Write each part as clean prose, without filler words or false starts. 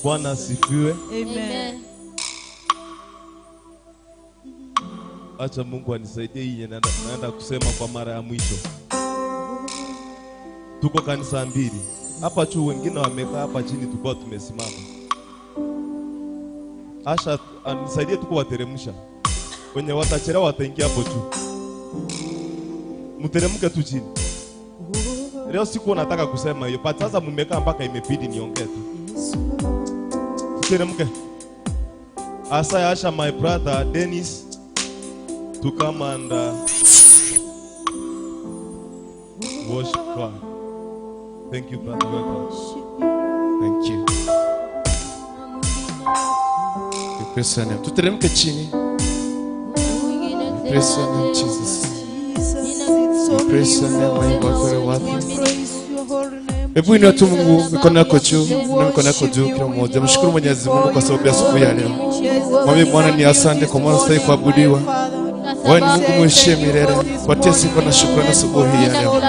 Bwana asifiwe. Amen. Acha Mungu anisaidie hii naenda kusema kwa mara ya mwisho. Tuko kanisa mbili. Hapa tu wengine wamekaa hapa chini tukao tumesimama. Asha anisaidie tuko wateremsha. Wenye watachelewa wataingia hapo tu. Mteremke tu chini. Leo siku nataka kusema hiyo. But sasa mmekaa mpaka imebidi niongee tu. Mteremke. Asa Asha my brother Dennis to come and worship God. Thank you, brother. Welcome. Thank you. Praise your name. Tuteremke chini. Praise your name, Jesus. Praise your name, my God, very worthy. Hebu inua tu Mungu mikono yako juu, na mikono yako juu kila mmoja. Mshukuru Mwenyezi Mungu kwa sababu ya siku ya leo. Mwambie Bwana ni asante kwa maana unastahili kuabudiwa. Wewe ni Mungu mwenye milele. Patia sifa na shukrani asubuhi ya leo.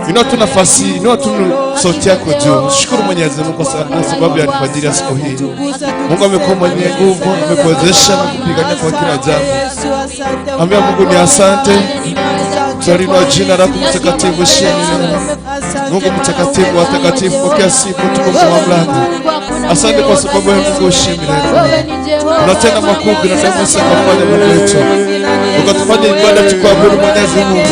Inua tu nafasi, inua tu sauti yako juu. Shukuru Mwenyezi Mungu kwa sababu ya alfajiri ya siku hii. Mungu amekuwa mwenye nguvu, amekuwezesha na kupigania kwa kila jambo. Mwambie Mungu ni asante. Tunainua jina lako mtakatifu sheni. Mungu mtakatifu wa takatifu, pokea sifa tukufu na mamlaka. Asante kwa sababu ya Mungu sheni. Unatenda makubwa na damu sana kufanya Mungu wetu. Ukatufanya ibada tukuabudu Mwenyezi Mungu.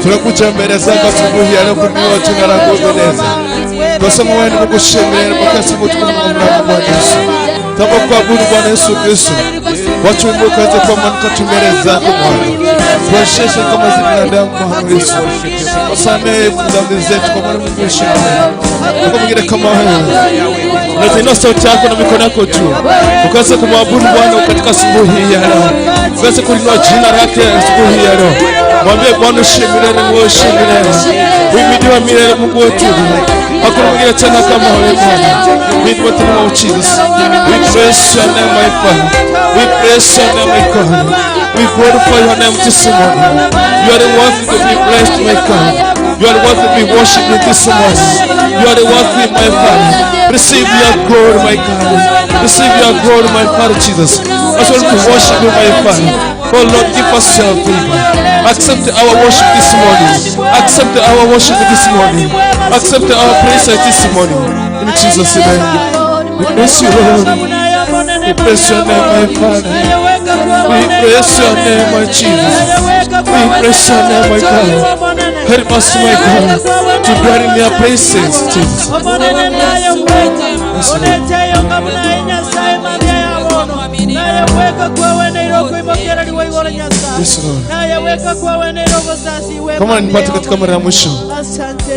Tunakuja mbele zako asubuhi ya leo kuinua jina lako Bwana. Kwa sababu wewe ni Mungu sheni, pokea sifa tukufu na mamlaka Bwana Yesu. Tunakuabudu Bwana Yesu Kristo. Watu wengi kaje kwa maana tumbele zako Bwana. Tuwasheshe kama binadamu Bwana Yesu. Wasamehe dhambi zetu kwa maana Mungu sheni. Mungu mwingine kama wewe. Unatinua sauti yako na mikono yako juu. Ukaanza kumwabudu Bwana katika asubuhi hii ya leo. Ukaanza kuinua jina lake asubuhi hii ya leo. Mwambie Bwana shemilele wewe shemilele. Uhimidiwe milele Mungu wetu. Hakuna mwingine tena kama wewe Bwana. We do it in Jesus. We praise your name my Father. We praise your name my God. We glorify your name this morning. You are the worthy to be blessed my God. You are the worthy to be worshipped this morning. You are the worthy my Father. Receive your glory my God. Receive your glory my Father Jesus. I want to worship you my Father. Oh Lord, give us your favor. Accept our worship this morning. Accept our worship this morning. Accept our praise this morning. In Jesus' name. We bless you Lord. We bless your name my Father. We bless your name my Jesus. We bless your name my God. Help us my God to dwell in your places Jesus. Yes, Lord. Come on, katika mara ya mwisho.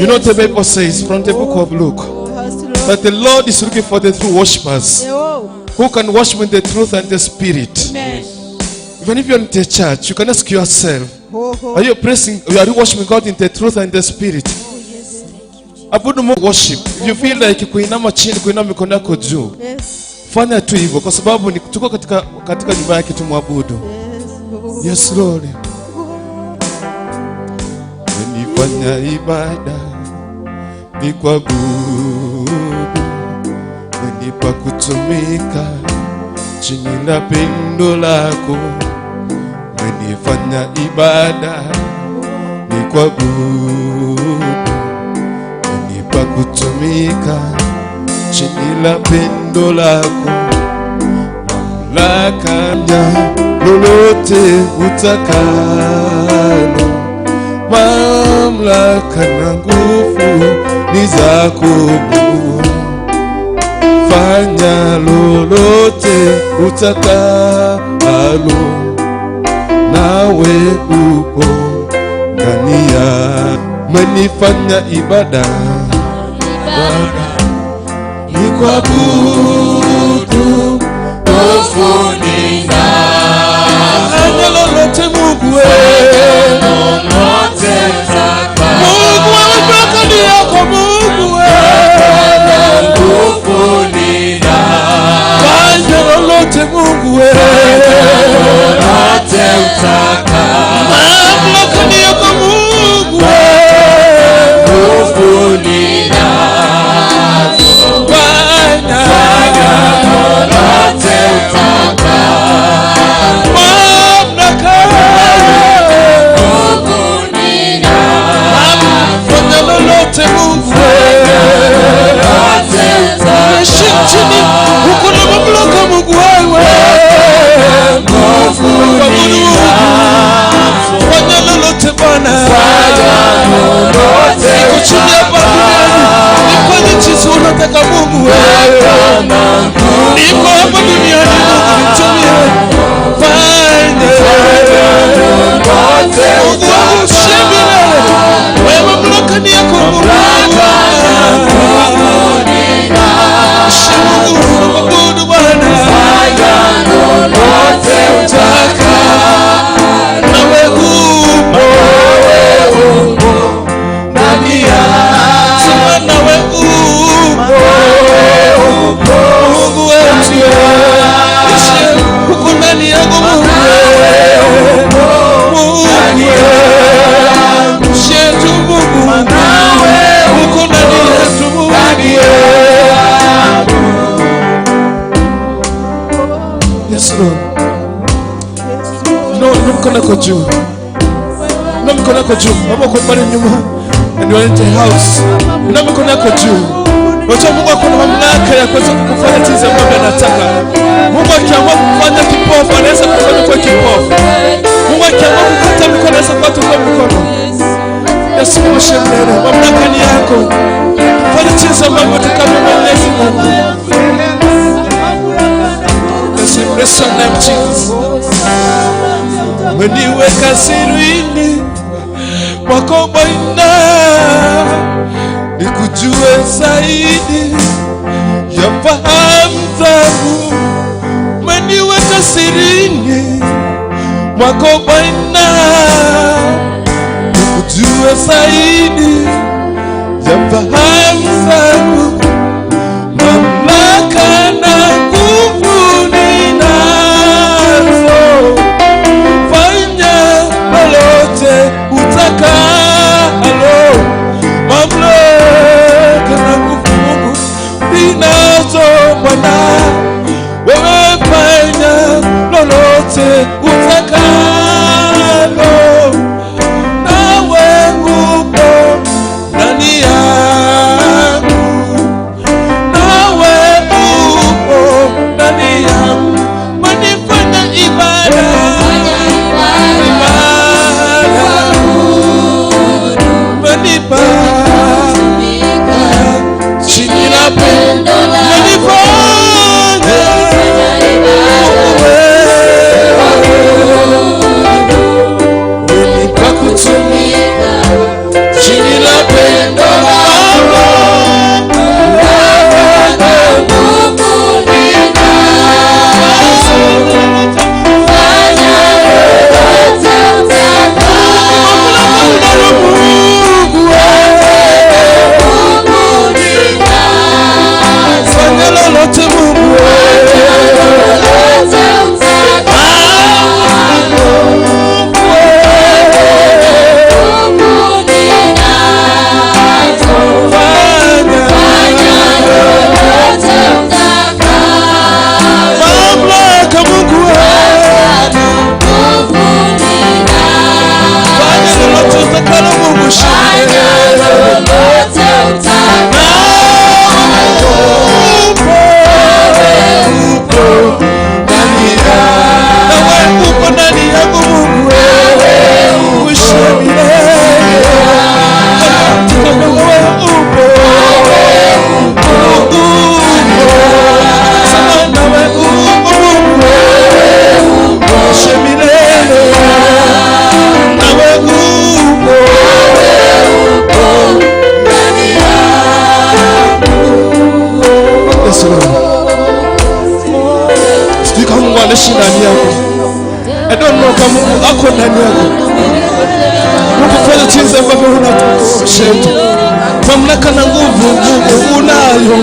You know the Bible says from the book of Luke that the Lord is looking for the true worshippers who can worship in the truth and the spirit. Amen. Even if you're in the church, you can ask yourself, are you worshiping God in the truth and the spirit? Abudu Mungu worship. If you feel like kuinama chini, kuinama mikono yako juu, fanya tu hivyo kwa sababu ni tuko katika nyumba yake tumwabudu. Yes Lord. Nifanya ibada ni kuabudu, nipa kutumika chini la pendo lako. Nifanya ibada ni kuabudu, nipa kutumika chini la pendo lako. Mamlaka lolote utakalo, mamlaka na nguvu ni zako Mungu. Fanya lolote utakalo, nawe upo ndani ya. Menifanya ibada ni kuabudu ofuni na fanya lolote Mungu wewe, lolote zaka Mungu wewe, baraka ni yako Mungu wewe, ofuni na fanya lolote Mungu wewe, lolote utaka baraka ni yako Mungu wewe, ofuni na fanya nikutumie hapa duniani. Nifanye jinsi unataka Mungu wewe. Niko hapa duniani Mungu nitumie. Fanye Mungu wangu shemile. Wewe mamlaka ni yako Mungu. Shemile mabudu Bwana. Utaka nawe upo ndani yangu. Sema nawe upo Mungu wetu. Ishe uko ndani yangu Mungu. Shetu Mungu. Uko ndani yetu Mungu. Yes Lord. No mkono wako juu. No mkono wako juu. Baba kwa pale nyuma. And we're in the house. No mkono wako juu. Wacha Mungu akona mamlaka ya kuweza kukufanya jinsi ambavyo anataka. Mungu akiamua kufanya kipofu anaweza kufanya kwa kipofu. Mungu akiamua kukata mikono anaweza kukata kwa mikono. Yesu mshemlele. Mamlaka ni yako. Fanya jinsi ambavyo utakavyoeleza Mungu. Bless your name, Jesus. Umeniweka sirini mwako Bwana, nikujue zaidi ya fahamu zangu. Umeniweka sirini mwako Bwana, nikujue zaidi ya fahamu zangu. Mamlaka na nguvu ninazo, fanya lolote utakalo. Mamlaka na nguvu ninazo Bwana, wewe fanya lolote utakalo. Nawe upo ndani yangu. Nawe upo ndani yangu. Manifanya ibada. Manipa chini la pendo manifanya manipa kutumika chini la pendo ndani yako. I don't know kama Mungu ako ndani yako. Mungu fanya jinsi ambavyo unataka. Mamlaka na nguvu Mungu unayo.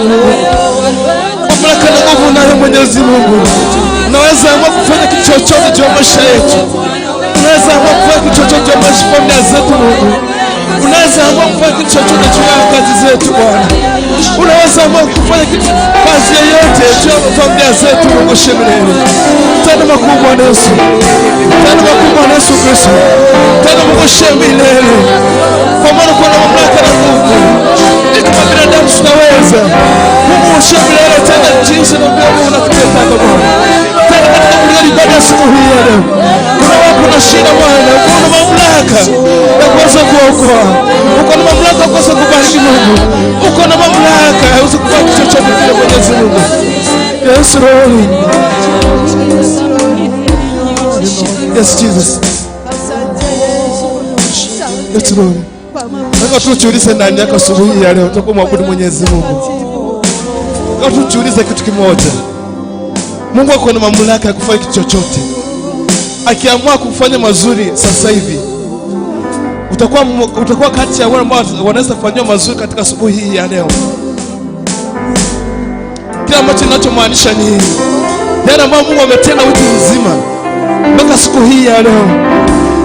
Mamlaka na nguvu unayo Mwenyezi Mungu. Unaweza amua kufanya kitu chochote juu ya maisha yetu. Unaweza amua kufanya kitu chochote juu ya maisha zetu Mungu. Unaweza amua kufanya kitu chochote juu ya kazi zetu Bwana. Unaweza amua kufanya kitu kazi yoyote juu ya familia zetu Mungu shemrele. Tena makubwa na Yesu. Tena makubwa na Yesu Kristo. Tena Mungu shemrele. Kwa maana kuna mamlaka na nguvu. Ni kama binadamu tunaweza. Mungu shemrele tena jinsi na Mungu unatutaka Bwana. Tena katika kulingana ibada ya siku hii ya leo. Kuna shida Bwana, kuna mamlaka ya kuweza kuokoa. Uko na mamlaka ukosa kubariki Mungu. Uko na mamlaka, usikubali chochote kile Mwenyezi Mungu. Yes Lord. Yes Jesus. Yes Lord. Nataka tujiulize ndani yako asubuhi ya leo utakuwa mwabudu Mwenyezi Mungu. Nataka tujiulize kitu kimoja. Mungu ako na mamlaka ya kufanya kitu chochote. Akiamua kufanya mazuri sasa hivi, utakuwa kati ya wale ambao wanaweza kufanywa mazuri katika asubuhi hii ya leo. Kila ambacho ninachomaanisha ni yale ambayo Mungu ametenda wiki nzima mpaka siku hii ya leo.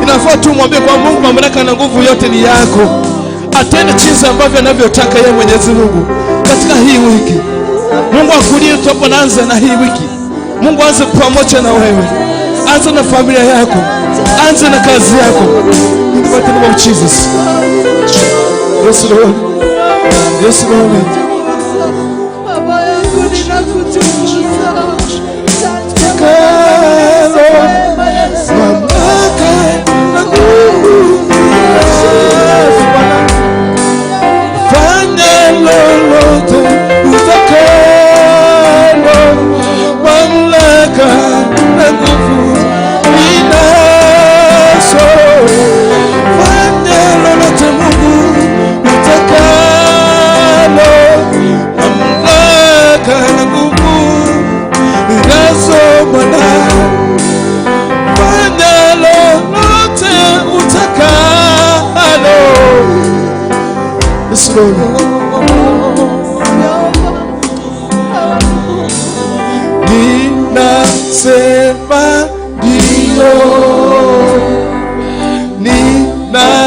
Inafaa tu mwambie kwa Mungu, mamlaka na nguvu yote ni yako. Atende jinsi ambavyo anavyotaka yeye Mwenyezi Mungu katika hii wiki. Mungu akulie tunapoanza na hii wiki. Mungu aanze pamoja na wewe. Anza na familia yako. Anza na kazi yako. In the name of Jesus. Yes Lord. Yes Lord. Baba yangu ninakutukuza. Fanya lolote utakalo, mamlaka na nguvu ninazo. Fanya lolote Mungu utakalo, mamlaka na nguvu ninazo Bwana. Fanya lolote utakalo. Yes Lord. Ninasema ndio.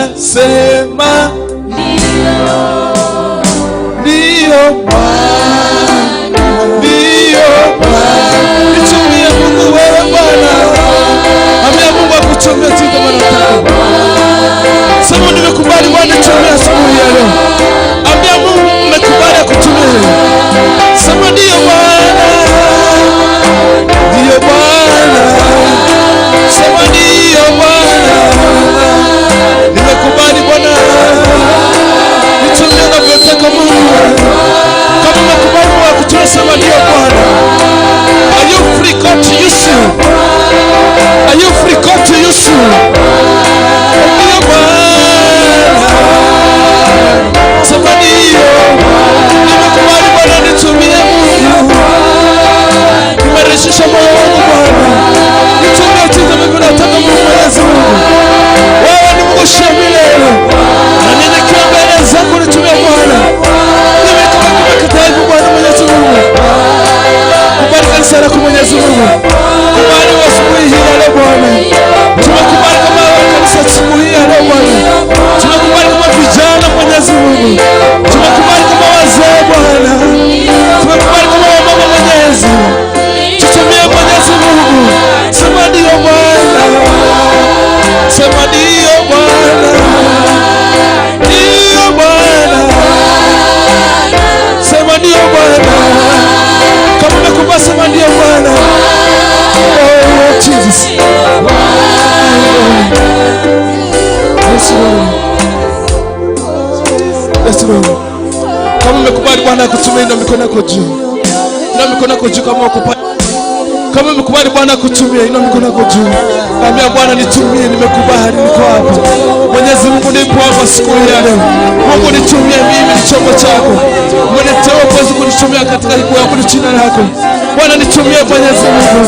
Ninasema ndio. Ndio Bwana. Ndio Bwana. Nitumie Mungu wewe Bwana. Ambia Mungu akutumie tu kama unataka. Sema nimekubali Bwana, nitumie asubuhi ya leo. Ambia Mungu nimekubali akutumie. Sema ndio Bwana. Ndio Bwana. Sema ndio Bwana. Nimekubali Bwana. Nitumie unavyotaka Mungu. Kama umekubali Mungu akutumie, sema ndio Bwana. Are you free God to use you? Are you free God to use you? Ndio Bwana. Sema ndio. Nimekubali Bwana, nitumie Mungu. Nimerejesha moyo wangu Bwana. Nitumie tena mimi, nataka Mungu Mwenyezi Mungu. Wewe ni Mungu shamilele. Na ninyenyekea mbele zako, nitumie Bwana. Nimekubali kitabu Bwana Mwenyezi Mungu. Kubali kanisa lako Mwenyezi Mungu. Kubali asubuhi hii ya leo Bwana. Tumekubali kama kanisa asubuhi hii ya leo Bwana. Tumekubali kama vijana Mwenyezi Mungu. Tumekubali kama wazee Bwana. Tumekubali kama wamama Mwenyezi. Tutumie Mwenyezi Mungu. Sema ndio Bwana. Sema ndio Bwana. Ndio Bwana. Sema ndio Bwana. Kama umekubali sema ndio Bwana. Oh Jesus. Yes Lord. Yes Lord. Kama umekubali Bwana akutumie, na mikono yako juu. Na mikono yako juu kama uko. Kama umekubali Bwana akutumie, ina mikono yako juu. Ambia Bwana nitumie, nimekubali, niko hapa. Mwenyezi Mungu nipo hapa siku ya leo. Mungu nitumie mimi, ni chombo chako. Umeniteua kuweza kunitumia katika hii yako ni jina lako. Bwana nitumie Mwenyezi Mungu.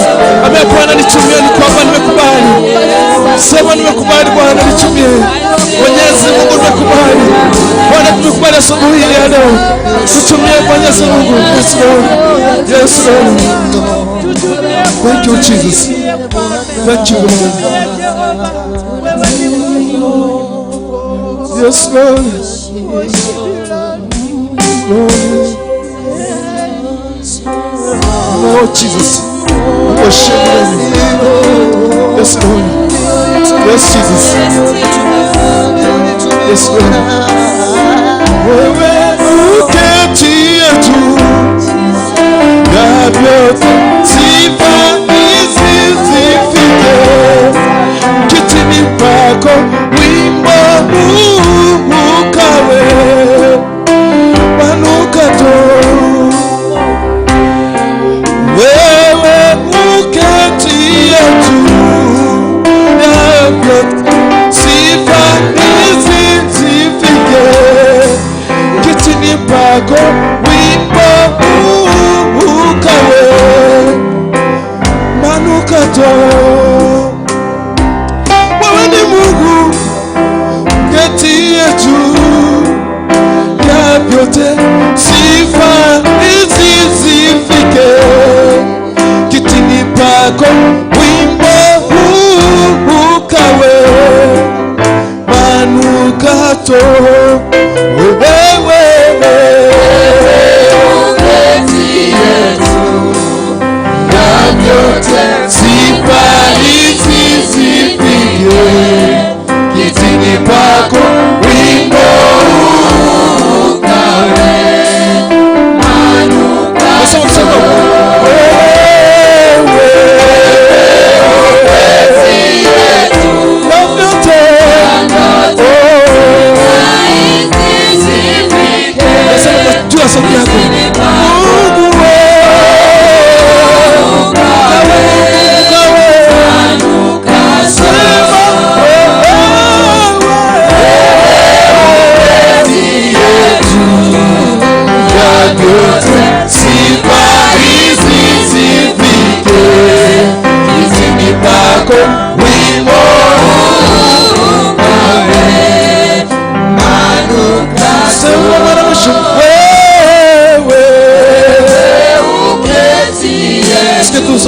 Ambia Bwana nitumie, niko hapa, nimekubali. Sema nimekubali Bwana, nitumie. Mwenyezi Mungu nimekubali. Bwana tumekubali asubuhi ya leo. Tutumie Mwenyezi Mungu. Yes Lord. Yes Lord. Thank you Jesus. Thank you Lord. Yes Lord. Lord Jesus. Worship you. Yes Lord. Yes Jesus. Yes Lord. Wewe uketie juu ya vyote, sifa hizi zifike kitini pako, wimbo huu ukawe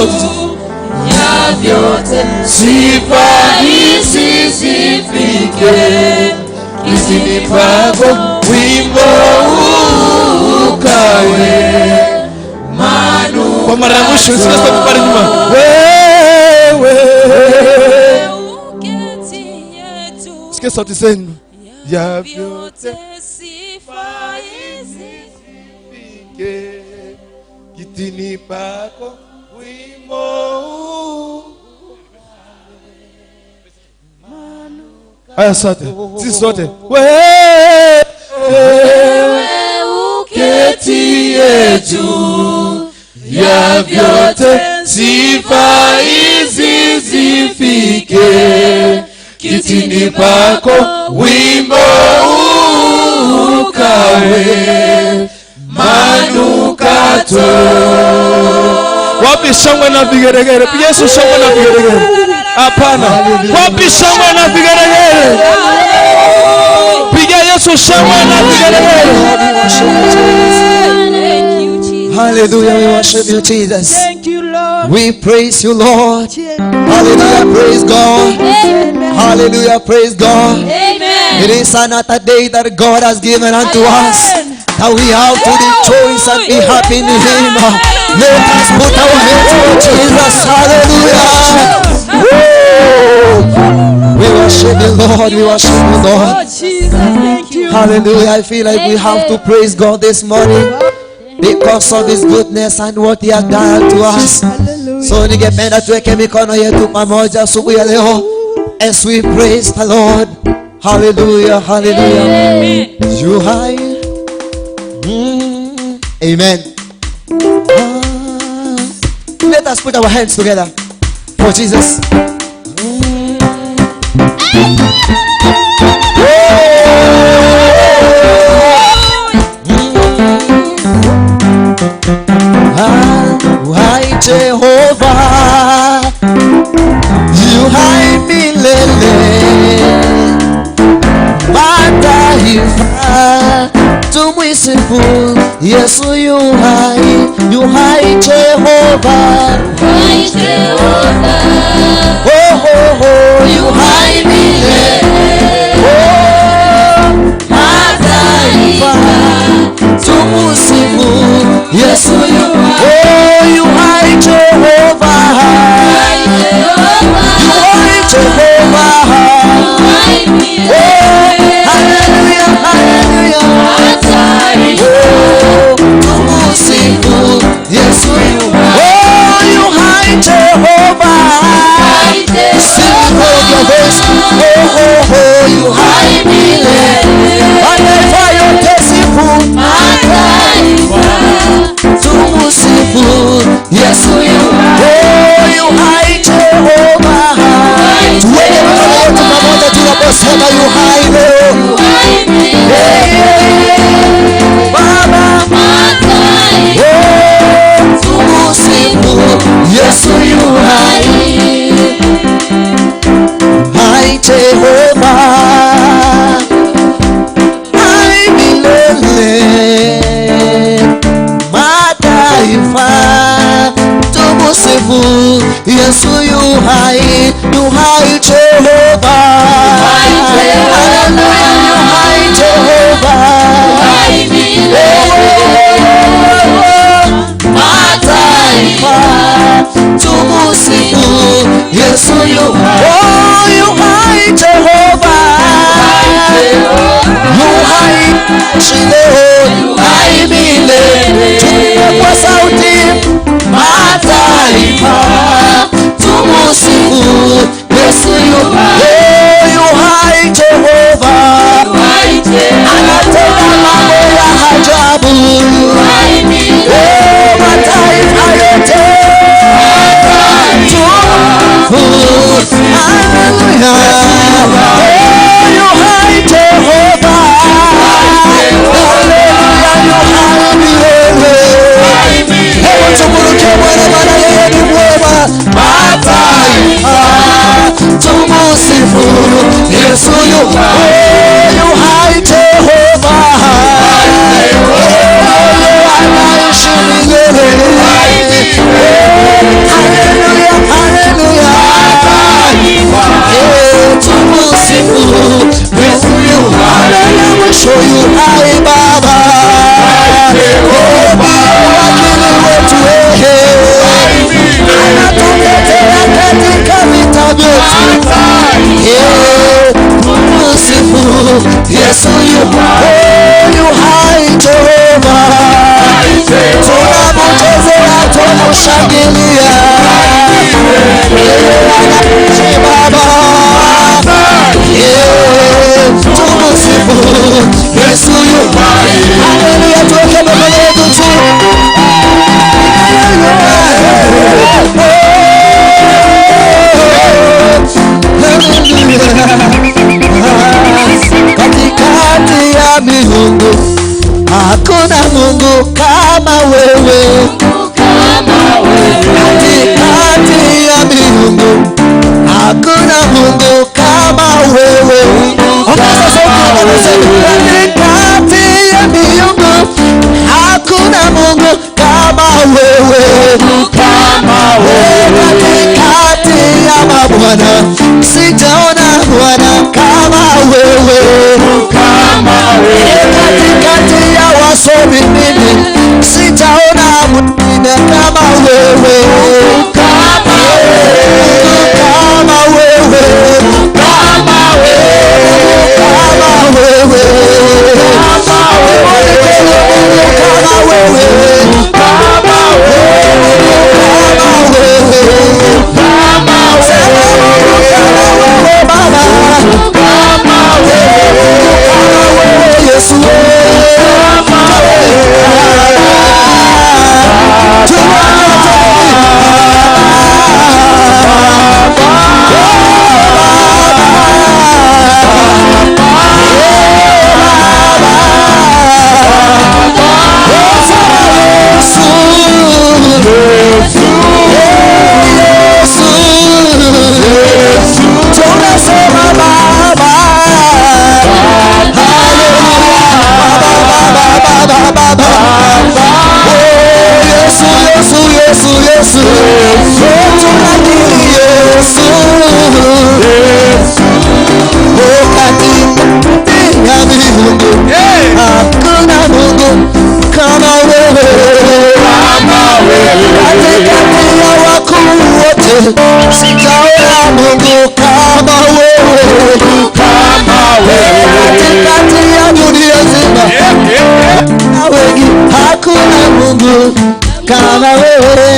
sauti. ya vyote sifa hizi zifike kizini pako, wimbo ukawe manu. Kwa mara ya mwisho sikia sauti pale nyuma. Wewe uketi yetu sikia sauti zenu. ya vyote sifa hizi Zifike kitini pako, wimbo aya sote, sisi sote. Wewe uketi yetu ya vyote sifa hizi zifike kitini pako, wimbo ukawe manukato. wapi shangwe na vigeregere? Piga Yesu shangwe na vigeregere. Hapana. Wapi shangwe na vigeregere? Piga Yesu shangwe na vigeregere. Hallelujah, we worship you, Jesus. Thank you, Lord. We praise you, Lord. Hallelujah, praise God. Hallelujah, praise God. Amen. It is another day that God has given unto us, that we have to rejoice and be happy in Him. Let us put our hands for Jesus. Hallelujah. Woo. We worship you, Lord. We worship you, Oh, Lord. Jesus, thank you. Hallelujah. I feel like we have to praise God this morning because of His goodness and what He has done to us. So ningependa tuweke mikono yetu pamoja asubuhi ya leo as we praise the Lord. Hallelujah, hallelujah. You high. Amen. Let us put our hands together for Jesus. Why Jehovah, you high milele, mataifa tumwisifu Yesu. You high Jehovah, oh oh oh, you high milele, oh mataifa tumwisifu Yesu. Oh, you high Jehovah, you high Jehovah. Oh, hallelujah, hallelujah. Oh, tumusifu Yesu. Oh, you high Jehovah. Sing with your voice. Oh, oh, oh, you high mataifa yote sifu, tumusifu Yesu. Oh, you high Jehovah. Tuweke mikono yetu pamoja tunaposema you high leo. Baba, oh, tumusifu Yesu. You high Jehovah, high milele, mataifa tumusifu Yesu. You high Jehovah, hallelujah, you high Jehovah, mataifa tumusifu Yesu. You high Jehovah, you high Shilo, you high milele. Tuimbe kwa sauti, mataifa tumusifu Yesu. You high Jehovah, anatenda mambo ya ajabu. Oh, mataifa yote tumusifu shangilia. Baba, tumusifu Yesu yupai. Haleluya, tuweke mikono yetu tu. Katikati ya miungu hakuna Mungu kama wewe. Katikati ya miungu hakuna Mungu kama wewe. Katikati ya miungu hakuna Mungu kama wewe. Katikati ya mabwana sijaona Bwana kama wewe. Katikati ya wasomi mimi sijaona mwingine kama wewe. Kama wewe. Kama sijaona Mungu kama wewe. Katikati ya dunia nzima na wengi hakuna Mungu kama wewe.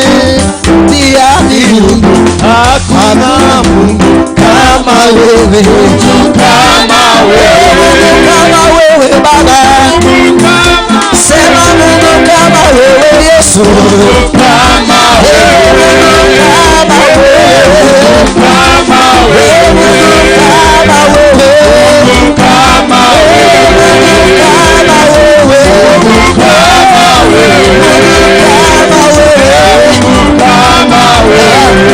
Tia miungu hakuna Mungu kama wewe. Kama wewe Baba, sema Mungu kama wewe Yesu. Kama wewe, kama wewe, kama wewe, kama wewe, kama wewe, kama wewe, kama wewe,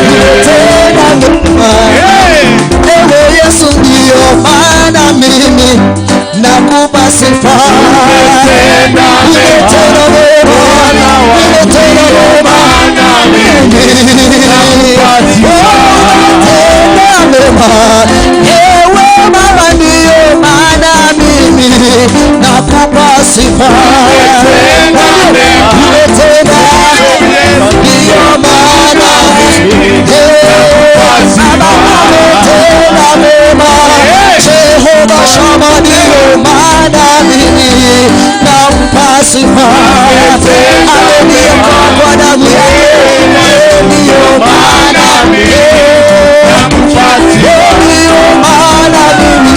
tena mema. Ewe Yesu ndio maana mimi nakupa sifa. Tena mema, tena mema. Ewe Baba ndio maana mimi nakupa sifa. Tena ndio maana tena mema. Jehova Shama ndio maana mimi nampa sifa. Aliyekuwa kwa damu yake ndio maana mimi nampa sifa. Ndio maana mimi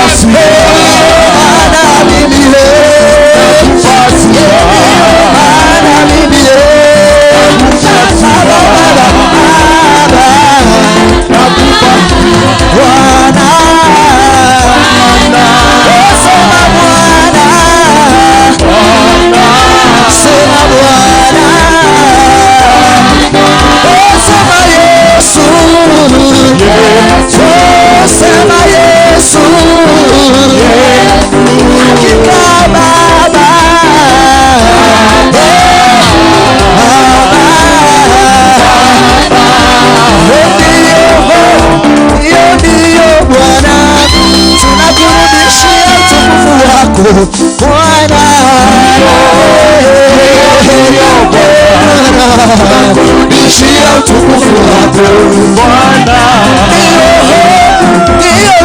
Yesu maana mimi maana mimi nampa sifa. Maana mimi Bwana kurudishia utukufu wako Bwana.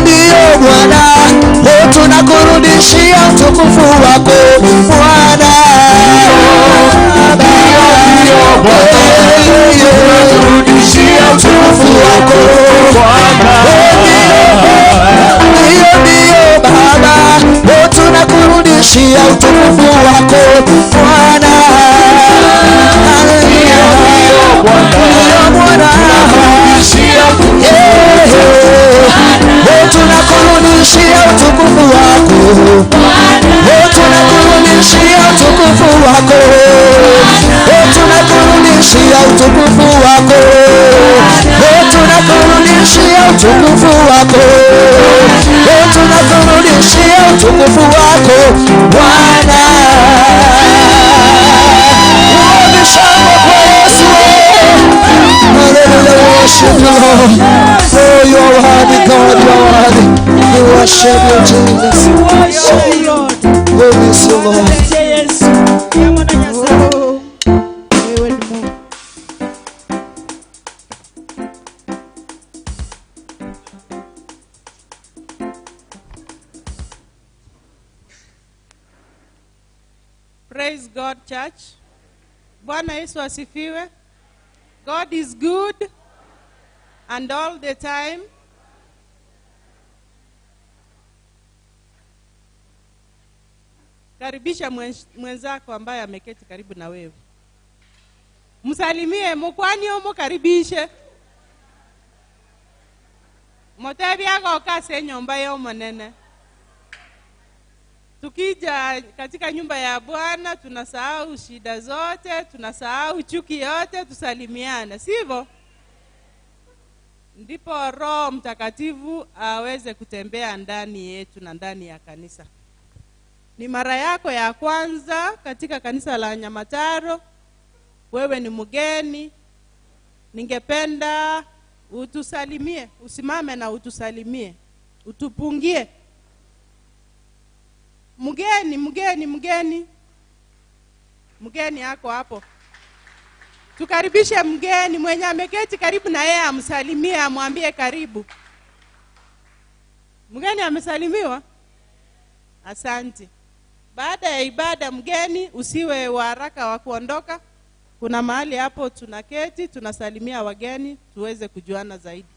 Ndio Bwana, tunakurudishia utukufu wako tunakurudishia utukufu wako Bwana. Haleluya Bwana, tunakurudishia utukufu wako, tunakurudishia utukufu wako, tunakurudishia utukufu wako, tunakurudishia utukufu wako, tunakurudishia utukufu wako Bwana. Shangwe kwa Yesu. Hallelujah, worship you Lord. Oh, you are worthy God, you are worthy. We worship you Jesus. Worship you Lord. We miss you Lord. Yes. Wewe ni Mungu. Praise God, church. Bwana Yesu asifiwe. God is good and all the time. Karibisha mwenzako ambaye ameketi karibu na wewe. Msalimie, mukwani umukaribishe. Motebi yako kase nyumba yo manene. Tukija katika nyumba ya Bwana tunasahau shida zote, tunasahau chuki yote, tusalimiane, sivyo? Ndipo Roho Mtakatifu aweze kutembea ndani yetu na ndani ya kanisa. Ni mara yako ya kwanza katika kanisa la Nyamatato, wewe ni mgeni, ningependa utusalimie, usimame na utusalimie, utupungie. Mgeni yako hapo. Tukaribishe mgeni mwenye ameketi karibu na yeye, amsalimie, amwambie karibu. Mgeni amesalimiwa? Asante. Baada ya ibada mgeni usiwe wa haraka wa kuondoka. Kuna mahali hapo tunaketi, tunasalimia wageni tuweze kujuana zaidi.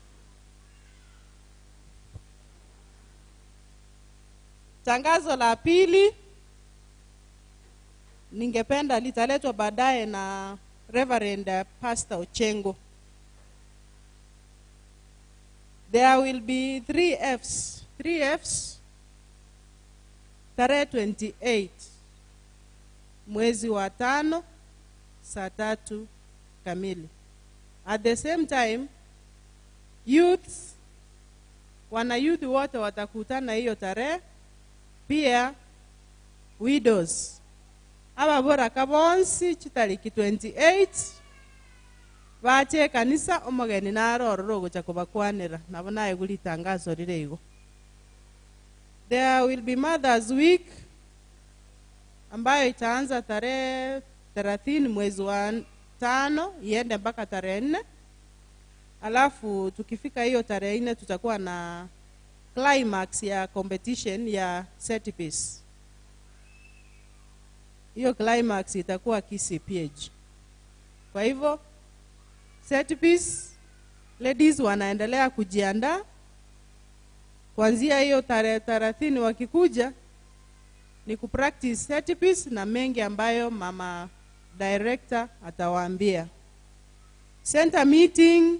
Tangazo la pili ningependa litaletwa baadaye na Reverend Pastor Ochengo. There will be 3 Fs tarehe 28 mwezi wa 5 saa 3 kamili. At the same time wana youth wote watakutana hiyo tarehe. Pia widows aba bora kabonsi chitariki 28 bache kanisa omogeni narororo gocha kubakwanira nabo naye guli tangazo rirego. There will be Mother's Week ambayo itaanza tarehe 30 mwezi wa 5 iende mpaka tarehe 4. Alafu tukifika hiyo tarehe 4 tutakuwa na climax ya competition ya set piece. Hiyo climax itakuwa P.A.G. Kwa hivyo set piece ladies wanaendelea kujiandaa. Kuanzia hiyo tarehe 30 wakikuja ni kupractice set piece na mengi ambayo mama director atawaambia. Center meeting,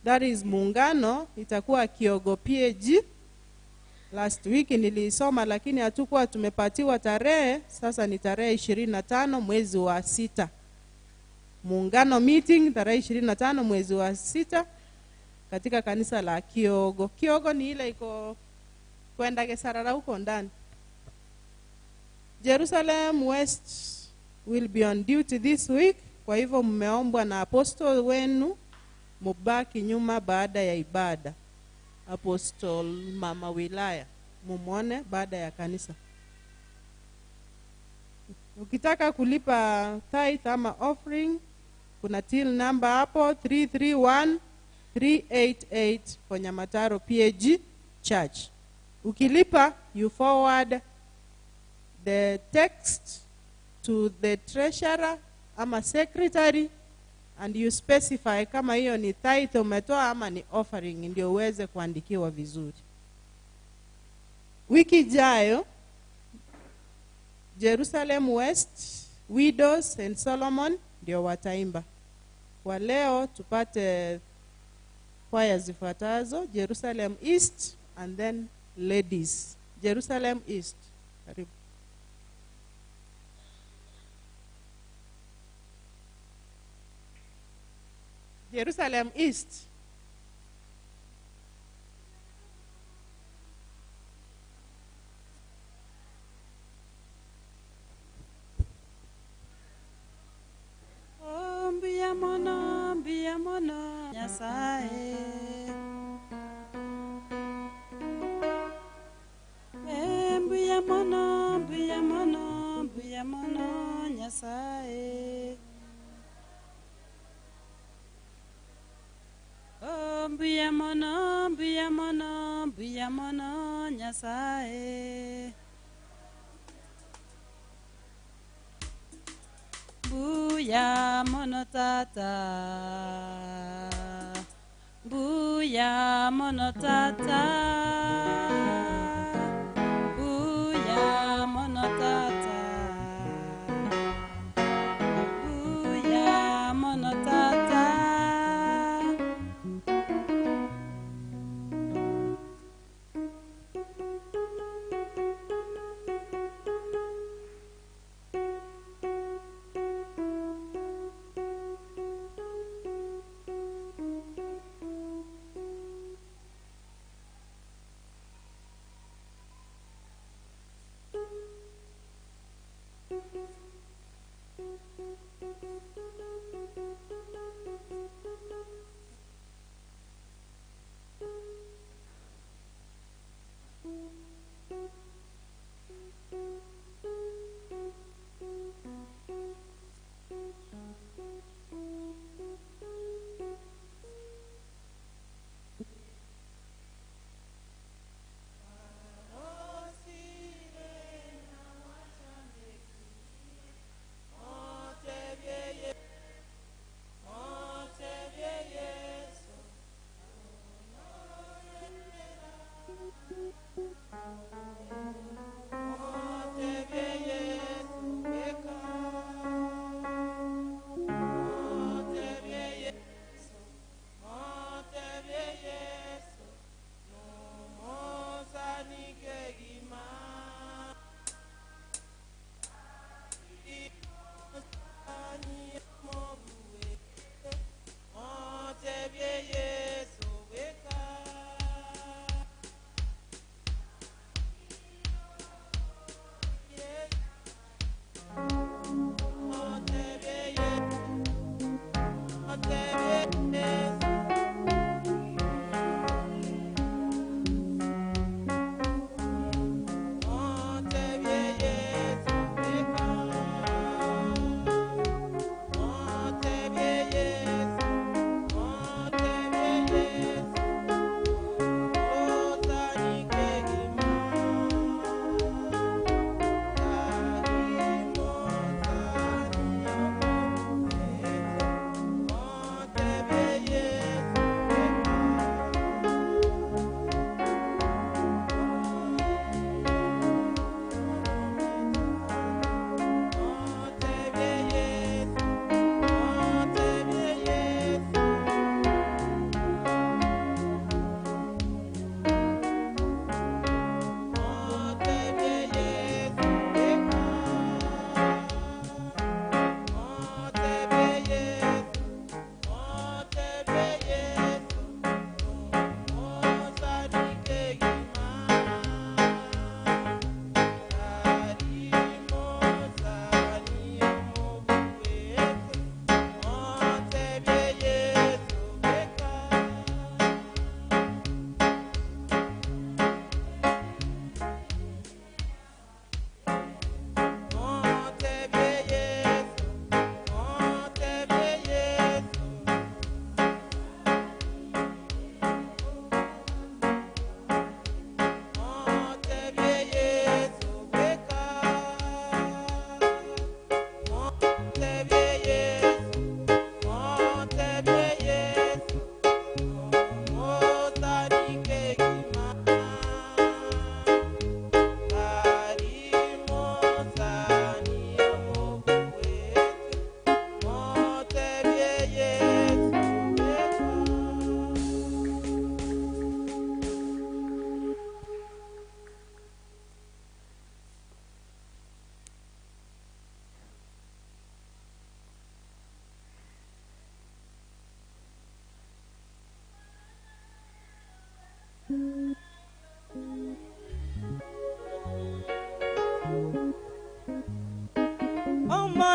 that is muungano, itakuwa Kiogo P.A.G. Last week nilisoma lakini hatukuwa tumepatiwa tarehe, sasa ni tarehe 25 mwezi wa 6. Muungano meeting tarehe 25 mwezi wa 6 katika kanisa la Kiogo. Kiogo ni ile iko kwenda Gesarara huko ndani. Jerusalem West will be on duty this week. Kwa hivyo mmeombwa na apostle wenu mubaki nyuma baada ya ibada. Apostle mama wilaya mumuone baada ya kanisa. Ukitaka kulipa tithe ama offering, kuna till number hapo 331388 for Nyamatato P.A.G. Church. Ukilipa, you forward the text to the treasurer ama secretary and you specify kama hiyo ni tithe umetoa ama ni offering, ndio uweze kuandikiwa vizuri. Wiki ijayo Jerusalem West, Widows and Solomon ndio wataimba. Kwa leo tupate kwaya zifuatazo: Jerusalem East and then Ladies. Jerusalem East. Karibu. Jerusalem East. Mbia mono, Nyasaye. Mbia mono, Nyasaye. Mbia mono, Nyasaye. Buya mono tata, buya mono tata, buya mono tata, buya mono tata.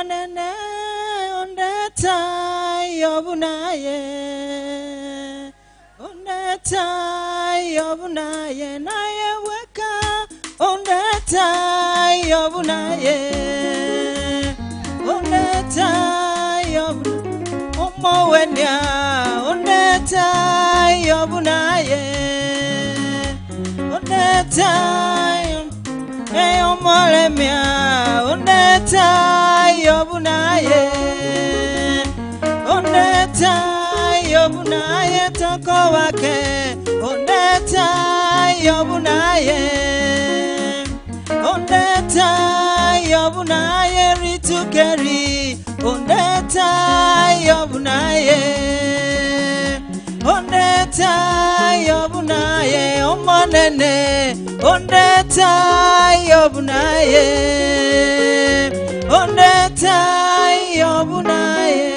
Omonene ondeta yobunaye. Ondeta yobunaye naye weka. Ondeta yobunaye. Ondeta yobunaye. Omowenya ondeta yobunaye. Ondeta omolemia ondeta yobunaye. Ondeta yobunaye toko wake. Ondeta yobunaye. Ondeta yobunaye ritukeri. Ondeta yobunaye. Ondeta yobunaye omonene. Ondeta yobunaye. Ondeta yobunaye.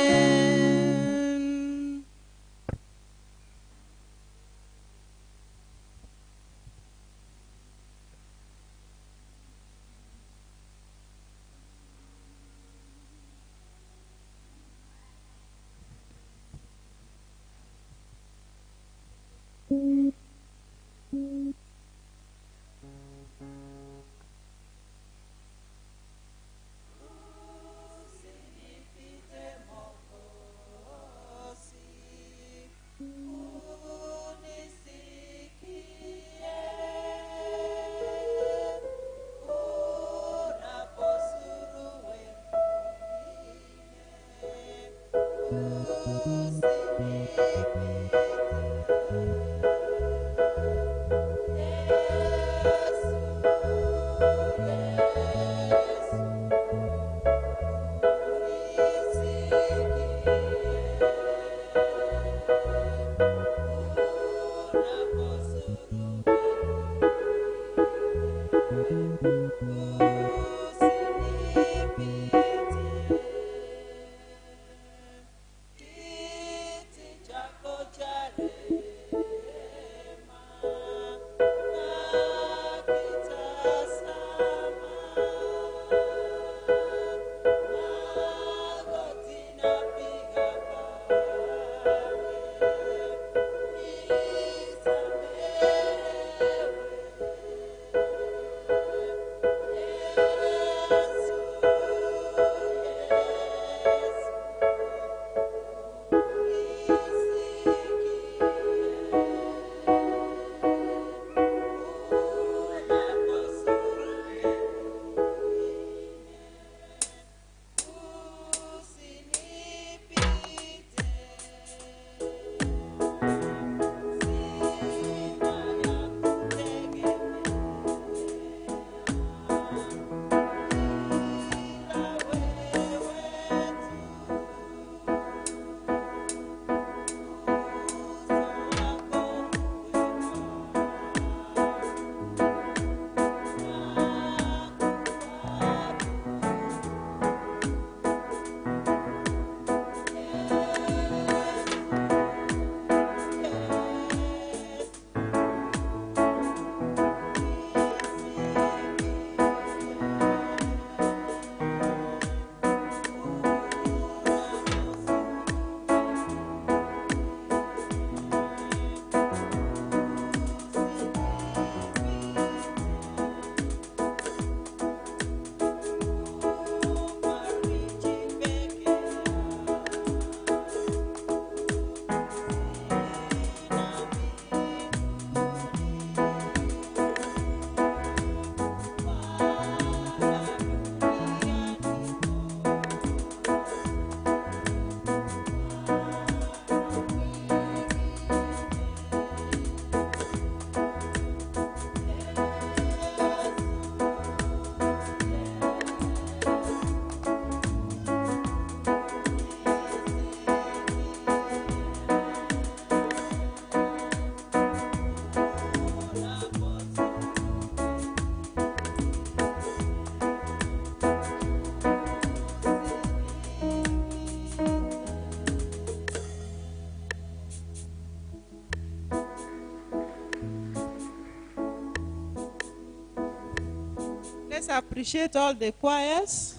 Let's appreciate all the choirs.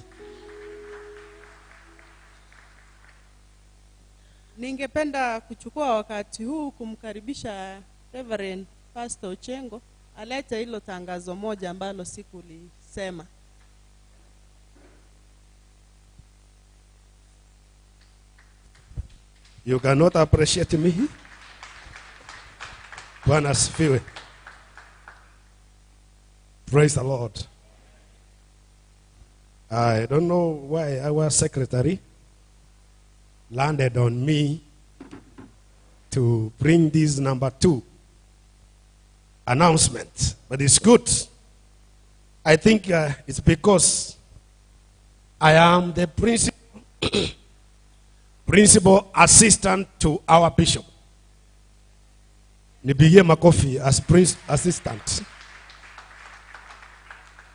Ningependa kuchukua wakati huu kumkaribisha Reverend Pastor Ochengo alete hilo tangazo moja ambalo sikulisema. You cannot appreciate me. Bwana asifiwe. Praise the Lord. I don't know why our secretary landed on me to bring this number 2 announcement, but it's good. I think it's because I am the principal assistant to our bishop. Nipigie makofi as assistant.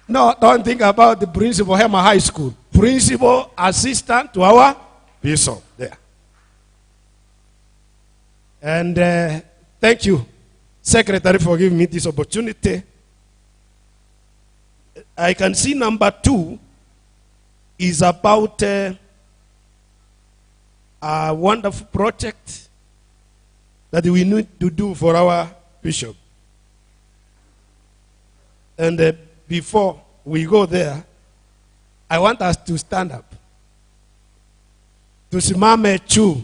No, don't think about the principal Hema High School. Principal assistant to our bishop there. And thank you, Secretary, for giving me this opportunity. I can see number 2 is about a wonderful project that we need to do for our bishop. And before we go there, I want us to stand up. Tusimame juu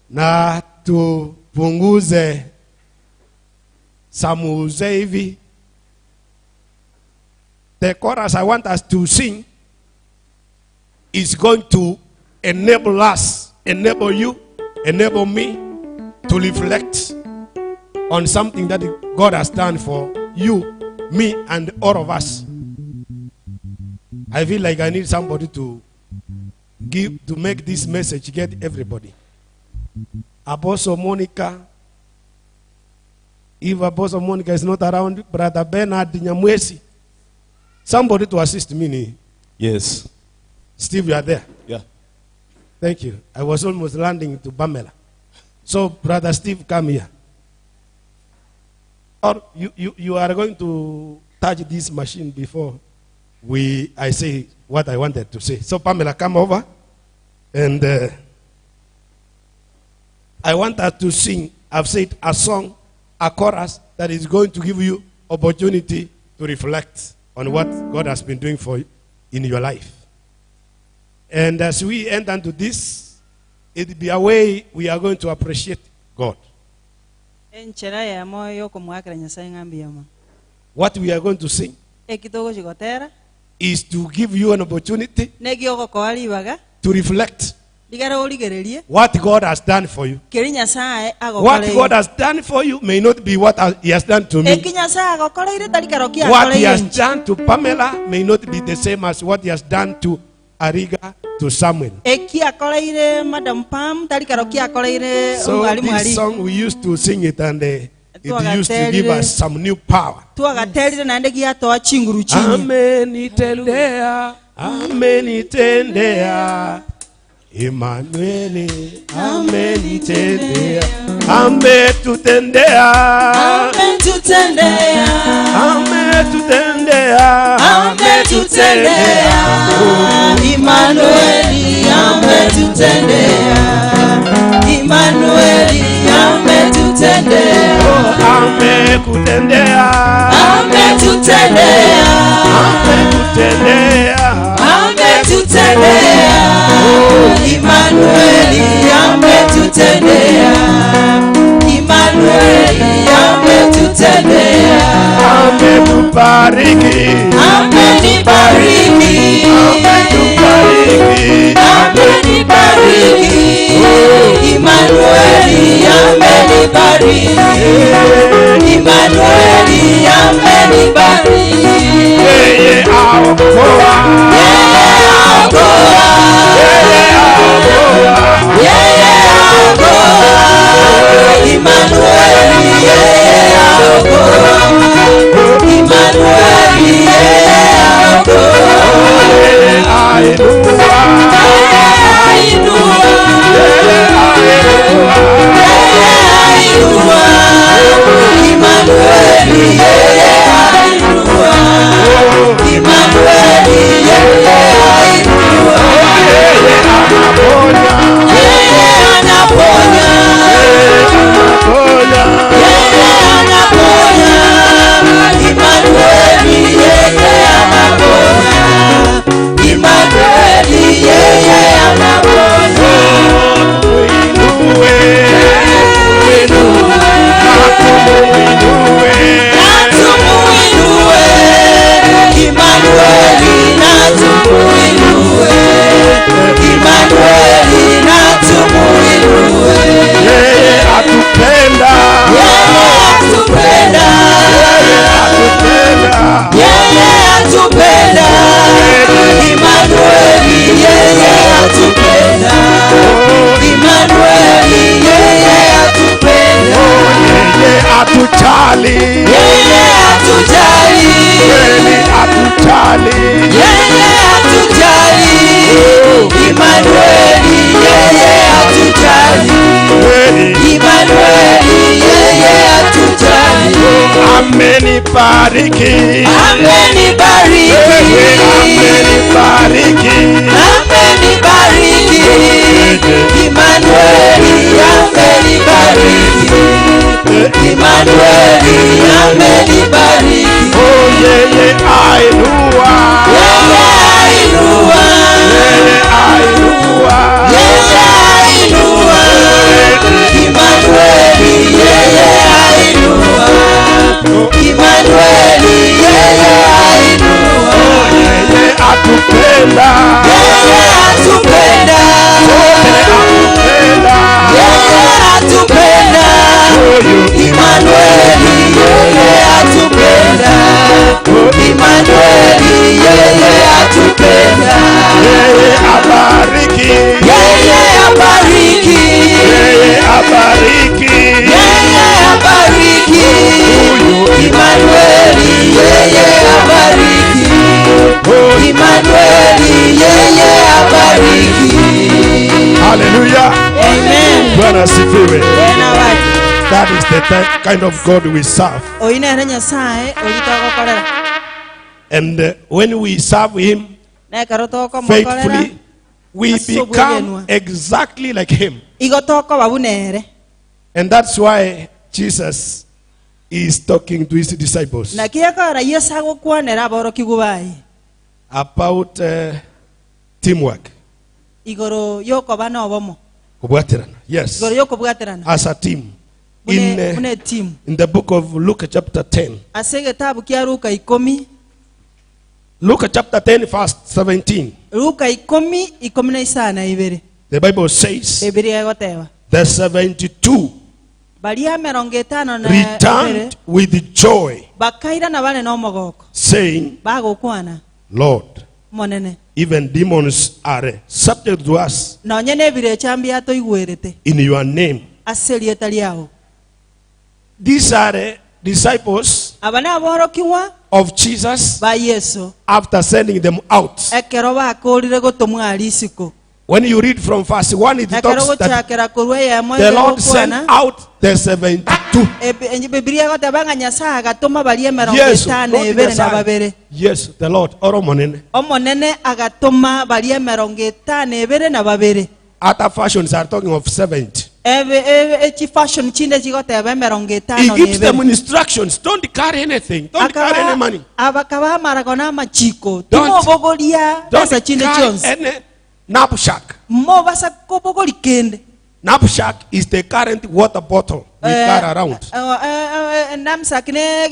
na tupunguze samuze hivi. The chorus I want us to sing is going to enable us, enable you, enable me to reflect on something that God has done for you, me, and all of us. I feel like I need somebody to make this message get everybody. Apostle Monica, if Apostle Monica is not around, Brother Bernard Nyamwesi, somebody to assist me. Yes. Steve, you are there? Yeah. Thank you. I was almost landing to Pamela. So, Brother Steve, come here. Or you are going to touch this machine before I say what I wanted to say. So, Pamela, come over. And I want us to sing, I've said, a song, a chorus that is going to give you opportunity to reflect on what God has been doing for you in your life. And as we enter into this, it will be a way we are going to appreciate God. What we are going to sing is to give you an opportunity to reflect what God has done for you. What God has done for you may not be what He has done to me. What He has done to Pamela may not be the same as what He has done to Ariga, to Samuel. So this song we used to sing it, and it used to give us some new power. Amenitendea, amenitendea, Emmanuel, amenitendea, ametutendea, ametutendea, ametutendea, ametutendea, Emmanuel, ametutendea, Emmanuel, ametutendea, amekutendea, ametutendea, ametutendea, ametutendea, Emmanuel, ametutendea, Emmanuel, ametutendea, ametubariki, amenibariki, ametubariki, amenibariki, Emmanuel, amenibariki, Emmanuel, amenibariki, yeye aokoa, yeye aokoa, yeye aokoa, Emmanuel, yeye aokoa, Emmanuel, yeye aokoa, ainua, Emmanuel, yeye ainua, Emmanuel, amenibariki. amenibariki, Amenibariki. amenibariki, Emmanueli amenibariki, Emmanueli amenibariki, Oh, yeye ainua. yeye ainua, Yeye ainua. yeye ainua, Emmanueli yeye ainua, Emmanueli yeye ainua, Yeye atupenda. yeye atupenda, Sote atupenda. yeye atupenda, Huyu Emmanueli yeye atupenda, Emmanueli yeye atupenda, yeye abariki. yeye abariki, Yeye abariki. yeye abariki, Huyu Emmanueli yeye abariki, Emmanueli yeye abariki. Hallelujah. Amen. Bwana asifiwe. Tena watu That is the kind of God we serve. oinere nyasaye ogitogokorera And when we serve him nekarotokomokorera faithfully, we Asobwe become genwa. exactly like him. igotoko babunere And that's why Jesus is talking to his disciples na kiekora yesu agokwanera aborokigu baye about teamwork. igoro yokoba nobomo Kubwatirana. Yes. igoro yokobwaterana As a team. mune timu In the book of Luke chapter 10. ase gitabu kia Luka 10 Luke chapter 10 verse 17. Luka 10:12 The Bible says Biblia egoteba the 72 baria 50 returned with joy, bakaira na bane nomogoko saying, bagokwana Lord, monene even demons are subject to us nonye nebire chambia toigwerete in your name. ase rieta liao These are disciples abana aborokiwa of Jesus ba Yesu after sending them out. ekero bakorire gotomwa arisiko When you read from verse 1, it ekero talks that gochakera kurwe ya moyo the Lord sent out the 72. Biblia goteba nga Nyasaye agatuma barie Yes, 50 not ebere the na Son. babere Yes, the Lord. Oromonene. omonene agatuma barie 50 ebere na babere Other fashions are talking of 70. echi fashion chinde chigoteba 50 He gives them instructions. Don't carry anything. Don't carry any money. abakaba maragona machiko Don't- timobogolia Don't asa chinde carry chonse any knapsack. mo basa kobogoli kende Knapsack is the current water bottle we carry around. namsakine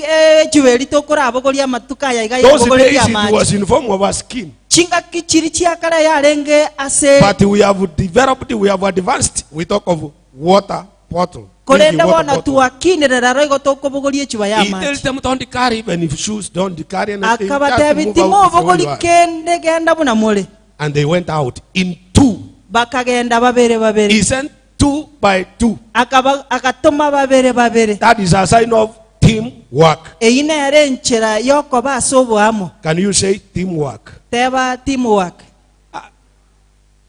jewelry tokora abogolia matuka ya iga Those abogolia days it maji was in form of a skin. chinga kichiri chiakara yarenge ase But we have developed, we have advanced. We talk of water bottle. kolenda Drinking water bona bottle. tuakinirira roigo tokobogolia chiwa ya He tells maji them don't carry even if shoes, don't carry anything. akabatebi Just timo move out before obogoli you are. kende genda buna mole And they went out in two. bakagenda babere babere He sent 2 by 2. akatuma babere babere That is a sign of teamwork. eyine yare nchera yokoba asobwamo Can you say teamwork? teba teamwork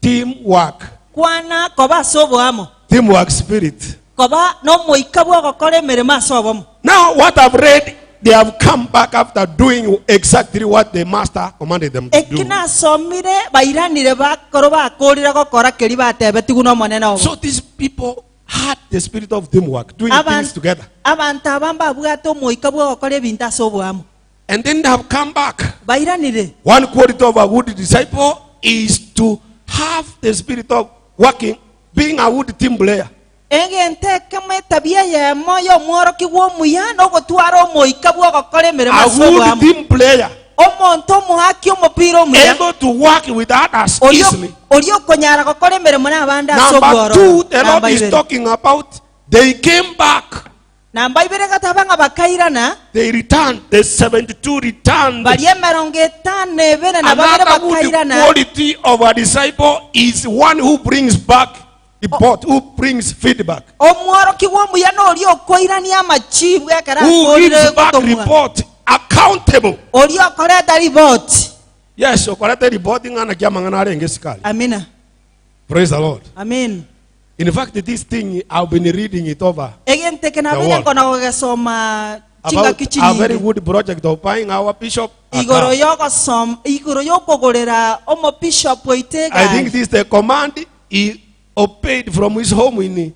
Teamwork. kwana koba asobwamo Teamwork spirit. koba no moika bwa gokora emirimo asobwamo Now what I've read, they have come back after doing exactly what the master commanded them to do. ekina somire bairanire bakoro bakorire gokora keri batebe tiguno monene obo So these people had the spirit of teamwork, doing things together. abantu abamba bwato moika bwa gokora ebintu asobwamo And then they have come back. bairanire One quality of a good disciple is to have the spirit of working, being a good team player. egente kama tabia ya moyo mworoki wo muyano gotwara moika bwa gokora emirimo A good asobwamo team player, omonto muhaki omupira omuya able to work with others easily. orio konyara gokora emirimo n'abandi Number asobworo 2, the Lord is talking about, they came back. namba ibere gataba nga bakairana They returned. The 72 returned. bali 50 ebere na babere Another good bakairana quality of a disciple is one who brings back report, who brings feedback, omworoki w'omuya n'oli okoirania amachibu ekera who gives akorire back gotomwa report, accountable. oli okoreta riboti Yes, okorete reporting ana kiamangana arenge sikali. amina Praise the Lord. amen In fact, this thing I've been reading it over. egenteke The nabere word. nkona gogesoma about Chingaki a very chinyingi. good project of buying our bishop a Igoro car. yoko som, igoro yoko gorera omo bishop oitega. I think this is the command he obeyed from his home in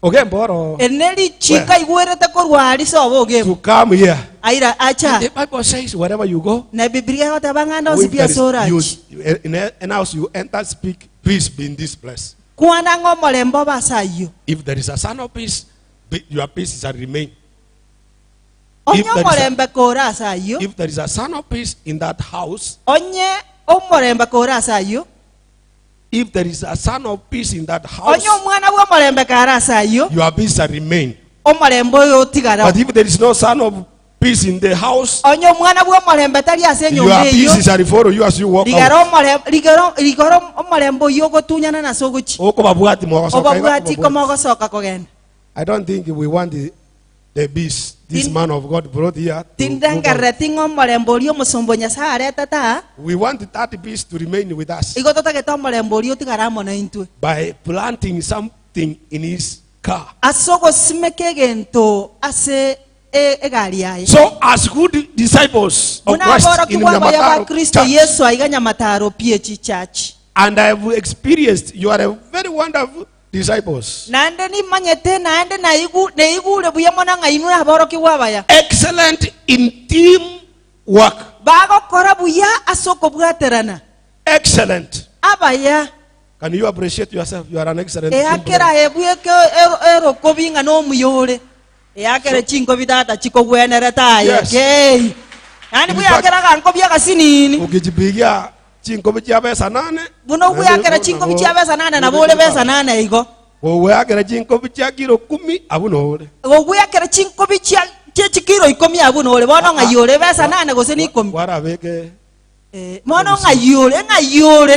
Ogemboro Eneli chika igwerete korwari sobo gebo. to come here. Aira acha. The Bible says wherever you go, Na Biblia yote banganda if osipia there is sorach. use, in a house you enter, speak, peace be in this place. Kwana ngomolembo basayo. If there is a son of peace, your peace shall remain. Onye there is a- omolembe kora sayo. If there is a son of peace in that house, Onye omolembe kora sayo. if there is a son of peace in that house, Onye omwana w'omolembe kara sayo. your peace shall remain. Omolembe oyo tigara. But if there is no son of peace in the house, Onye omwana w'omolembe tali ase your nyombe yo. peace shall follow you as you walk Ligara out. omolembe ligara omolembe oyo gotunyana na sogochi. Okobabwati mwagosoka, Obabwati komogosoka kogenda. I don't think we want the beast this man of God brought here. to move on. Tindangare tingo omolembe oyo musombo Nyasaye areta ta. We want that beast to remain with us Igo totageta omolembe oyo tigara mo na intwe. by planting something in his car. Asogo simeke gento ase egari yaye. So, as good disciples of Christ Munaboro in kiwabo ya Nyamatato Kristo Church, Yesu aiga Nyamataro P.A.G church. and I have experienced, you are a very wonderful disciples. Nande ni manyete nande na igule buya mona ngainu aboro kiwaba ya. Excellent in team work. Bago kora buya asoko bwaterana. Excellent. Abaya Can you appreciate yourself? You are an excellent e team akera player. ebuye ke ero kobinga no muyore. E akere chinko bidata chiko gwenere taye. Yes. Okay. Yani In buya fact- akera kanko bya kasinini. Ukijipigia chinko bicha pesa nane. Buno buya akera chinko bicha besa nane na bole besa nane igo. Owe akera chinko bicha kilo 10 abunole. Buya akera chinko bicha chikiro ikomi abuno ole bono ngayore besa nane gose ni ikomi. Wara beke. Mono ngayore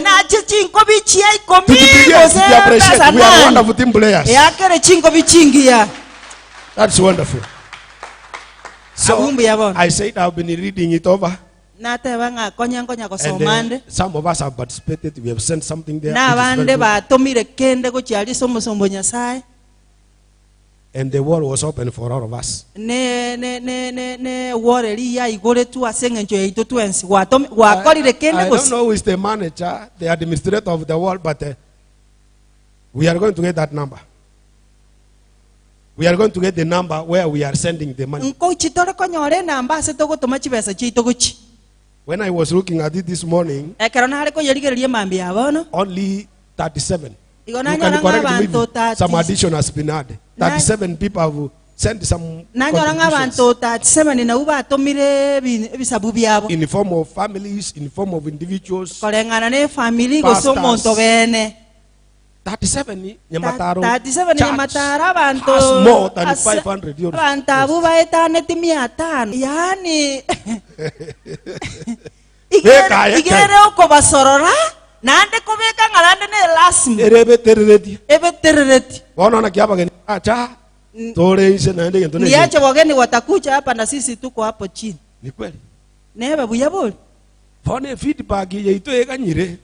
na chinko bicha ikomi Tujipigie, gose we appreciate. besa We are nane. wonderful team players. E akere chinko bichingi ya. That's wonderful. So, Abumbu yabona. I said I've been reading it over. Nateba nga konya And kosomande. some of us have participated. We have sent something there. Na which is very bande good. batomire kende ko cyali somosombo Nyasaye. And the wall was open for all of us. Ne wore liya igore tu asenge ncho ito twensi. Wakorire kende I don't gosi. know who is the manager, the administrator of the wall, but we are going to get that number. We are going to get the number where we are sending the money. Nko chitore konyore namba ase togo toma chibesa chito gochi. When I was looking at it this morning, Ekero nare ko yerigererie mambi yabono. only 37. You Igo can nanyora correct me ng'abantu if some 30. addition has been added. 37 people have sent some Nanyora contributions ng'abantu 37 na uba atomire ebisabu byabo. in the form of families, in the form of individuals. Kolengana ne family go Pastors. somonto bene. 37 Nyamataro 37 Church Nyamataro abantu has more than 500 euros. Abantu abo baetane ti 500. Yani igere uko basorora nande kubeka ngalande ne lasmi Erebetereredi. ebeterereti. Wanaona kiapa gani? Acha. Tole ise naende ngento ne. Niache wageni watakuja hapa na sisi tuko hapo chini. Ni kweli. Nebe buyabuli. Fone feedback yeito ekanyire.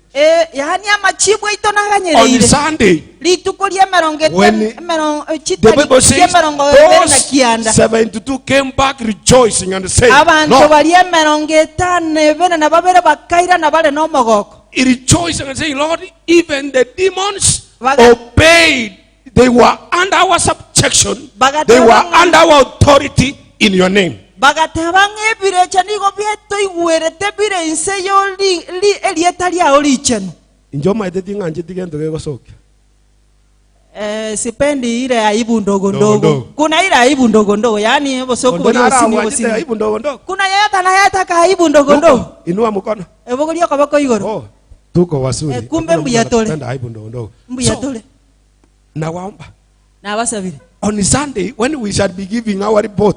Yani amachibu ito On naganyere. Sunday, Lituko lya merongo when the Bible says merongo na kianda. those 72 came back rejoicing and saying, Abantu no, bali emerongo etano bene na babere bakaira na bale no mogoko. he rejoicing and saying, Lord, even the demons Baga- obeyed. They were under our subjection. Baga- They were Baga- under our authority in your name. Bagatebanga ebirecha nigo byeto igwerete bire inse yo li elieta lya olichenu. Njoma itetinga njitigento kegosoke. Sipendi ile aibu ndogo Ndogo ndogo. ndogo. Kuna ile aibu ndogo ndogo, yani bosoku bali osini osini. Aibu ndogo ndogo. Kuna yata na yata ka aibu ndogo ndogo. Inua mkono. Ebogolia kwa bako igoro. Oh, tuko wasuri. Kumbe Hakuna mtu mbuyatole. anapenda aibu ndogo ndogo. Mbuyatole. Nawaomba. Na basabire. On Sunday, when we shall be giving our report,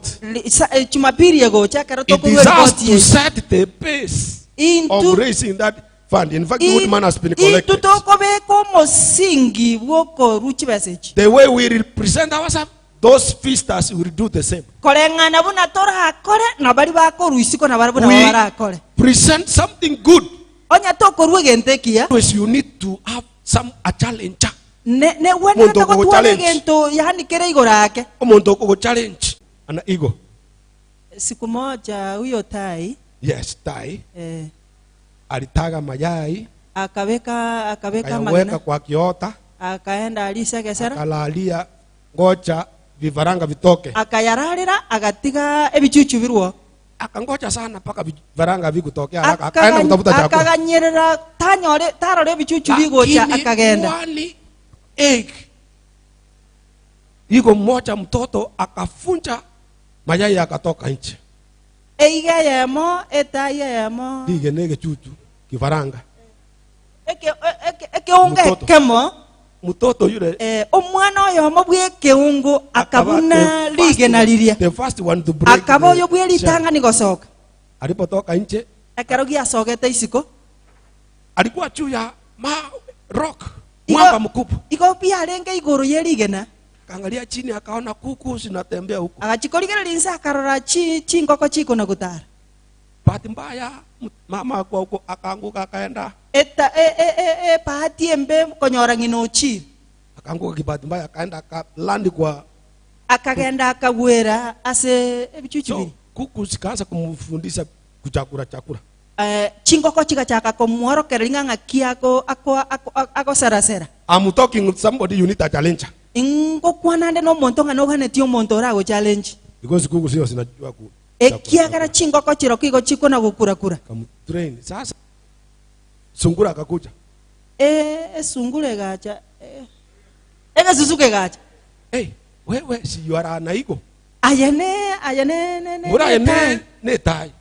Chumapili yego chakara it toku is us report to ye. set the pace of Into raising that fund. In fact, the good man has been collected. Itutoko beko mosingi woko ruchi message. The way we represent ourselves, those feasters will do the same. Kolengana buna tora akore na bali bako ruisiko na bali buna wabara akore. Present something good. Onya toko ruegente kia. Always you need to have a challenge. Ne wena Muntu toko ko tuwale challenge. gento yani kere igorake. Omuntu ko challenge ana ego. Siku moja huyo tai Yes, tai. eh, Alitaga mayai. akaweka Akayaweka magana, kwa kiota. akaenda alisegesera, Akalalia ngoja vifaranga vitoke. akayararira agatiga ebichuchu birwo, Akangoja sana mpaka vifaranga vikutokea haraka. Akaenda kutafuta chakula. akaganyerera tarore ebichuchu bigocha, akagenda. One egg. Iko mmoja mtoto akafunja mayai akatoka nje. Eige yemo etai yemo Dige nege chuchu kifaranga. ekeunga Mtoto. kemo Mtoto yule omwana oyo mobwe keungu akabuna lige na liria, the first one to break. akaba oyo bwe litanga ni gosoka. Alipotoka nje Ekerogi asogete isiko alikuwa juu ya rock mwamba mkubwa. iko pia renge iguru yeligena, Kaangalia chini akaona kuku zinatembea huko. agachikorigera linsa akarora chingoko chiko na gutara. Bahati mbaya mama kwa huko akaanguka akaenda. Eta bahati embe konyora nginochi, Akaanguka kibahati mbaya akaenda akalandi kwa akagenda akagwera ase ebichuchu so, biri. kuku zikaanza kumfundisha kuchakura chakura. Chingoko chigachaka komworokera ing'ang'a kiako ako sarasera. I'm talking with somebody you need a challenge. Ingokwanande n'omuntu nga nohaneti omuntu orago challenge. Because kuku sio zinajua ku. Ekiagara chingoko chiro kigo chiko na gukurakura. Train. Sasa sungura akakuja. Sungure gacha. Ega suzuke gacha. Hey, wewe si yuara na iko. Ayane Mbura ne tai.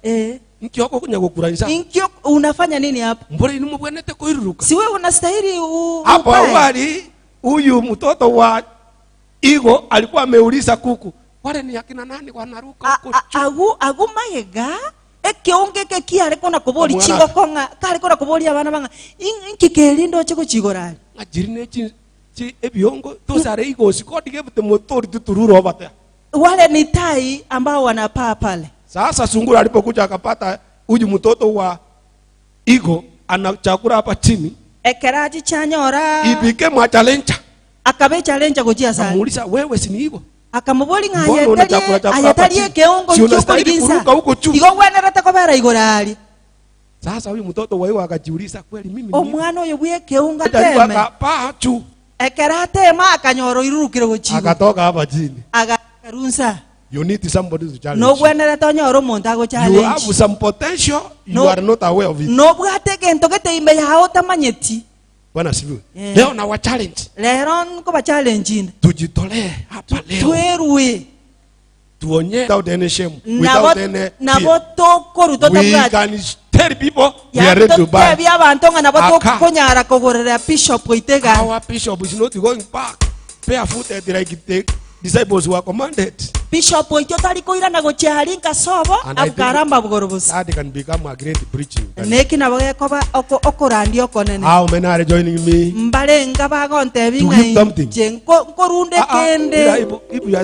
Nkioko kunya kukuranisa. Inkyo unafanya nini hapa? Mbura ni mbwenete kuiruka. Si wewe unastahili hapo awali huyu mtoto wa Igo alikuwa ameuliza kuku, wale ni akina nani wanaruka huko? Agu maega ekionge kekiare kona kubori chingo konga kare kona kubori abana banga inkikelindo chiko chigorali Ajirine chi ebiongo tosare Igo sikodi gebute motori tutururo bata. Wale ni tai ambao wanapaa pale. Sasa sungura alipokuja akapata huyu mtoto wa Igo anachakura hapa chini. Ekeraji chanyora Ibike mwa challenge. Akabe challenge kujia sana. Amuuliza wewe si ni Igo? Akamuboli nga ayatalie keongo chuko liginsa. Igo gwenerata kobera igorali. Sasa huyu mtoto wa Igo akajiuliza kweli mimi ni omwana oyo bwe keunga teme. Akapaa juu. Ekerate ma akanyoro irurukire gochigo. Akatoka hapa chini. Akarunsa. You need somebody to challenge. No bwenera tonyoro omuntu ago challenge. You have some potential, you are not aware of it. No bwate gento gete imbe yao tamanyeti. Bwana sifiwe. Leo na wa challenge. Lero nko ba challenge inde. Tujitolee hapa leo. Twerwe. Tuonye without any shame, without any fear. Nabo tokoru totabwati. We can tell people we are ready to buy. Ya bya bantu nga nabo tokonyara kogorera bishop itega. Our bishop is not going back barefooted like the disciples were commanded. Bishop ito tali koira na gochari nkasobo abgaramba bugorobusi. That can become a great preaching. Neki na bage koba okorandi okonene. How many are joining me? Mbale ngaba gonte binga. To give something. Jengo korunde kende.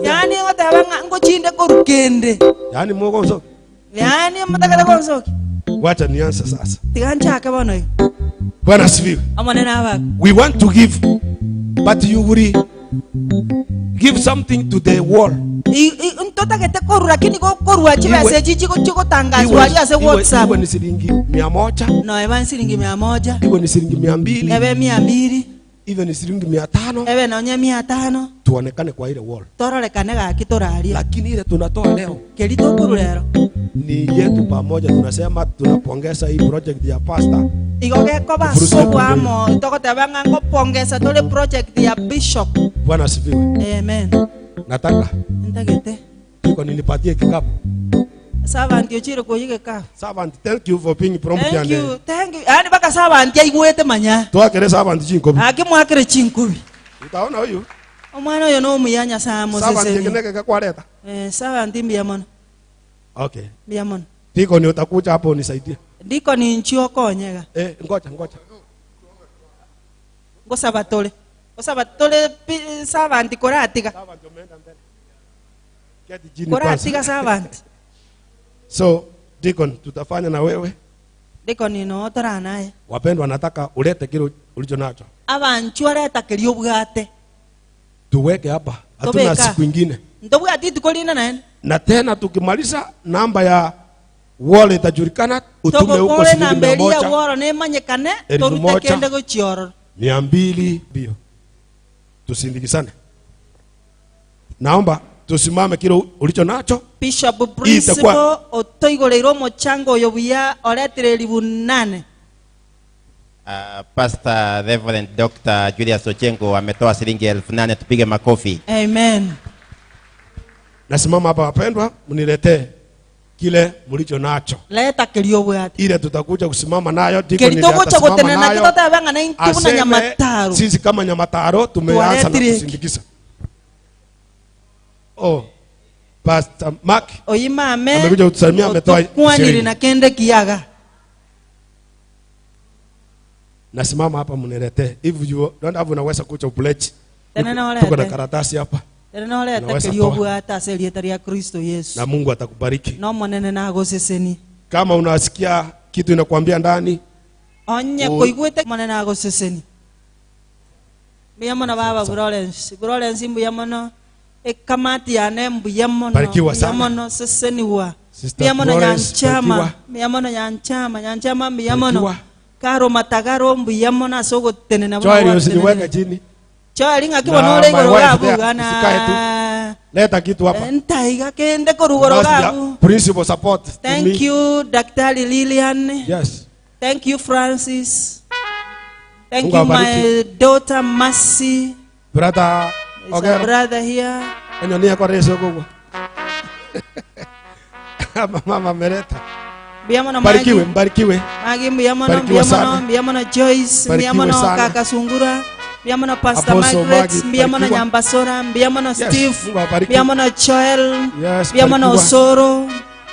Yani otabanga ngochinde korukende. Yani mogo so. Yani mtakala konsoki. Wacha nianze sasa. Tigancha kabono. Bwana sifiwe. Amonena abako. We want to give, but you will give something to the world. Ntota kete koru lakini koru chibase chiko tangazwa ya se WhatsApp. Iwe ni shilingi 100. No, eba ni shilingi 100. Iwe ni shilingi 200. Ebe 200. Iwe ni shilingi 500. Ebe na onye 500. Tuonekane kwa ile wall. Torolekane ga kitoralia. Lakini ile tunatoa leo Kelito koru lero. ni yetu pamoja, tunasema tunapongeza hii project ya pastor. Igoge koba sobu amo toko tabanga ngopongeza tole project ya bishop. Bwana asifiwe. Amen. Nataka Ntagete. niko ninipatie kikapu. Servant yochiro koyige ka. Servant, thank you for being prompt. Thank you. Ani baka servant ya igwete manya. Toa kere servant chinko. Akimwakire chinkubi. Utaona huyu? Omwana oyo no muyanya samo sese. Servant yekeneke kakwareta. Servant mbiyamona. Okay. Mbiyamona. Tiko ni utakuja hapo unisaidie. Ndiko ni nchio konyega. Ngoja. Ngosabatole servant koratiga. Servant umeenda mbele. Keti chini Koratiga kwanza. servant. So, Deacon, tutafanya na wewe. Ndiko ni no tara naye. Wapendwa, nataka ulete kile ulicho nacho. Abanchu areta kelio bwate. Tuweke hapa. Hatuna Tobeka. siku ingine. Ndobu ati tukolina nani? Na tena tukimaliza namba ya wallet itajulikana, utume huko Tokokole shilingi na mbelia 100, woro ne manyekane, 1,000, torute kende go chioro. 200 bio. Tusindikisane. Naomba tusimame kile ulicho nacho. Bishop Principal otoigoleiro mochango yobuya oretire 8,000. Pastor Reverend Dr. Julius Ochengo ametoa shilingi 8,000, tupige makofi. Amen. Nasimama hapa wapendwa, mniletee kile mlicho nacho. Leta kilio bwati. Ile tutakuja kusimama nayo, tiko Kilitogo cha gotena na nayo. kitota banga na inkibu na Nyamataro. Sisi kama Nyamataro tumeanza na Tuwaletire. kusindikiza. Oh. Pastor Mark Oyima ame. amekuja kutusalimia, ametoa Kwaniri 20. na kende kiaga. Nasimama hapa mniletee. If you don't have, unaweza kucha upledge. Tena na Tuko na olete. karatasi hapa Tena olete Unaweza kilio toa. bwata aselieta ya Kristo Yesu. na Mungu atakubariki. No monene na agoseseni. Kama unasikia kitu inakwambia ndani, Onye koigwete monene agoseseni. Miyamona baba Florence mbuyamono ekamati ane mbuyamono. Barikiwa sana. Mbuyamono seseni wa. Sister Mbuyamono Florence, nyanchama. barikiwa. Mbuyamono nyanchama mbuyamono. Barikiwa. Karo matagaro mbuyamona asogo tene na Joel usiniweke chini. Joel ngakiwa Na no le my wife gorogabu there, gana. usikae Leta kitu hapa. Entaiga kende koru Must gorogabu. be principal support to Thank me. you Daktari Lilian. Yes. Thank you Francis. Thank Mungu you awabariki. my daughter Mercy. Brother There's a Ogero. brother here. Enyonia kwa reso gogo. Mama Mereta. Mbiyamona Mbarikiwe, Magi. mbarikiwe. Magi mbiyamona Barikiwa sana. mbiyamona Joyce, Barikiwe mbiyamona sana. Kaka Sungura, mbiyamona Pastor Apostle Margaret, Magi, mbiyamona barikiwa. Nyambasora, mbiyamona Yes, Steve, Mungu awabariki. mbiyamona Joel, Yes, mbiyamona barikiwa. Osoro,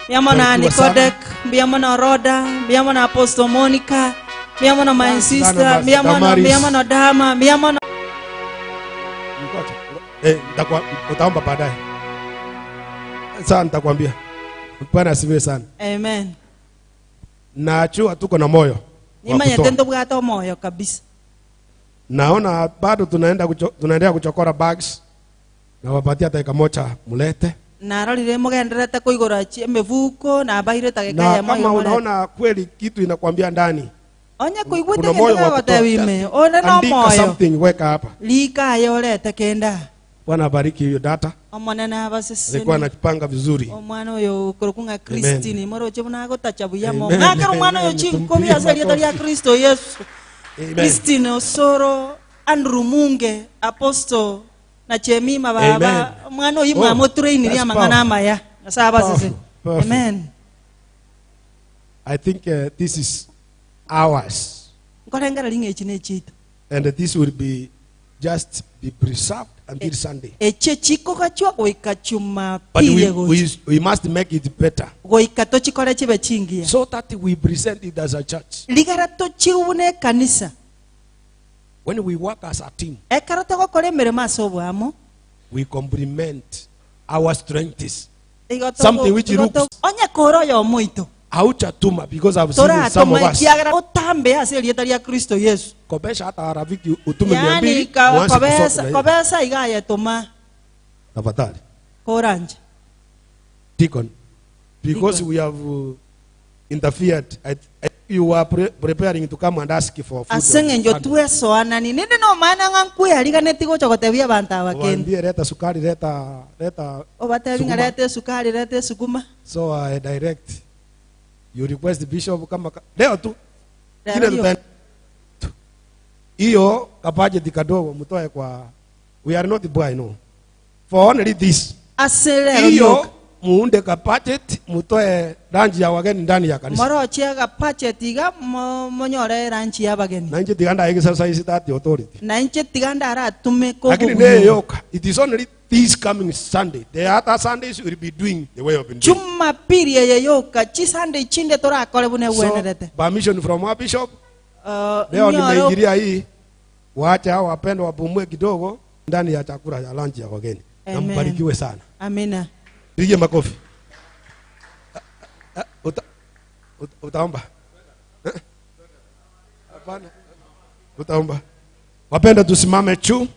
mbiyamona Barikiwa sana. Nikodek, mbiyamona Roda, mbiyamona Apostle Monica, mbiyamona my Sana, sister, Pastor mbiyamona Damaris. mbiyamona Dama, mbiyamona Utaomba baadaye. Sasa nitakwambia. Bwana asifiwe sana. Amen. Najua tuko na moyo wa Nimanya kutoa. tendo bwato moyo kabisa. Naona bado tunaendelea kuchokora bags. Na wapatia dakika moja mulete. Narorire mugenderete kuigura emevuko na baire tageka Na ya moyo. kama unaona kweli kitu inakwambia ndani, Onya kuigwete kuna moyo wa kenda kutoa. wime. Ona no Andika moyo. something, weka hapa. Lika yorete kenda. Bwana abariki hiyo data. Omonene abasese. Alikuwa anajipanga vizuri. Omwana oyo kurukunga Kristini moroche buna gutacha buyamo. Amen. Ngaka omwana oyo Amen. chinko bya seria ya Kristo Yesu. Amen. Kristine Osoro, Andrew Munge, Apostle na Chemima baba. Amen. Omwana oyo Oh, mwa motrain ria that's mangana maya. Nasaba sese. Powerful. Amen. I think this is ours. Nkolengera linge chine chito. And this will be just be preserved until Sunday. Eche chiko kachwa goika chuma But pile gochi. we must make it better Goika to chikore chibe chingia. so that we present it as a church. Ligara to chiune kanisa. When we work as a team, Ekara to gokore mere maso bwamo. we complement our strengths. Igoto Something which looks onya koro yo muito. hauchatuma, because I've seen Tora some of toma us. kiagara otambe aselieta ya Kristo Yesu. Kobesha hata rafiki utume Yani 200 mwanze kusoma na hiyo. kobesa igaye toma Tafadhali. koranje. Deacon, because Deacon. we have interfered, you are preparing to come and ask for food. Asenge njo tueso anani ninde no mana ngankwe aliga netigo chokotebia banta bakende. Waambie leta sukari, leta Obatebi sukuma. ngarete sukari rete sukuma. So I direct. You request the bishop kama leo tu. Leo Kile hiyo. tuta hiyo kabudget kadogo mtoe kwa, we are not boy no. For only this. Aselero Hiyo yoka. muunde budget mtoe rangi ya wageni ndani ya kanisa. Moro chiaga pachetiga monyore ranchi yabageni. Na nje tiganda exercise that authority. Na nche tiganda ara tume ko. Lakini ne yoka. It is only this coming Sunday. The other Sundays will be doing the way of doing. Jumapili ye yoka chisande chinde tora kole bune So, wenerete. permission from our bishop. Leo nimeingilia hii. Waache hao wapendwa wapumue kidogo ndani ya chakula ya lunch ya wageni. Na Amen. mbarikiwe sana. Amina. Pige makofi. Utaomba? Hapana. Utaomba. Wapenda tusimame juu.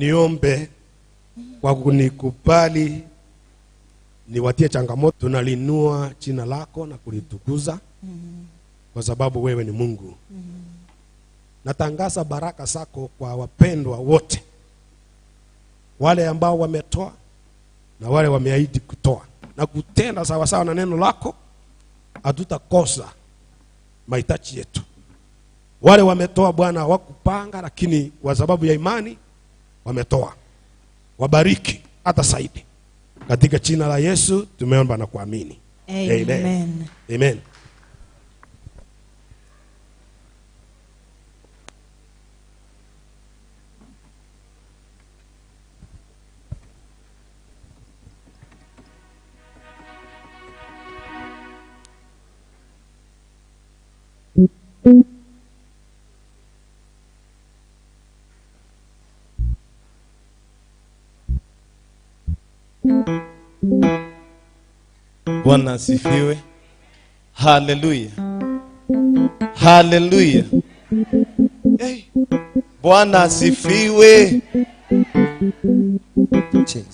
niombe kwa kunikubali niwatie changamoto. Tunalinua jina lako na kulitukuza kwa sababu wewe ni Mungu. Natangaza baraka zako kwa wapendwa wote, wale ambao wametoa na wale wameahidi kutoa na kutenda sawa sawa na neno lako. Hatutakosa mahitaji yetu. Wale wametoa Bwana hawakupanga, lakini kwa sababu ya imani wametoa. Wabariki hata zaidi. Katika jina la Yesu tumeomba na kuamini. Amen. Amen. Bwana asifiwe. Haleluya. Haleluya. Hey. Bwana asifiwe.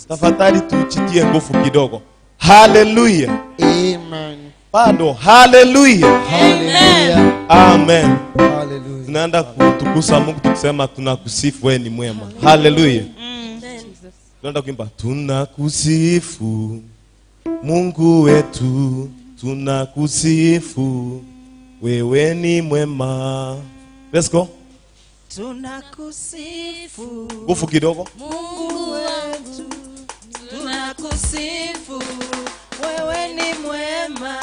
Tafadhali tuchitie nguvu kidogo. Haleluya. Amen. Bado haleluya. Hallelujah. Amen. Hallelujah. Tunaenda kutukuza Mungu tukisema tunakusifu, wewe ni mwema. Haleluya. Tunaenda kuimba tunakusifu Mungu wetu, tunakusifu wewe ni mwema. Let's go. Tunakusifu Nguvu kidogo. Mungu wetu, tunakusifu wewe ni mwema.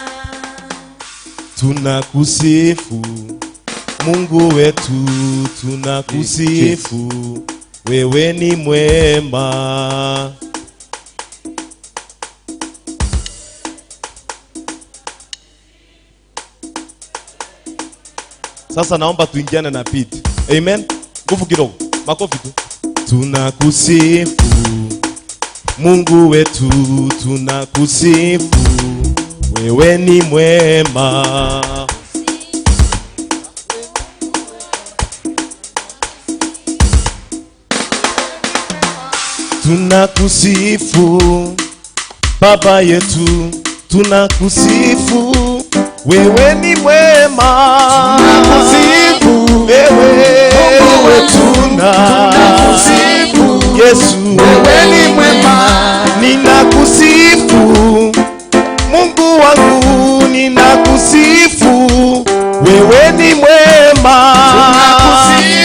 Tunakusifu Mungu wetu, tunakusifu wewe ni mwema. Sasa naomba tuingiane na beat. Amen. Nguvu kidogo. Makofi tu. Tunakusifu Mungu wetu, tunakusifu wewe ni mwema. Tunakusifu Baba yetu, tunakusifu wewe ni mwema. Tunakusifu wewe Mungu wetu, tunakusifu Yesu wewe ni mwema. Ninakusifu Mungu wangu, ninakusifu wewe ni mwema.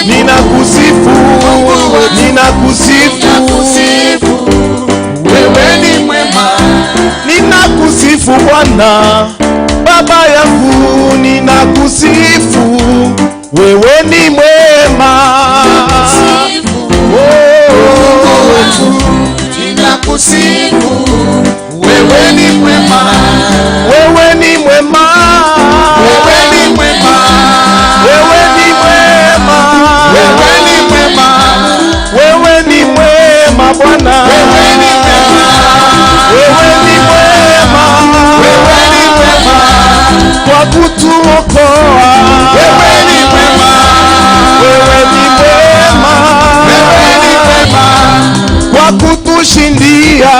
Ninakusifu, ninakusifu wewe ni mwema. Ninakusifu Bwana Baba yangu, ninakusifu wewe ni mwema. Ninakusifu wewe ni mwema. Wewe ni mwema. Wewe ni mwema. Wewe ni mwema. Wewe ni mwema. Wewe ni mwema Bwana. Wewe ni mwema. Wewe ni mwema. Wewe ni mwema. Kwa kutuokoa. Wewe ni mwema. Wewe ni mwema. Wewe ni mwema. Kwa kutushindia.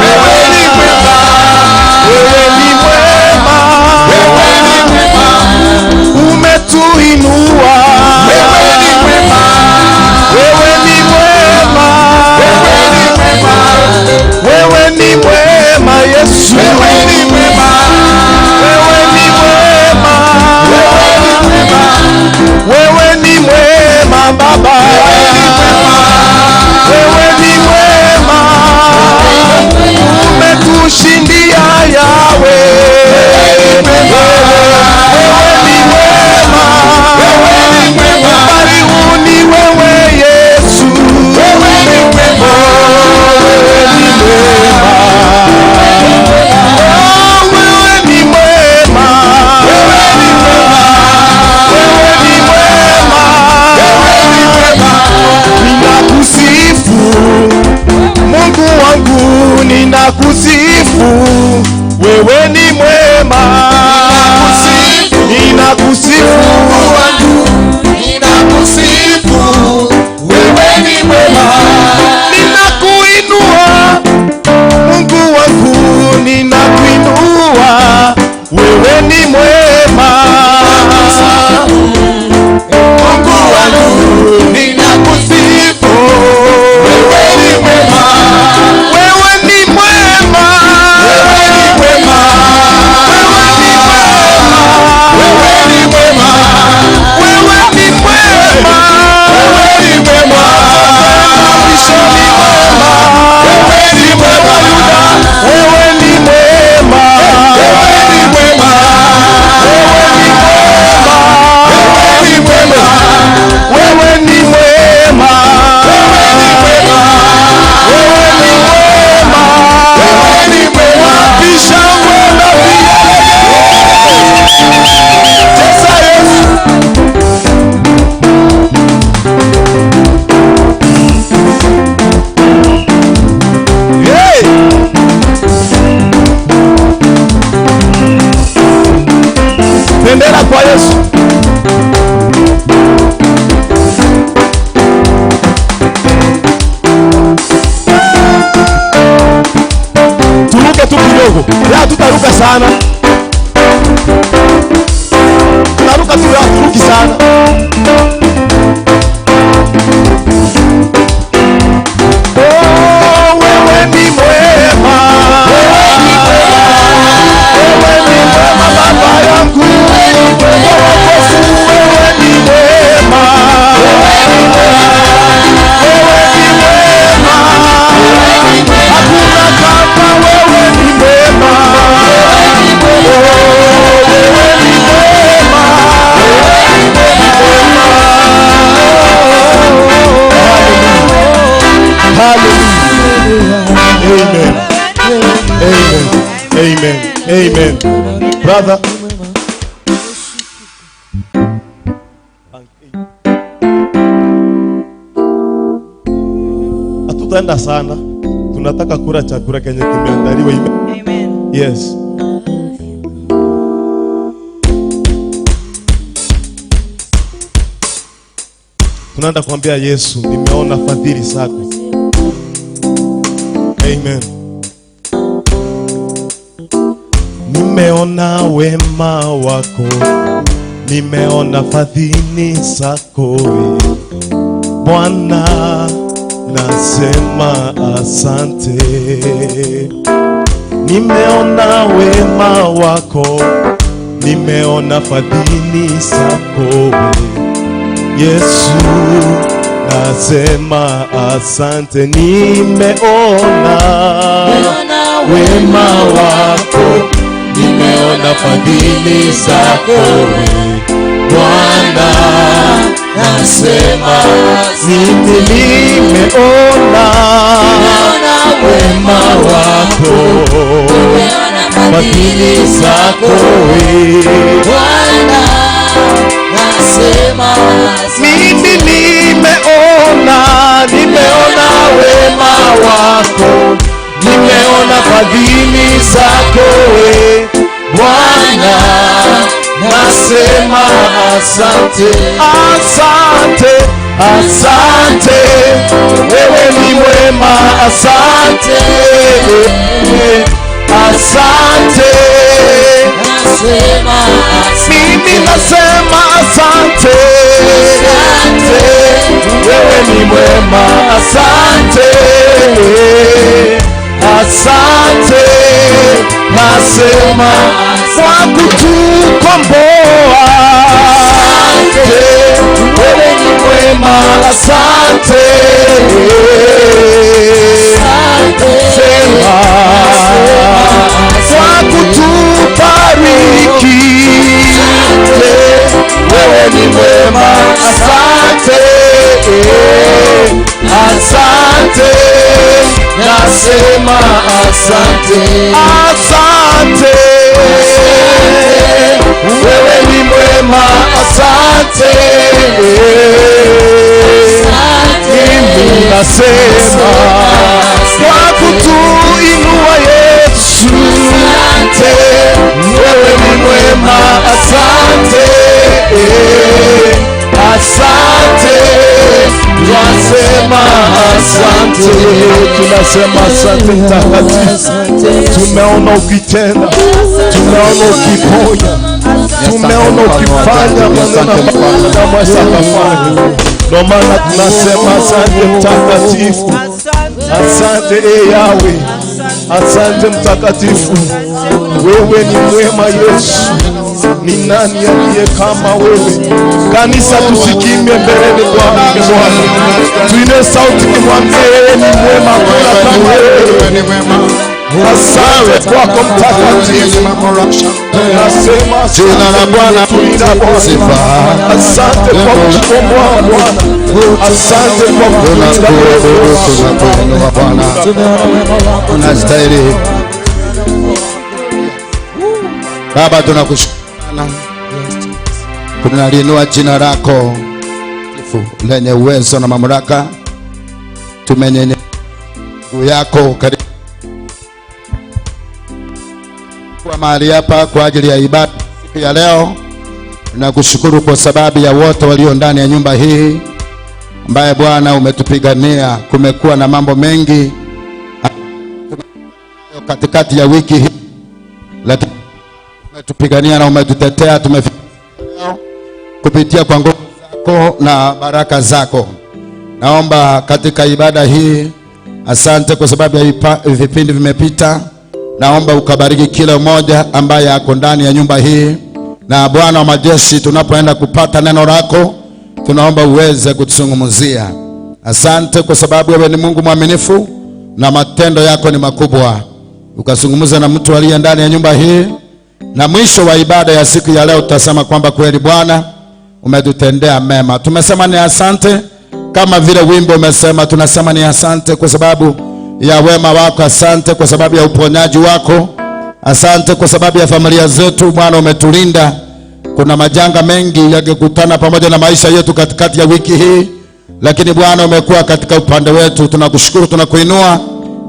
Wewe ni mwema. Wewe ni mwema. Wewe ni mwema. Umetuinua. Wewe ni mwema. Wewe ni mwema. Wewe ni mwema. Wewe ni mwema Yesu. Wewe ni mwema. Wewe ni mwema. Wewe ni mwema. Wewe ni mwema Baba. Wewe ni mwema. Wewe ni mwema. kwa Yesu. Turuke tu kidogo. Leo tutaruka sana. Tunaruka tu, turuki sana. Oh, wewe ni mwema. Wewe ni mwema baba yangu. Wewe ni mwema. Hakuna kama wewe ni mwema. Amen. Amen. Amen. Amen. Brother. Hatutaenda sana. Tunataka kula chakula kenye kimeandaliwa. Amen. Yes. Tunaenda kuambia Yesu, nimeona fadhili zako. Amen. Nimeona wema wako, nimeona fadhili zako Bwana, nasema asante. Nimeona wema wako, nimeona fadhili zako Yesu, nasema asante. Nimeona wema wako, nimeona fadhili zako Bwana, nasema mimi nimeona wema wako, fadhili zako Bwana, nasema mimi nimeona wema wako, nimeona fadhili zako Bwana, nasema asante. Asante, asante, wewe ni mwema. Asante, asante, nasema mimi nasema asante. Asante, wewe ni mwema. Asante, asante, nasema kwa kutukomboa. Asante, wewe ni mwema. Asante, sema kwa kutubariki. Wewe ni mwema. Asante, asante, nasema asante. Asante, wewe ni mwema. Asante, mimi nasema kwa kutuinua Yesu. Wewe ni mwema. Asante, asante, tunasema asante. Tunasema asante mtakatifu. Tumeona ukitenda, tumeona ukiponya, tumeona ukifanya maneno kama sakafanya. Ndio maana tunasema asante mtakatifu. Asante Yahweh. Asante mtakatifu. Wewe ni mwema Yesu. Ni nani aliye kama wewe? Kanisa tusikimie mbeleni kwa Bwana. Tuine sauti kimwambie ni mwema kama wewe. Asante kwako mtakatifu. Nasema jina la Bwana sifa. Asante kwa kukomboa Bwana. Asante kwa kulinda Bwana. Unastahili Baba, tunakushukuru. Tunaliinua jina lako lenye uwezo na mamlaka. Tumenyenyekea mbele yako karibu kwa mahali hapa kwa ajili ya ibada siku ya leo. Nakushukuru kwa sababu ya wote walio ndani ya nyumba hii ambaye Bwana umetupigania. Kumekuwa na mambo mengi katikati ya wiki hii, lakini umetupigania na umetutetea. Tumefika kupitia kwa nguvu zako na baraka zako. Naomba katika ibada hii, asante kwa sababu ya vipindi vimepita. Naomba ukabariki kila mmoja ambaye ako ndani ya nyumba hii. Na Bwana wa majeshi, tunapoenda kupata neno lako, tunaomba uweze kutuzungumzia. Asante kwa sababu wewe ni Mungu mwaminifu na matendo yako ni makubwa. Ukazungumza na mtu aliye ndani ya nyumba hii, na mwisho wa ibada ya siku ya leo tutasema kwamba kweli Bwana umetutendea mema. Tumesema ni asante, kama vile wimbo umesema, tunasema ni asante kwa sababu ya wema wako. Asante kwa sababu ya uponyaji wako. Asante kwa sababu ya familia zetu. Bwana umetulinda. Kuna majanga mengi yakikutana pamoja na maisha yetu katikati ya wiki hii, lakini Bwana umekuwa katika upande wetu. Tunakushukuru, tunakuinua.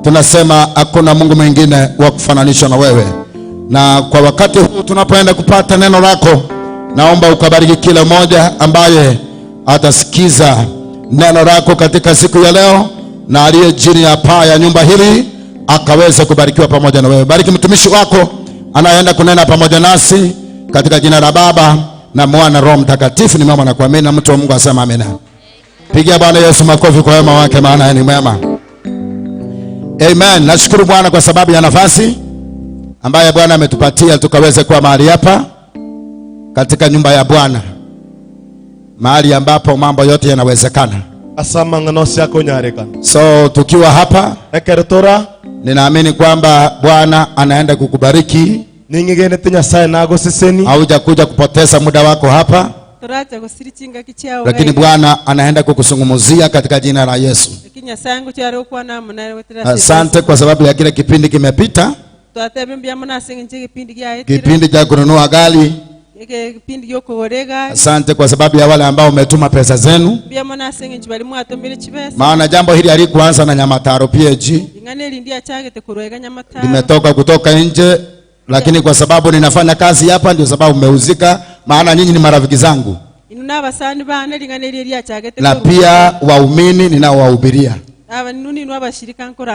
Tunasema hakuna Mungu mwingine wa kufananishwa na wewe. Na kwa wakati huu tunapoenda kupata neno lako, naomba ukabariki kila mmoja ambaye atasikiza neno lako katika siku ya leo, na aliye chini ya paa ya nyumba hili akaweze kubarikiwa pamoja na wewe. Bariki mtumishi wako anayeenda kunena pamoja nasi, katika jina la Baba na Mwana Roho Mtakatifu nimeomba na kuamini, na mtu wa Mungu asema amina. Pigia Bwana Yesu makofi kwa wema wake, maana yeye ni mwema. Amen. Nashukuru Bwana kwa sababu ya nafasi ambaye Bwana ametupatia tukaweze kuwa mahali hapa katika nyumba ya Bwana, mahali ambapo mambo yote yanawezekana. Asama nganosi yako nyarekana. So tukiwa hapa ekeretora, ninaamini kwamba Bwana anaenda kukubariki. Ningigene tinya sai nago siseni. Hauja kuja kupoteza muda wako hapa, lakini Bwana anaenda kukuzungumzia katika jina la Yesu. Asante kwa sababu ya kile kipindi kimepita, kipindi cha kununua gari. Asante kwa sababu ya wale ambao umetuma pesa zenu, maana jambo hili halikuanza na Nyamatato P.A.G. Limetoka kutoka nje, lakini kwa sababu ninafanya kazi hapa ndio sababu mmeuzika, maana nyinyi ni marafiki zangu na pia waumini ninaowahubiria.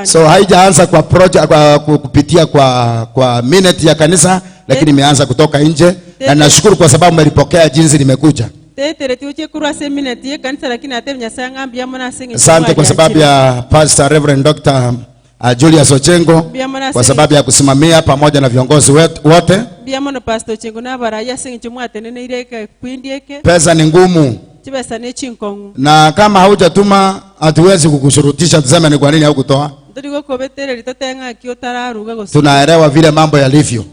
So haijaanza kwa project kwa kupitia kwa minute ya kanisa, lakini imeanza kutoka nje, na nashukuru kwa sababu mmelipokea jinsi limekuja. Asante kwa sababu ya Pastor Reverend Dr. Julius Ochengo kwa sababu ya kusimamia pamoja na viongozi wote. Pesa ni ngumu, na kama haujatuma hatuwezi kukushurutisha tuseme ni kwa nini haukutoa. Tunaelewa vile mambo yalivyo.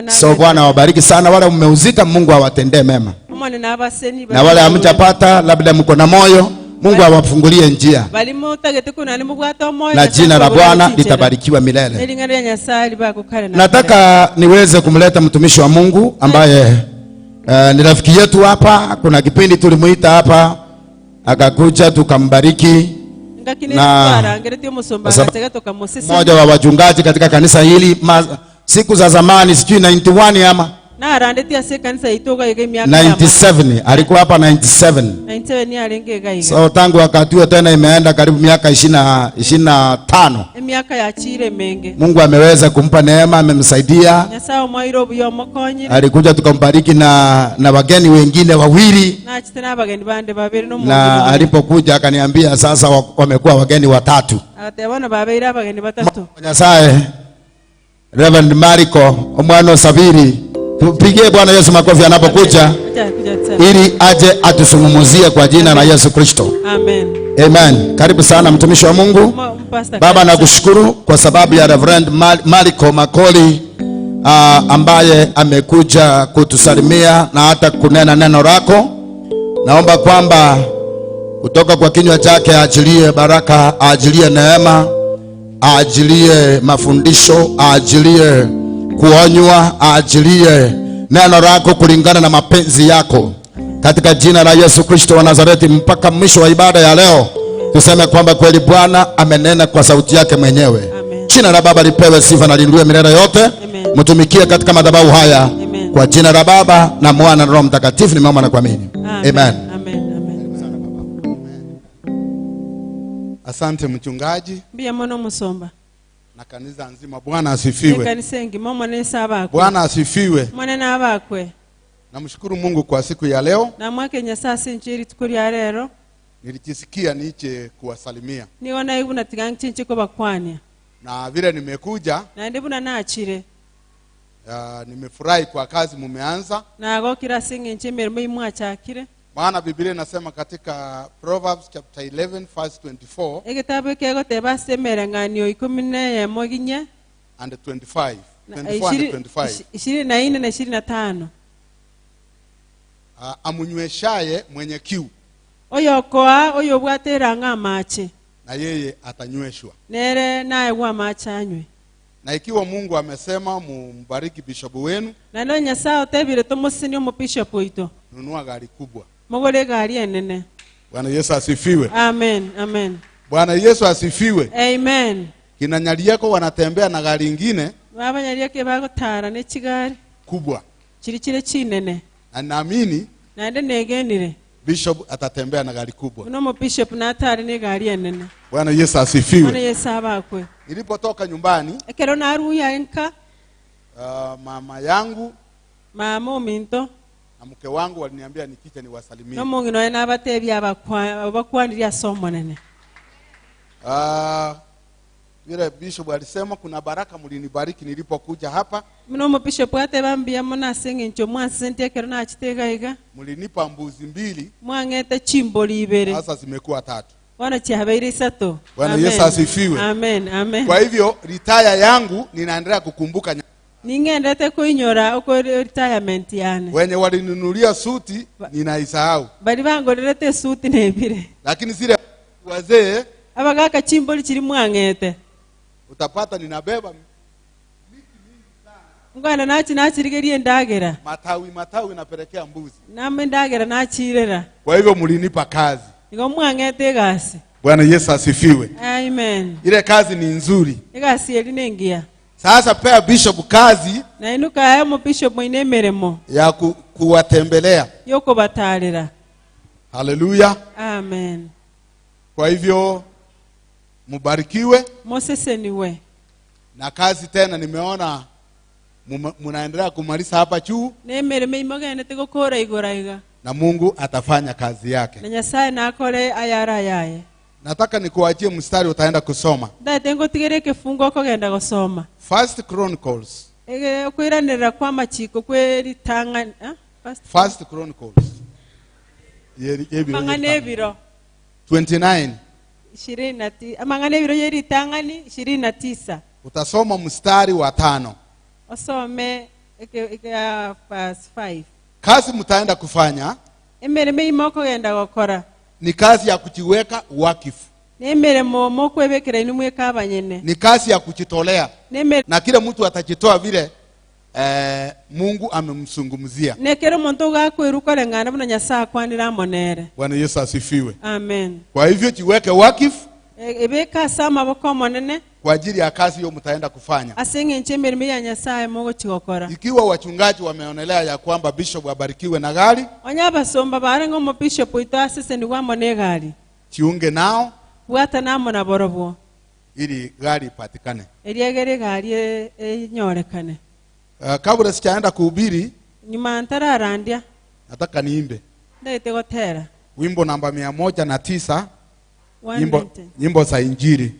So Bwana wabariki sana wale mmeuzika, Mungu awatendee mema. Na wale hamjapata labda mko na moyo, Mungu awafungulie njia. Na jina la Bwana litabarikiwa milele. Nataka niweze kumleta mtumishi wa Mungu ambaye ni rafiki yetu hapa. Kuna kipindi tulimuita hapa akakuja tukambariki, na mmoja wa wachungaji katika kanisa hili siku za zamani, sijui 91 ama 97, alikuwa hapa 97. So tangu wakati huo tena imeenda karibu miaka 25. Mungu ameweza kumpa neema, amemsaidia. Alikuja tukambariki na wageni wengine wawili, na alipokuja akaniambia sasa wamekuwa wageni watatu. Nyasaye Reverend Mariko Omwano Sabiri, tupigie Bwana Yesu makofi anapokuja ili aje atusungumuzie kwa jina la Yesu Kristo. Amen. Amen. Karibu sana mtumishi wa Mungu. Baba nakushukuru kwa sababu ya Reverend Mariko Makoli ambaye amekuja kutusalimia na hata kunena neno lako. Naomba kwamba kutoka kwa kinywa chake aachilie baraka, aachilie neema, aachilie mafundisho, aachilie kuonywa, aachilie neno lako kulingana na mapenzi yako, katika jina la Yesu Kristo wa Nazareti. Mpaka mwisho wa ibada ya leo tuseme kwamba kweli Bwana amenena kwa sauti yake mwenyewe. Jina la Baba lipewe sifa na liinuliwe milele yote. Mtumikie katika madhabahu haya. Amen. Kwa jina la Baba na Mwana na Roho Mtakatifu nimeomba na kuamini. Amen. Amen. Asante mchungaji Mbia mono musomba. na kanisa nzima. Bwana asifiwe. Kanisa ngimo mwana saba. Bwana asifiwe. Mwana na abakwe. Namshukuru Mungu kwa siku ya leo. Na mwake nyasasi nchiri tukuri ya lero. Nilijisikia niche kuwasalimia. Niona hivu na tigangi chinchi kwa bakwanya. Na vile nimekuja. Na ndibu na naachire. Nimefurahi kwa kazi mumeanza. Na ago kila singi nchi mirmu imuachakire. Maana Biblia inasema katika Proverbs chapter 11 verse 24. Ekitabu kego teba semere nganio 14 and 25. 24 and 25. 24 na 25. Amunyweshaye mwenye kiu. Oyo koa oyo bwatera nga mache. Na yeye atanyweshwa. Nere nae wa macha anywe. Na ikiwa Mungu amesema mumbariki bishop wenu. Na no nyasao tebire tomusini mu bishop oito. Nunua gari kubwa. Mogole gari enene. Bwana Yesu asifiwe. Amen. Amen. Bwana Yesu asifiwe. Amen. Kina Nyalieko wanatembea na gari ingine. Baba Nyalieko bagotara ne kigari kubwa. Chirichire chinene. Na naamini na ende negenire bishop atatembea na gari kubwa. Uno bishop na atari ne gari enene. Bwana Yesu asifiwe. Bwana Yesu abakwe. Nilipotoka nyumbani, ekero naruya enka mama yangu, mama ominto na mke wangu waliniambia nikite niwasalimie. No mungi no na batebi abakwandiria somo nene. Vile bishop alisema kuna baraka mlinibariki nilipokuja hapa. Mino mo bishop atebambia mona sengi ncho mwansente ekero na chitega iga. Mlinipa mbuzi 2. Mwangete chimbo libere. Sasa zimekuwa 3. Wana chihabairi sato. Bwana Yesu asifiwe. Amen. Amen. Kwa hivyo retire yangu ninaendelea kukumbuka. Ningendete kuinyora uko retirement yane. Wenye walinunulia suti ninaisahau. Bali bangorerete suti nebire. Lakini zile wazee abagaka chimbo chiri mwangete. Utapata ninabeba miti mingi sana. Ngwana nachirigerie ndagera. Matawi napelekea mbuzi. Nambe ndagera nachirera. Kwa hivyo mlinipa kazi. Ngo mwangete gasi. Bwana Yesu asifiwe. Amen. Ile kazi ni nzuri. Gasi elinengia. Sasa pea bishop kazi. Na inuka ayo mu bishop mwinemeremo. Ya kuwatembelea. Yoko batalira. Hallelujah. Amen. Kwa hivyo mubarikiwe. Mosese niwe. Na kazi tena nimeona munaendelea kumaliza hapa juu. Nemereme imagene tego kora igoraiga. Na Mungu atafanya kazi yake. Na Nyasaye na akore ayara yaye. Nataka nikuachie mstari utaenda kusoma. Ndatengo tigereke fungo kogenda gusoma. First Chronicles. Kwiranira kwa machiko kweri tanga First Chronicles. Mangane biro. 29. 29. Mangane biro yeri tangani 29. Utasoma mstari wa 5. Osome verse 5. Kazi mtaenda kufanya. Emereme imoko genda gukora. Ni kazi ya kujiweka wakifu. Nemeremo mokwebekera inumwe kabanyene. Ni kazi ya kujitolea. Na kila mtu atajitoa vile Mungu amemsungumzia. Nekero muntu gakwiruka rengana buna Nyasaye kwanira monere. Bwana Yesu asifiwe. Amen. Kwa hivyo jiweke wakifu. Ebeka sama boko monene. Kwa ajili ya kazi hiyo mtaenda kufanya. Asenge nchemerime ya Nyasaye mogo chigokora. Ikiwa wachungaji wameonelea ya kwamba bishop abarikiwe na gari. Onyaba somba barengo mo bishop itasese ni wamone gari. Chiunge nao. Bwata namo na borobo. Ili gari ipatikane. Eliegere gari nyorekane. Kabla sijaenda kuhubiri. Nyuma ntararandia. Nataka niimbe. Ndaite gotera. Wimbo namba 109. Nyimbo za Injili.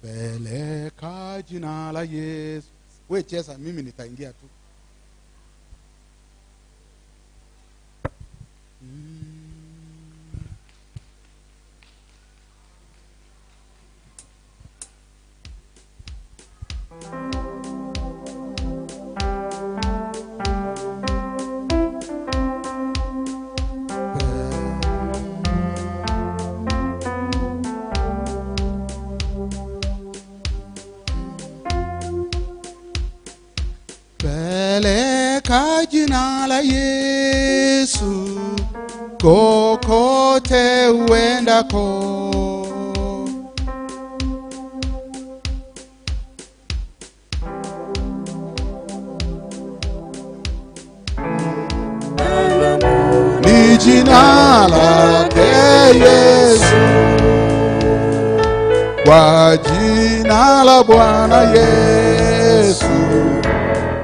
Peleka jina la Yesu. Wewe cheza, mimi nitaingia tu. Peleka jina la Yesu kokote uendako. Ni jina lake Yesu, kwa jina la Bwana Yesu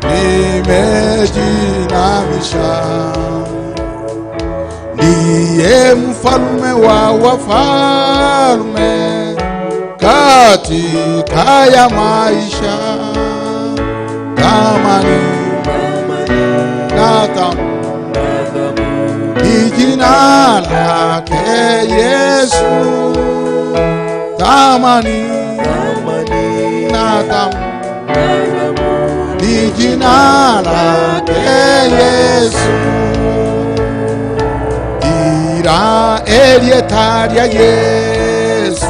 nimejinamisha. Ndiye mfalme wa wafalme katika ya maisha, tamani na tamani. Ni jina lake Yesu, tamani na tamani. Ni jina lake Yesu, ira elietaria Yesu,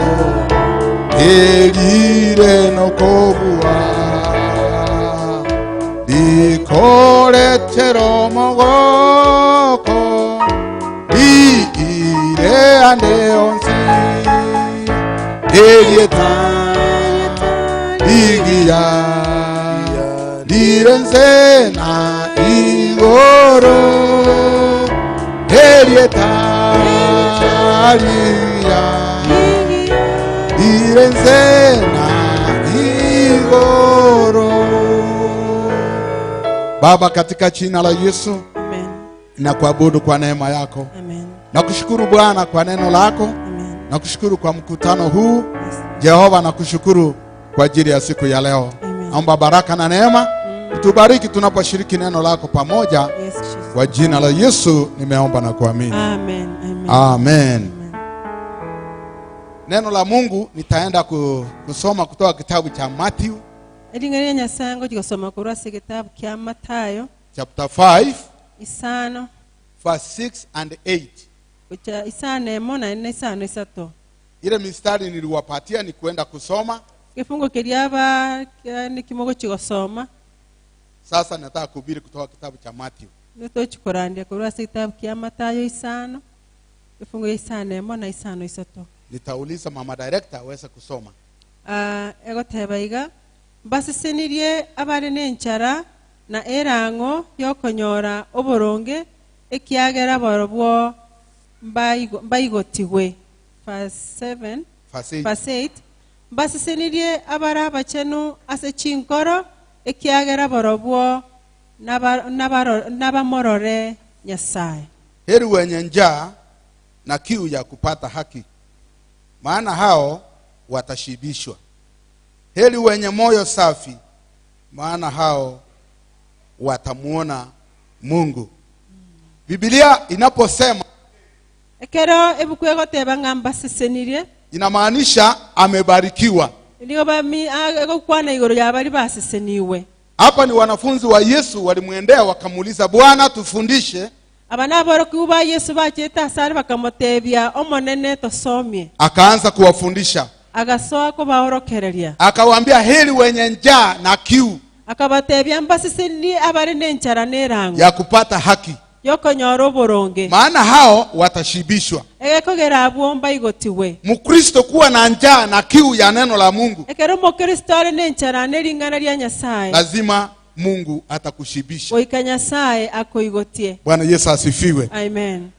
elire no kobua, dikoretero mogoko, ire ande onsi, elietaria igia, dirense na igoro, elietaria dirense na igoro. Baba, katika jina la Yesu, Amen. na kuabudu kwa neema yako. Amen. Na kushukuru Bwana kwa neno lako. Amen. Na kushukuru kwa mkutano huu. Jehova, na kushukuru kwa ajili ya siku ya leo. Amen. Naomba baraka na neema utubariki tunaposhiriki neno lako pamoja. Yes, Jesus. Kwa jina la Yesu nimeomba na kuamini. Amen. Amen. Amen. Neno la Mungu nitaenda kusoma kutoka kitabu cha Matthew Elingania nyasango kikosoma kurasa kitabu kya Matayo chapter 5 isano verse 6 and 8. kucha isane mona ine isano isato. Ile mistari niliwapatia ni kwenda kusoma. Kifungo kiliaba ni kimogo kikosoma. Sasa nataka kuhubiri kutoka kitabu cha Matthew. Nito chikorandia kurasa kitabu kya Matayo isano. Kifungo isane mona isano isato. Nitauliza mama director aweze kusoma. Ego tebaiga basi senirie abare nenchara na erango yokonyora oboronge ekiagera borobwo mbayigotigwe. Verse 7 verse 8 basi senirie abara bachenu ase chinkoro ekiagera borobwo nabamorore Nyasaye. Heri wenye njaa na kiu ya kupata haki, maana hao watashibishwa. Heri wenye moyo safi, maana hao watamuona Mungu. Biblia inaposema ekero ebukwego teba ngamba sesenirie inamaanisha amebarikiwa. ndigo bami ego kwana igoro yabari baseseniwe. Hapa ni wanafunzi wa Yesu walimwendea wakamuuliza, Bwana tufundishe. Abana baro kuba Yesu bacheta sare bakamotebya omonene tosomye. Akaanza kuwafundisha. Agasoa ko baorokereria. Akawaambia heri wenye njaa na kiu Akabatebya mbaseseni abari nenchara nerango ya kupata haki, yokonyoro boronge, maana hao watashibishwa. egekogera abwo mbayigotiwe. Mkristo kuwa na njaa na kiu ya neno la Mungu, Ekero mokristo ari nenchara neringana lya Nyasaye, lazima Mungu atakushibisha. oika Nyasaye akoigotie. Bwana Yesu asifiwe. Amen.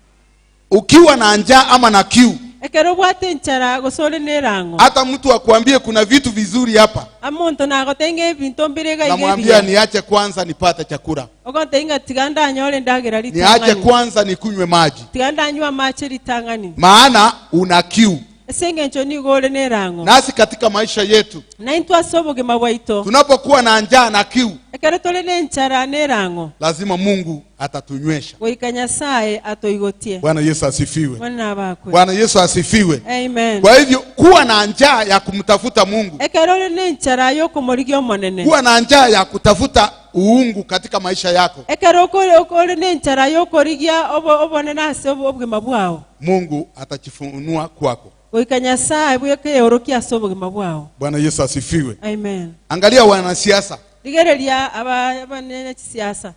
Ukiwa na njaa ama na kiu, Ekero bwate nchara gosole nerango, hata mtu akuambie kuna vitu vizuri hapa, amuntu nagotenge ebintu mbirega namwambia niache kwanza nipate chakula, ogontenga tiganda anyole ndagera niache litangani, kwanza nikunywe maji, tiganda anywa mache litangani, maana una kiu. esenge ncho nigole nerango. Nasi katika maisha yetu Na intwa soboge mabwaito tunapokuwa na njaa na kiu, ekero tole nenchara nerango, lazima Mungu atatunywesha. oika Nyasaye atoigotie. Bwana Yesu asifiwe. Mwana bakwe. Bwana Yesu asifiwe. Amen. Kwa hivyo kuwa na njaa ya kumtafuta Mungu, Ekero nenchara yokomorigyo monene, kuwa na njaa ya kutafuta uungu katika maisha yako, ekero okole nenchara yokorigia obonenase obugema bwao, Mungu atachifunua kwako. oika Nyasaye bweke yorokia sobugema bwao. Bwana Yesu asifiwe. Amen. Angalia wanasiasa, Ligerelia abanene siasa,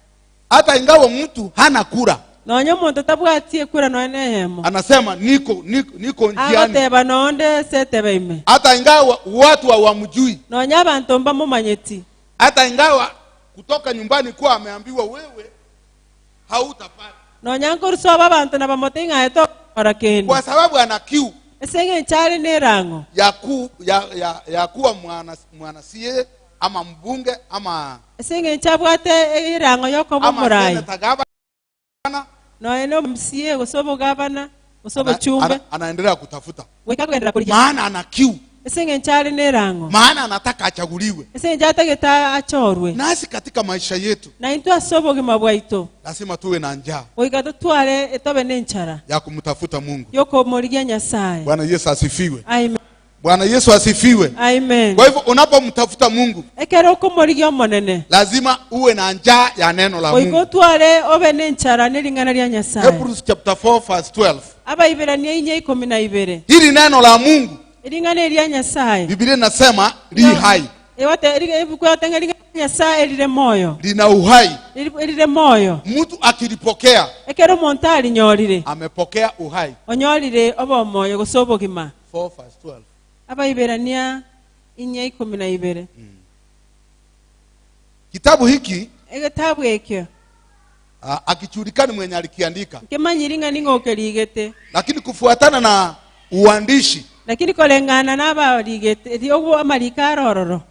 hata ingawa mtu hana kura, Nonyo muntu tabwatie kura noene hemo. Anasema niko njiani. Agoteba nonde setebe ime. Hata ingawa watu hawamjui. Nonya abantu mbamumanyeti. Hata ingawa kutoka nyumbani kwa ameambiwa wewe hautapata. Nonya nkuruso abantu na bamotinga eto orakeni. Kwa sababu ana kiu. Esenge nchari nerango. Ya kuwa mwanasie ama mbunge ama esenge nchabwate irango yoko murai. No eno msie usobo gavana usobo chumbe. Anaendelea kutafuta. Wekakwenda kulia. Maana ana kiu. Esenge nchari nerango. Maana anataka achaguliwe. Esenge njatageta achorwe. Nasi katika maisha yetu. Na intu asobo gimabwaito. Lazima tuwe na njaa. Oigato tuale etobe nenchara. Ya kumtafuta Mungu. Yoko morigia Nyasaye. Bwana Yesu asifiwe. Amen. Bwana Yesu asifiwe. Amen. Kwa hivyo unapomtafuta Mungu, ekero kumorigia monene. Lazima uwe na njaa ya neno la Mungu. Oigo tuale obe nenchara nelingana lya Nyasaye. Hebrews chapter 4 verse 12. Aba iberania inye 12. Hili neno la Mungu, ilingana lya Nyasaye. Biblia inasema li hai. Ewate kwa tenga Nyasaye lile moyo. Lina uhai. Lile moyo. Mtu akilipokea, ekero montali nyolire. Amepokea uhai. Onyolire obo moyo gosobo gima. 4 verse 12. Aba iberania inye 12. Kitabu hiki ekitabu ekyo akijulikana mwenye alikiandika. Kemanyiringa ningokeligete. Lakini kufuatana na uandishi, lakini kolengana naba ligete dio amalika rororo.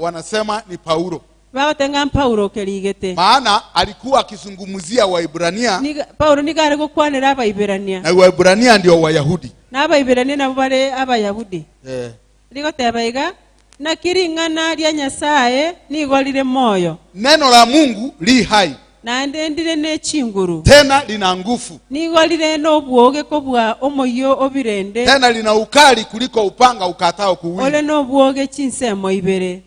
Wanasema ni Paulo. Bao tenga Paulo keligete. Maana alikuwa akizungumzia Waibrania. Paulo nigare gukwanira Abaibrania. Na Waibrania ndio Wayahudi. Na Abaibrania na bale Abayahudi. Ligotebaiga na kiringana lya Nyasaye nigolire moyo. Neno la Mungu li hai. Na ndendire ne chinguru. Tena lina nguvu. Nigolire no bwoge kobwa omoyo obirende. Tena lina ukali kuliko upanga ukatao kuwili. Ole no bwoge chinsemo ibere.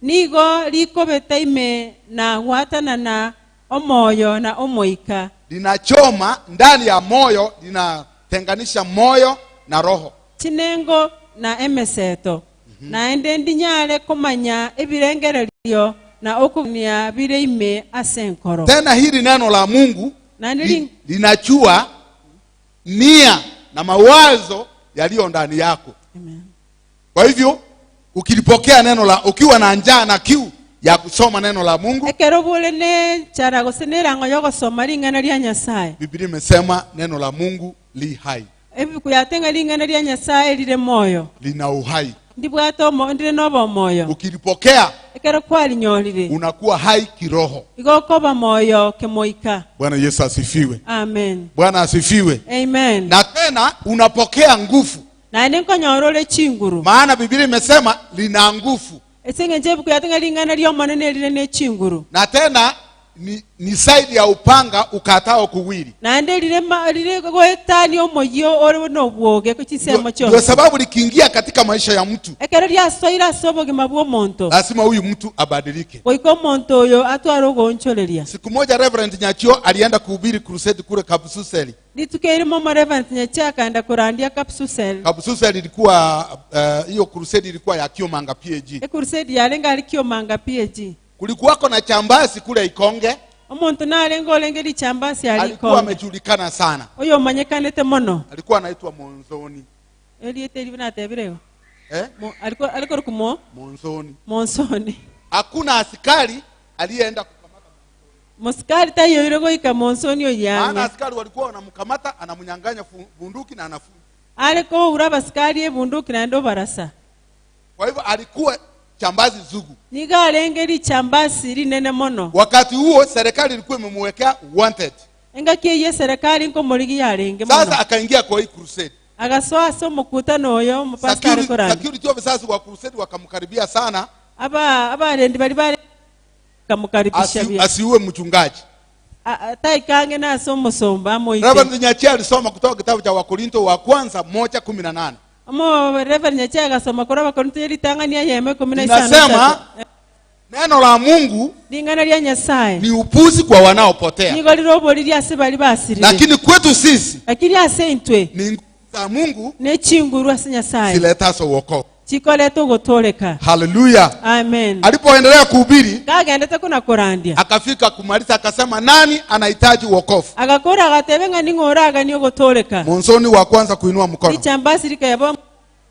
Nigo likobeta ime na watana na omoyo na omoika. Linachoma ndani ya moyo, linatenganisha moyo na roho. Chinengo na emeseto. Na endendi nyale komanya ebirengerelio na okunia bire ime asenkoro. Tena hili neno la Mungu linachua nia na mawazo yaliyo ndani yako. Amen. Kwa hivyo ukilipokea neno la, ukiwa na njaa na kiu ya kusoma neno la Mungu, ekero bole ne chara gosenera ngo yogo soma lingana lya Nyasaye. Biblia imesema neno la Mungu li hai. Ebi kuyatenga lingana lya Nyasaye lile moyo. Lina uhai. Ndibwato ndire nobo moyo. Ukilipokea, ekero kwali nyolire, unakuwa hai kiroho. Igokoba moyo kemoika. Bwana Yesu asifiwe. Amen. Bwana asifiwe. Amen. Na tena unapokea nguvu. Na niko nyorole chinguru. Maana Biblia imesema lina nguvu. Esenge njebu kuyatenga lingana lyo manene lile ne chinguru. Na tena ni saidi ya upanga ukatao kuwili. Na ende lile goetani omoyo ore no bwoge ko chisemo cyo. Kwa sababu likiingia katika maisha ya mtu, ekero lya soira sobo gimabwo monto. Lazima huyu mtu abadilike. Oiko monto yo atwaro goncholeria. Siku moja Reverend Nyachio alienda kuhubiri crusade kule Kapsuseli. Litukeri mama Reverend Nyachio akaenda kurandia Kapsuseli. Kapsuseli ilikuwa hiyo crusade ilikuwa ya Kiomanga P.A.G. Crusade yalenga ali Kiomanga P.A.G. Kulikuwako na chambasi kule Ikonge. Omuntu nalengo lengeri chambasi ali Ikonge. Alikuwa amejulikana sana. Oyo manyekanete mono. Alikuwa anaitwa Monzoni. Eliete libina tebireo. Alikuwa kumo Monzoni. Hakuna askari aliyeenda kukamata Monzoni. Muskari tayo yirego ika Monzoni oyanga. Maana askari walikuwa wanamkamata, anamunyang'anya bunduki na anafunga. Aliko uraba askari bunduki na ndo barasa. Kwa hivyo alikuwa chambazi zugu. Niga lengeri chambasi linene mono. Wakati huo serikali ilikuwa imemwekea wanted. Enga kiye serikali nko moligi yarenge mono. Sasa akaingia kwa hii crusade. Agaswa so mukutano oyo mpastor Korani. Security officers wa crusade wakamkaribia sana. Aba rendi bali kamukaribisha bia. Asiuwe mchungaji. Taikange na somo somba moite. Reverend Nyachia alisoma kutoka kitabu cha Wakorinto wa kwanza 1:18. Amo Reverend Nyachia akasoma kwa Wakorinto ilitangania yeme 15. Inasema neno la Mungu lingana lya Nyasaye ni upuzi kwa wanaopotea. Nigo lirobo lya sibali basiri. Lakini kwetu sisi lakini asentwe ni za Mungu ne chinguru asa Nyasaye ziletazo wokovu. chikoleto gutoleka. Hallelujah. Amen. Alipoendelea kuhubiri, kagendete kuna kurandia, akafika kumaliza, akasema nani anahitaji wokovu? agakora agatebenga ningoraga niyo gutoleka. Mwanzoni wa kwanza kuinua mkono. Ichambasi likayabo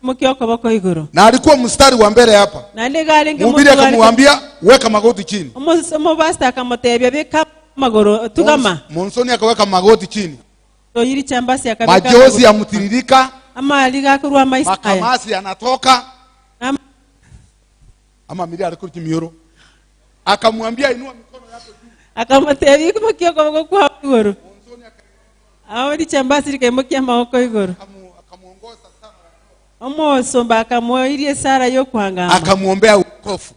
mukioko bako iguru. Na alikuwa mstari wa mbele hapa. Na ndegale mhubiri akamwambia weka magoti chini. Umubasta akamutebya beka magoro tugama. Mwanzoni akaweka magoti chini. Yiri chambasi akabeka. Majozi yamtiririka. Ama aligakurwa maisha. Makamasi yanatoka. Ama mili alikuwa kimioro. Akamwambia inua mikono yako juu. Akamutebya mukioko bako kwa iguru. Awali chambasi likamukia maoko iguru. Akamuongoza sana. Omosomba akamuirie Sara yo kwangamba. Akamuombea wokovu.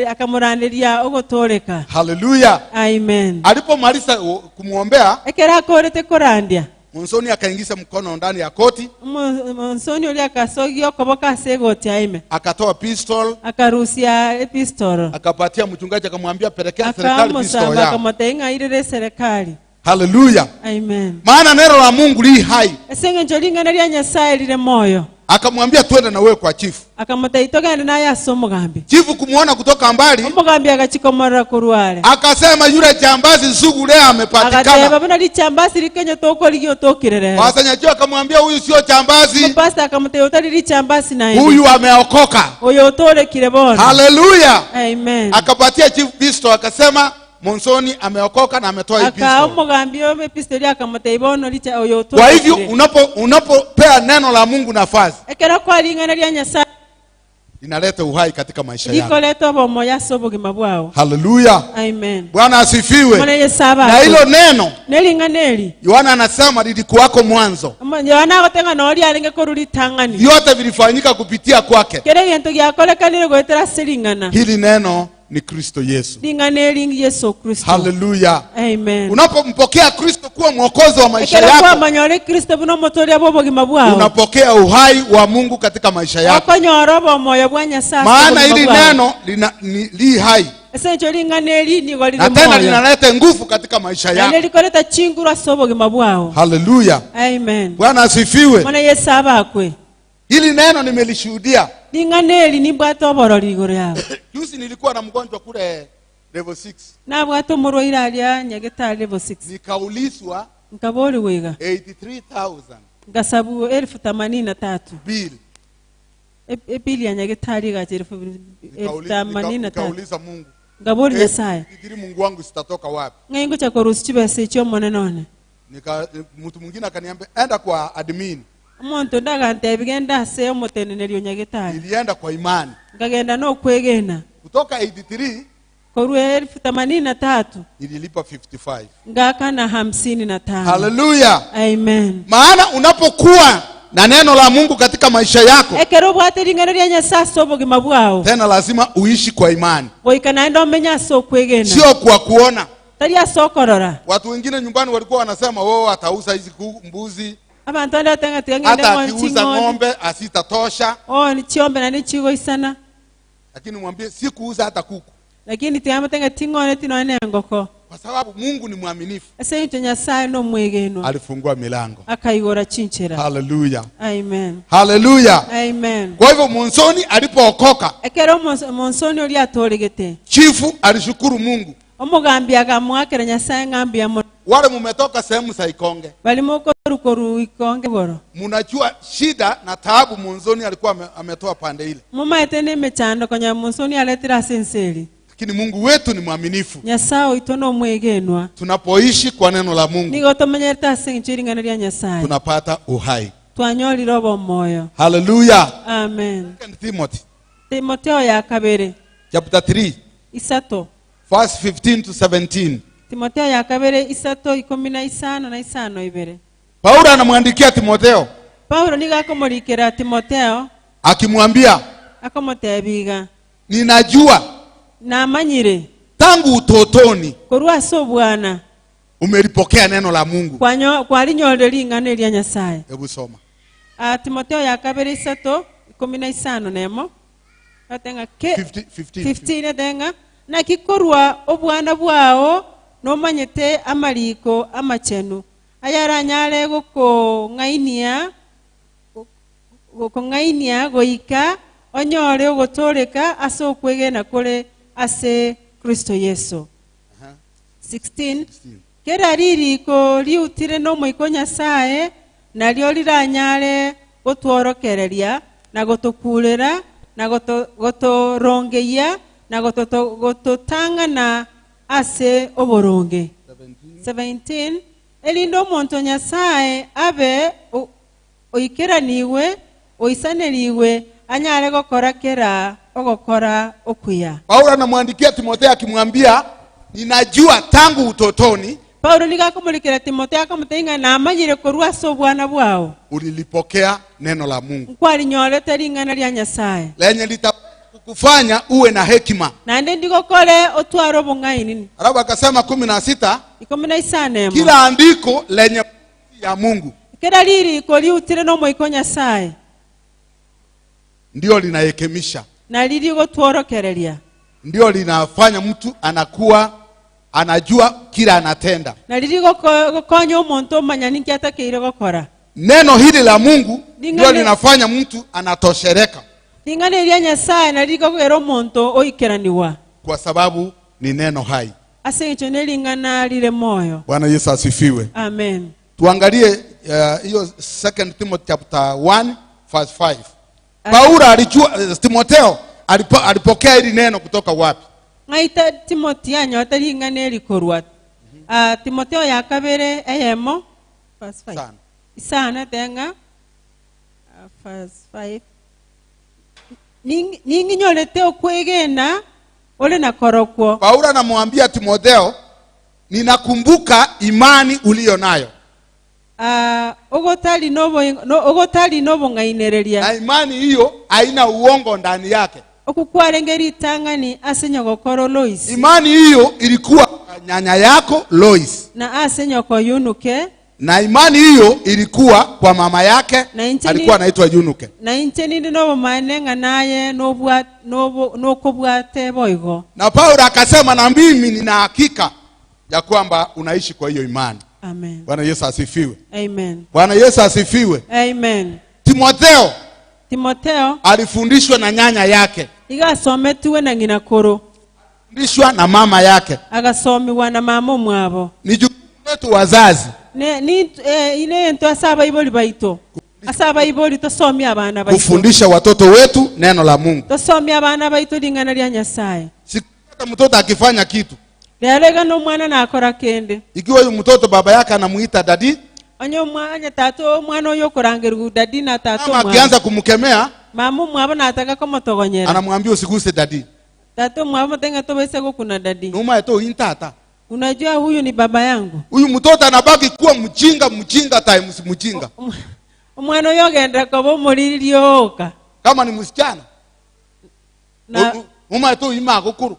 Akamuraniria ogotoleka. Hallelujah. Amen. Alipomaliza kumuombea, ekera akorete korandia, Monsoni akaingiza mkono ndani ya koti. Monsoni uli akasogio koboka segoti aime. Akatoa pistol. Akarusia pistol. Akapatia mchungaji, akamwambia pelekea serikali pistol yao. Akamotenga ile serikali. Hallelujah. Amen. Maana neno la Mungu li hai. Esenge njolinga na lya Nyasaye lile moyo. Akamwambia twende na wewe kwa chifu. Akamoteitoka naye asomugambi. Chifu kumuona kutoka mbali. Omugambi akachikomora kurwale. Akasema yule jambazi sugu leo amepatikana. Akateba bana li jambazi likenye toko ligyo tokirere. Wasanyajua akamwambia huyu sio jambazi. Pastor akamuteuta li jambazi naye. Huyu ameokoka. Oyo tole kirebona. Hallelujah. Amen. Akapatia chifu pistol, akasema Monsoni ameokoka na ametoa hii pistol. Akaomugambio me pistol akamuteibona licha oyo tole. Kwa hivyo unapopea neno la Mungu nafasi, ekera kwa lingana lya Nyasaye inaleta uhai katika maisha yako. Likoleta bomo yasobugima bwao. Hallelujah. Amen. Bwana asifiwe. Bwana yesaba. Na hilo neno nelinganeli Yohana anasema lilikuwako mwanzo. Yohana agotenga noli alenge koruli tangani. Vyote vilifanyika kupitia kwake. Kere yento gyakolekanire goetera selingana. Hili neno ni Kristo Yesu. Linganeli Yesu Kristo. Hallelujah. Amen. Unapompokea Kristo kuwa mwokozi wa maisha yako, yako, manyore Kristo buno motori abobogima bwao, unapokea uhai wa Mungu katika maisha yako. Akonyorobo moyo bwa Nyasaye. Maana hili neno li hai. Esencho linganeli ni goli na tena linaleta nguvu katika maisha yako. Na likoleta chingura sobogima bwao. Hallelujah. Amen. Bwana asifiwe. Bwana yesaba akwe. Hili neno nimelishuhudia. Linganeli ni bwato borori gore yao. Juzi nilikuwa na mgonjwa kule level 6. Na bwato muro ilalia nyageta level 6. Nikaulizwa nkabori wega 83,000. Ngasabu 1083. Bill. Bili ya nyageta liga 1083. Nikauliza Mungu. Ngabori Nyasaye. Fikiri Mungu wangu sitatoka wapi? Ngaingo cha korusi chibese cyo monenone. Mtu mwingine akaniambia enda kwa admin. Umuntu ndagante bigenda se omutene lyo nyagetari. Nilienda kwa imani. Ngagenda no kwegena. Kutoka 83 korwe 1083 nililipa 55. Ngaka na 55. Hallelujah. Amen. Maana unapokuwa na neno la Mungu katika maisha yako, ekero bwate lingana lya Nyasaye sobogima bwao, tena lazima uishi kwa imani. Boikana ndo menya so kwegena. Sio kwa kuona. Talia sokorora. Watu wengine nyumbani walikuwa wanasema wao atauza hizi mbuzi. Abantu ndatanga tengene hata akiuza ng'ombe asitatosha. Ni chiombe na ni chigo isana. Lakini mwambie si kuuza hata kuku. Lakini tiama tenga tingone tinone ngoko. Kwa sababu Mungu ni mwaminifu. Ese yito Nyasaye no mwegeno. Alifungua milango. Akaigora chinchera. Hallelujah. Amen. Hallelujah. Amen. Kwa hivyo Monsoni alipookoka, ekero Monsoni oli atolegete, chifu alishukuru Mungu. Omugambi akamwakira Nyasaye ngambi ya wale mumetoka sehemu za Ikonge, bali moko rukoru Ikonge boro, munajua shida na taabu Monsoni alikuwa ametoa pande ile. Muma etene mechando konya Monsoni aletira senseli. Lakini Mungu wetu ni mwaminifu. Nyasaye itono mwegenwa. Tunapoishi kwa neno la Mungu, nigo tomenyerta senchiringana lya Nyasaye, tunapata uhai. Twanyoli robo moyo. Hallelujah. Amen. Timotheo ya kabere chapter 3 isato verse 15 to 17. Timotheo ya kabere isato 15 na 5 Paulo anamwandikia Timotheo. Paulo niga akomolikera Timotheo akimwambia, akomotebiga, ninajua na manyire tangu utotoni korwa so Bwana umelipokea neno la Mungu. Kwa linyolde lingana lya Nyasaye. Hebu soma. Timotheo ya kabere isato 15 nemo. Atenga ke 15 atenga na kikorwa obwana bwao no manyete amaliko amachenu ayaranyale goko ngainia gokongainia goika onyore ogotoreka ase okwegena kore ase Kristo Yesu. 16 kera ririko riutire no moiko Nyasaye naryo riranyare gotworokereria na gotokurera na gotorongeia na gototangana ase oboronge. 17 elindo monto Nyasaye abe oikeraniwe oisaneriwe anyare gokora kera ogokora okuya. Paulo anamwandikia Timotheo akimwambia ninajua tangu utotoni Paulo nigakumulikira Timotheo akamuteinga na amanyire korwa so bwana bwao ulilipokea neno la Mungu kwali nyorete ringana lya Nyasaye lenye litakufanya uwe na hekima na ndi ndigokole otwaro bungaini. Alafu akasema 16 16 kila andiko lenye ya Mungu kera liri ko liutire no moiko Nyasaye ndio linahekemisha na liri gotworokereria ndio linafanya mtu anakuwa anajua kila anatenda na liri gokonyo omonto manyaniki atakeire gokora. Neno hili la Mungu ndio linafanya mtu anatoshereka lingane lya Nyasaye na liri gokero omonto oikeraniwa kwa sababu ni neno hai. Ase icho nelingana lile moyo. Bwana Yesu asifiwe. Amen. Tuangalie hiyo 2 Timothy chapter 1 verse 5. Paulo alijua Timotheo alipokea hili neno kutoka wapi? Ngaita Timothy anyota lingane likorwa. Timotheo yakabere eyemo verse 5. Sana tenga verse 5. Ningi nyolete okwegena ole na korokwo. Paulo anamwambia Timotheo ninakumbuka imani uliyo nayo. Ogotali nobo ngainereria. Na imani hiyo haina uongo ndani yake. Okukwarengeri tangani asenyogokoro Lois. Imani hiyo ilikuwa nyanya yako Lois. Na asenyoko Yunuke. Na imani hiyo ilikuwa kwa mama yake alikuwa anaitwa Yunuke. Na incheni nobo manenga naye nokobwate boigo. Na Paulo akasema na mimi nina hakika ya kwamba unaishi kwa hiyo imani. Amen. Bwana Yesu asifiwe. Amen. Bwana Yesu asifiwe. Amen. Timotheo alifundishwa na nyanya yake. Igasometuwe na ngina koro. Fundishwa na mama yake. Agasomiwa na mama mwabo. Ni jukumu letu wazazi. Ine ento asaba iboli baito. Asaba iboli tosomia abana baito. Kufundisha watoto wetu neno la Mungu. Tosomia abana baito lingana lya Nyasaye. Sikata mtoto akifanya kitu. Lealega no mwana na akora kende. Ikiwa huyu mtoto baba yake anamuita dadi. Onyo mwana tato mwana oyo korangeru dadi na tato mwana. Akianza kumkemea, mama mwabo nataka kama togonyera. Anamwambia usiguse dadi. Tato mwabo tenga tobese kuna dadi. Numa eto intata. Unajua huyu ni baba yangu. Huyu mtoto anabaki kuwa mjinga times mjinga. Mwana oyo genda kobo mulirioka. Kama ni msichana. Numa eto ima gukuru.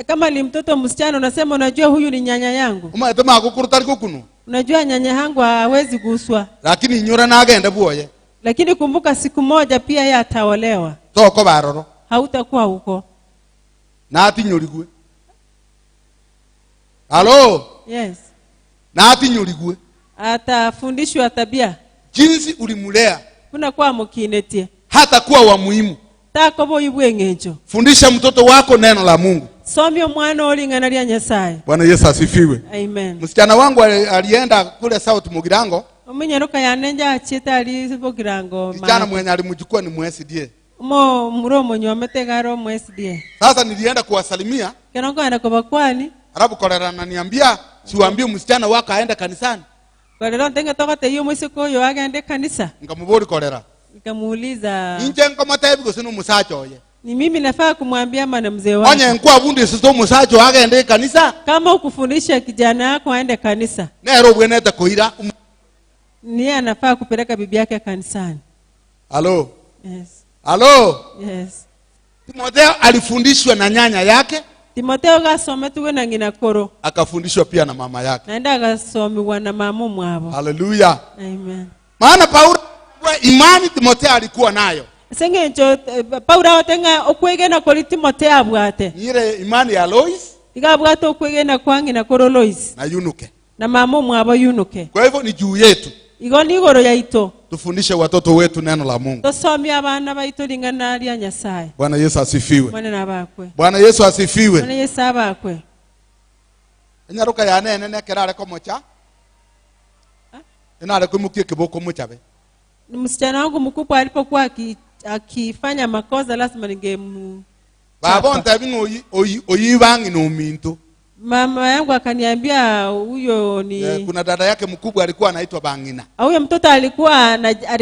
Kama ni mtoto msichana unasema unajua huyu ni nyanya yangu. Umaetema gukuru tari kukunu. Unajua nyanya yangu hawezi guswa. Lakini nyora na agenda buoye. Lakini kumbuka siku moja pia yeye ataolewa. Toko baroro. Hautakuwa huko. Na ati nyorigwe. Halo? Yes. Na ati nyorigwe. Atafundishwa tabia. Jinsi ulimulea. Unakuwa mkinetie. Hata kuwa wa muhimu. Takobo ibwengejo. Fundisha mtoto wako neno la Mungu. Somyo mwana olingana lya Nyasaye. Bwana Yesu asifiwe. Amen. Msichana wangu alienda kule South Mugirango. Omunyaruka yanenja achita ali Mugirango. Msichana mwenye alimchukua ni MSDA. Muromo nyomete garo MSDA. Sasa nilienda kuwasalimia. Kenoko anda kubakwani. Alafu kolera ananiambia siwaambie msichana wako aende kanisani. Kolera ntenga toka teyo musiko yo agende kanisa. Nikamubori kolera. Nikamuuliza. Inje ngomatebi gusinu musacho oye. Ni mimi nafaa kumwambia mana mzee wangu. Onye nkwa bundi sisto musacho agende kanisa. Kama ukufundisha kijana wako aende kanisa. Nero bwenete koira. Ni anafaa kupeleka bibi yake kanisani. Halo. Yes. Halo. Yes. Timotheo alifundishwa na nyanya yake. Timotheo gasometuwe na ngina koro. Akafundishwa pia na mama yake. Naenda gasomiwa na mama mwabo. Hallelujah. Amen. Maana Paulo imani Timotheo alikuwa nayo. Sengenjo Paulo otenga okwegena kuri Timotheo abwate. Ile imani ya Lois. Igabwate okwegena kwangi na koro Lois. Na Yunuke. Na mama mwabo Yunuke. Kwa hivyo ni juu yetu. Igoni igoro yaito. tufundishe watoto wetu neno la Mungu. tosomya abana baitu lingana lya Nyasaye. Bwana Yesu asifiwe. Mwana nabakwe. Bwana Yesu asifiwe. Mwana Yesu abakwe. Nyaruka ya nene kerare ko mocha. Inale kumukie kiboko muchabe. Msichana wangu mkubwa alipokuwa akifanya makosa lazima ningemu. Baba ntabingo oyibangi no minto. Mama yangu akaniambia huyo ni kuna dada yake mkubwa alikuwa anaitwa Bangina. Huyo mtoto alikuwa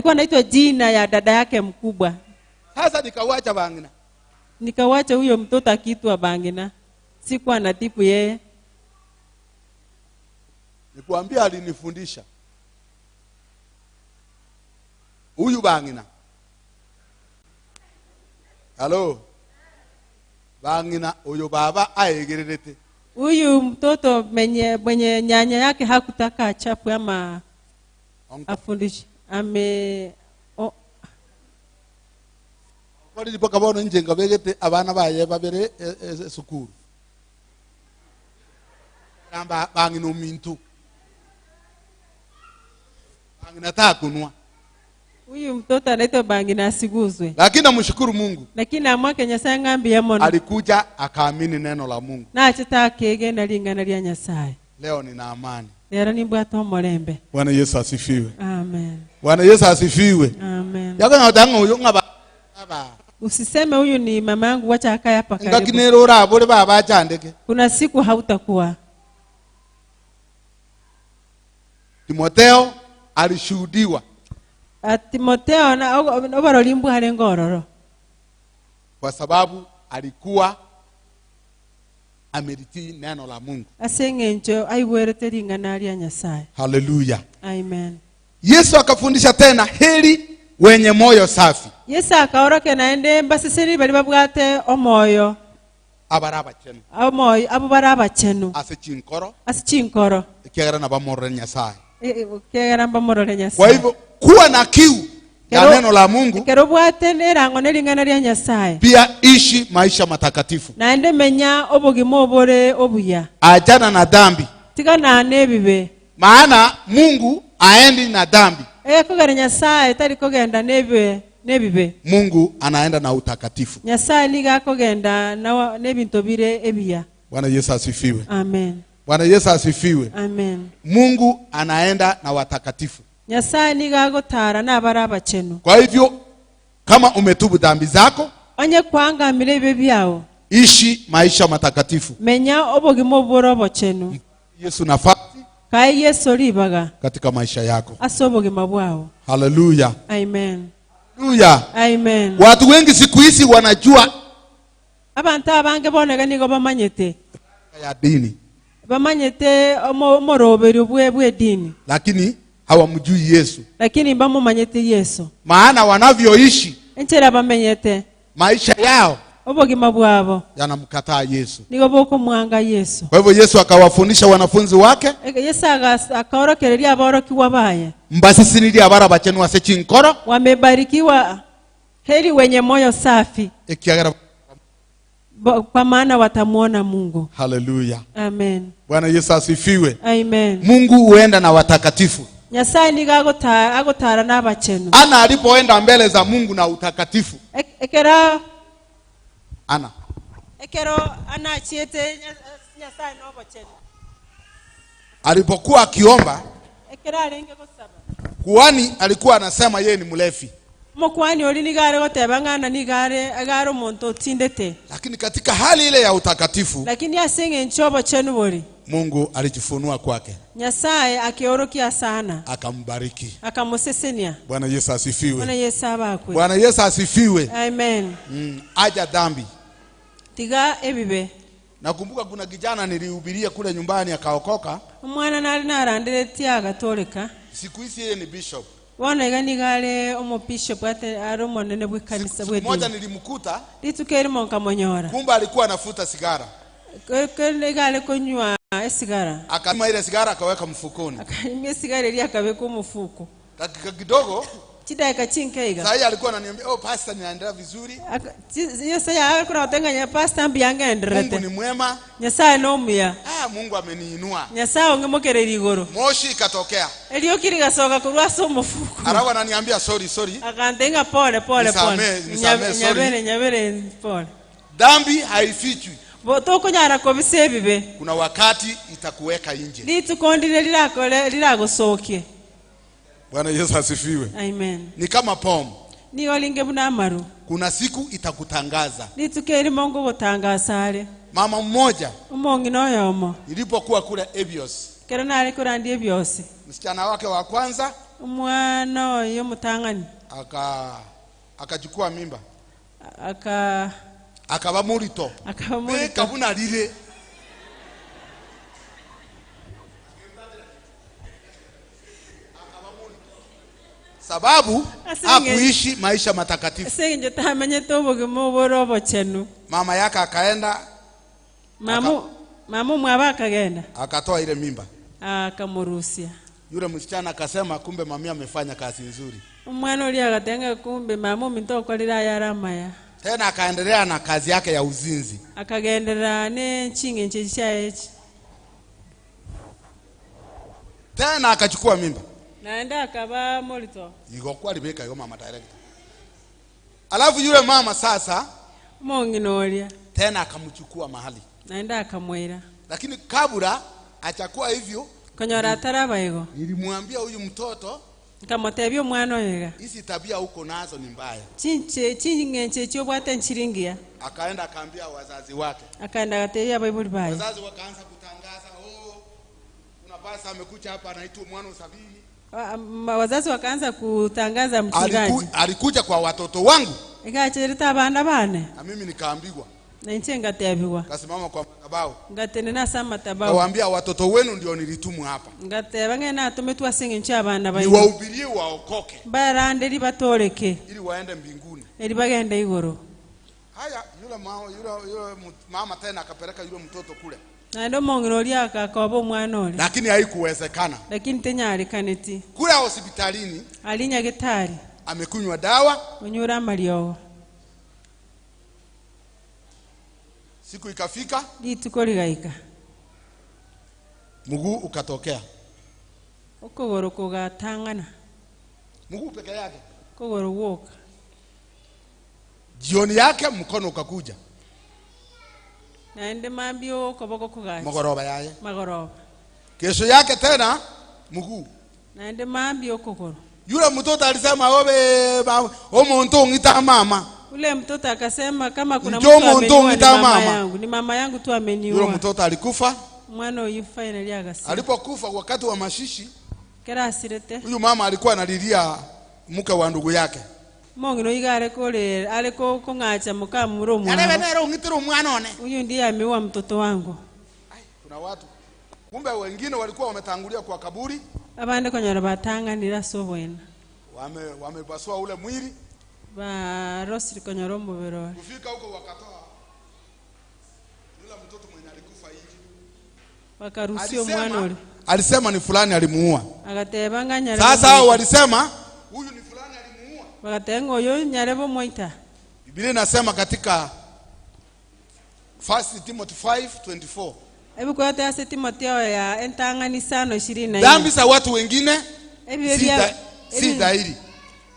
anaitwa jina ya dada yake mkubwa. Sasa nikawacha Bangina. Nikawacha huyo mtoto akiitwa Bangina. Sikuwa na tipu yeye. Nikuambia alinifundisha. Huyu Bangina. Halo. Bangina huyo baba aegererete. Huyu mtoto mwenye nyanya yake hakutaka achapu ama afundishe. Kodi lipoka bono nje ngabegete abana baye babere sukuru. Namba Bangina umintu. Bangina takunwa. Huyu mtoto anaitwa Bangina asiguzwe. Lakini namshukuru Mungu. Lakini amwake Nyasaye ngambi ya mono. Alikuja akaamini neno la Mungu. Na achitake genda lingana lya Nyasaye. Leo nina amani. Lero ni bwato molembe. Bwana Yesu asifiwe. Amen. Bwana Yesu asifiwe. Amen. Yako ngatanga uyo ngaba. Usiseme huyu ni mama yangu wacha akaya hapa karibu. Ngakinero rabole baba achandeke. Kuna siku hautakuwa. Timotheo alishuhudiwa. Timotheo na obarolimbu hale ngororo. Kwa sababu alikuwa amerithi neno la Mungu. Asengenjo aiwerete lingana lya Nyasaye. Hallelujah. Amen. Yesu akafundisha tena heri wenye moyo safi. Yesu akaoroke naende mbasisiri bali babwate omoyo. Abaraba chenu. Omoyo abo baraba chenu. Asichinkoro. Ikiagara na bamorore Nyasaye. Ikiagara bamorore Nyasaye. Kwa hivyo kuwa na kiu ya neno la Mungu. Kero bwate nerango nelingana lya Nyasaye. Pia ishi maisha matakatifu. Naende menya obugimo obore obuya. Ajana na dhambi. Tika na nebibe. Maana Mungu aendi na dhambi. Kugana Nyasaye tari kugenda nebibe. Mungu anaenda na utakatifu. Nyasaye niga kugenda na nebinto bire ebiya. Bwana Yesu asifiwe. Amen. Bwana Yesu asifiwe. Amen. Mungu anaenda na watakatifu. Nyasaye niga gotara na baraba chenu. Kwa hivyo kama umetubu dhambi zako, onye kwanga mirebe byao, ishi maisha matakatifu. Menya obogimo borobo chenu. Yesu nafasi kai Yesu libaga katika maisha yako. Asobogimo bwao. Hallelujah. Amen. Hallelujah. Amen. Watu wengi siku hizi wanajua abantu abange bonega nigo bamanyete ya dini. Bamanyete omorobero bwe dini. Lakini hawamjui Yesu. Lakini bamumanyete Yesu. Maana wanavyoishi enchera bamenyete maisha yao obogima bwabo yanamkataa Yesu. Nigo boko mwanga Yesu. Kwa hivyo Yesu akawafundisha wanafunzi wake. Yesu akaorokereria aborokiwa baye. Mbasisiniria abara bachenu asechinkoro. Wamebarikiwa heri wenye moyo safi. Ikiagara kwa maana watamuona Mungu. Hallelujah. Amen. Bwana Yesu asifiwe. Amen. Mungu huenda na watakatifu. Nyasaye niga agotara n'abachenu. Ana alipoenda mbele za Mungu na utakatifu. Ekero ana achiete Nyasaye n'obachenu. Alipokuwa akiomba, ekero alenge gosaba, kuhani alikuwa anasema yeye ni mlevi. Mokwani oli nigare goteba ngana nigare agaro monto otindete. Lakini katika hali ile ya utakatifu, lakini asenge nchobo chenu boli, Mungu alijifunua kwake. Nyasaye akiorokia sana. Akambariki. Akamusesenia. Bwana Yesu asifiwe. Bwana Yesu abakwe. Bwana Yesu asifiwe. Amen. Aja dhambi. Tiga ebibe. Nakumbuka kuna kijana nilihubiria kule nyumbani akaokoka. Mwana nali narandire tiaga toleka. Siku hizi yeye ni bishop. Wana gani gale omo bishop ate aromo nene bwe kanisa bwe. Mmoja nilimkuta. Litukeri monka monyora. Kumbe alikuwa anafuta sigara. Kele gale konywa sigara. Akama ile sigara akaweka mfukoni. Akaimia sigara ile akaweka mfuko. Dakika kidogo chidaka chinkaiga Sasa alikuwa ananiambia, "Oh pastor, ninaendelea vizuri. Yesu ya alikuwa anatenganya pastor mbianga Mungu enderete ni mwema. Nyasaye no muya Mungu ameniinua." Nyasaye ongemokereri igoro Moshi ikatokea. elio kiri gasoka kurwa somo fuku Arawa ananiambia, "Sorry." akantenga pole nyabere pole Dhambi haifichwi. Botoko nyara ko bisebibe Kuna wakati itakuweka nje. litukondire liragosokie. Bwana Yesu asifiwe. Amen. Ni kama pomu. Ni olinge bunamaru. Kuna siku itakutangaza. Litukeri Mungu gutangasare. Mama mmoja umongi no yomo ilipokuwa kule Ebios, kero nari kurandie byose msichana wake wa kwanza umwana oyo mutangani akachukua mimba akaba murito kabuna lile sababu hakuishi maisha matakatifu. Senje tamenye toboge muborobo chenu. Mama yake akaenda mamu mwaba akagenda akatoa ile mimba akamurusia. Yule msichana akasema kumbe mami amefanya kazi nzuri. Umwana uli akatenga kumbe mamu mintoko lira yaramaya. Tena akaendelea na kazi yake ya uzinzi. Akagendera ne chinge nchichaechi. Tena akachukua mimba. Naenda akaba molito. Yuko alibeka yo mama direct. Alafu yule mama sasa monginolia tena akamchukua mahali. Naenda akamwira. Lakini kabla achakuwa hivyo konyora tarabayego. Nilimwambia huyu mtoto kamotebyo mwana oyega. Hizi tabia huko nazo ni mbaya. Chingenche cyo bwate nchiringia. Akaenda akaambia wazazi wake. Akaenda gatebya Bible bayo. Wazazi wakaanza kutangaza, kuna pasa amekuja hapa anaitwa mwana usabini. Wazazi wakaanza kutangaza mchungaji. Alikuja kwa watoto wangu. Ikacherita abana bane. Na mimi nikaambiwa. Na nche ngatebiwa. Kasimama kwa madhabahu. Ngatenena sama tabahu. Kawaambia watoto wenu ndio nilitumwa hapa. Ngateba ngena atumetwa singe nche abana bayo. Niwahubirie waokoke. Barande libatoreke. Ili waende mbinguni. Ili bagende igoro. Haya yule mama tena akapeleka yule mtoto kule. Na ndo monginolia akakobo mwana ole. Lakini haikuwezekana. Lakini tenyari kaneti. Kule hospitalini alinya gitari. Amekunywa dawa. Unyura malio. Siku ikafika. Lituko ligaika. Mguu ukatokea. Ukogoro kugatangana. Mguu peke yake. Kogoro woka. Jioni yake mkono ukakuja. Naende mambio koboko kugacha. Magoroba yaye. Magoroba. Kesho yake tena mguu. Naende mambio kokoro. Yule mtoto alisema omuntu ngita mama. Ule mtoto akasema kama kuna mtu ameniua ni mama yangu. Ni mama yangu tu ameniua. Yule mtoto alikufa. Mwana huyu finally akasema. Alipokufa wakati wa mashishi. Kera asirete. Huyu mama alikuwa analilia mke wa ndugu yake. Mongino igare kole aliko kungacha mukamuro mwana. Alebenero ngitiro mwana one. Huyu ndiye ameua mtoto wangu. Kuna watu. Kumbe wengine walikuwa wametangulia kwa kaburi. Abande konyora batanganira sobwena. Wamepasua ule mwili. Ba rosi konyora mubero. Kufika huko wakatoa yule mtoto mwenye alikufa hivi. Wakarusio mwana ule. Alisema ni fulani alimuua. Agatebanga nyarebo. Sasa hao walisema huyu ni fulani alimuua. Bagatengo yo nyarebo moita. Biblia inasema katika 1 Timothy 5:24. Hebu kwa hata ya Timotheo ya entangani sano 24. Dhambi za watu wengine si dhahiri.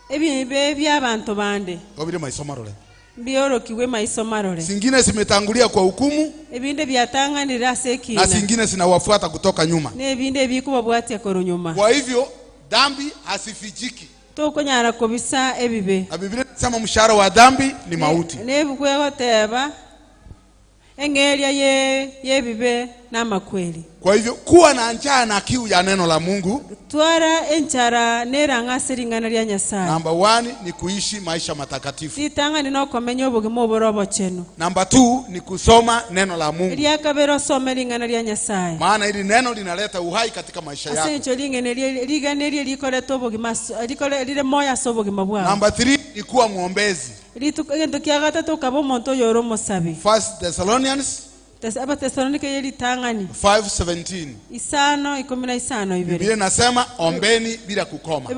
Ebi bya abantu bande. Obile maisomarole. Bioro kiwe maisomarole. Zingine zimetangulia kwa hukumu. Ebinde byatanganira sekina. Na zingine zinawafuata kutoka nyuma. Ne ebinde bikuba bwate koro nyuma. Kwa hivyo dhambi hasifichiki. Tokonyara kobisa ebibe. Na Biblia inasema mshahara wa dhambi ni mauti. Ne bukwe goteba engelia ye bibe na makweli. Kwa hivyo kuwa na njaa na kiu ya neno la Mungu. Twara enchara neranga siringana lya Nyasaye. Number 1 ni kuishi maisha matakatifu. Sitanga nino komenya obugimo borobo chenu. Number 2 ni kusoma neno la Mungu. Lya kabero some lingana lya Nyasaye. Maana hili neno linaleta uhai katika maisha yako. Asencho lingene ligane likole tobogima likole lile moya sobogima bwa. Number 3 ni kuwa muombezi. Litukento kya gatatu kabo monto yoro mosabi. 1 Thessalonians 5:17. Isano 15 Biblia inasema ombeni bila kukoma.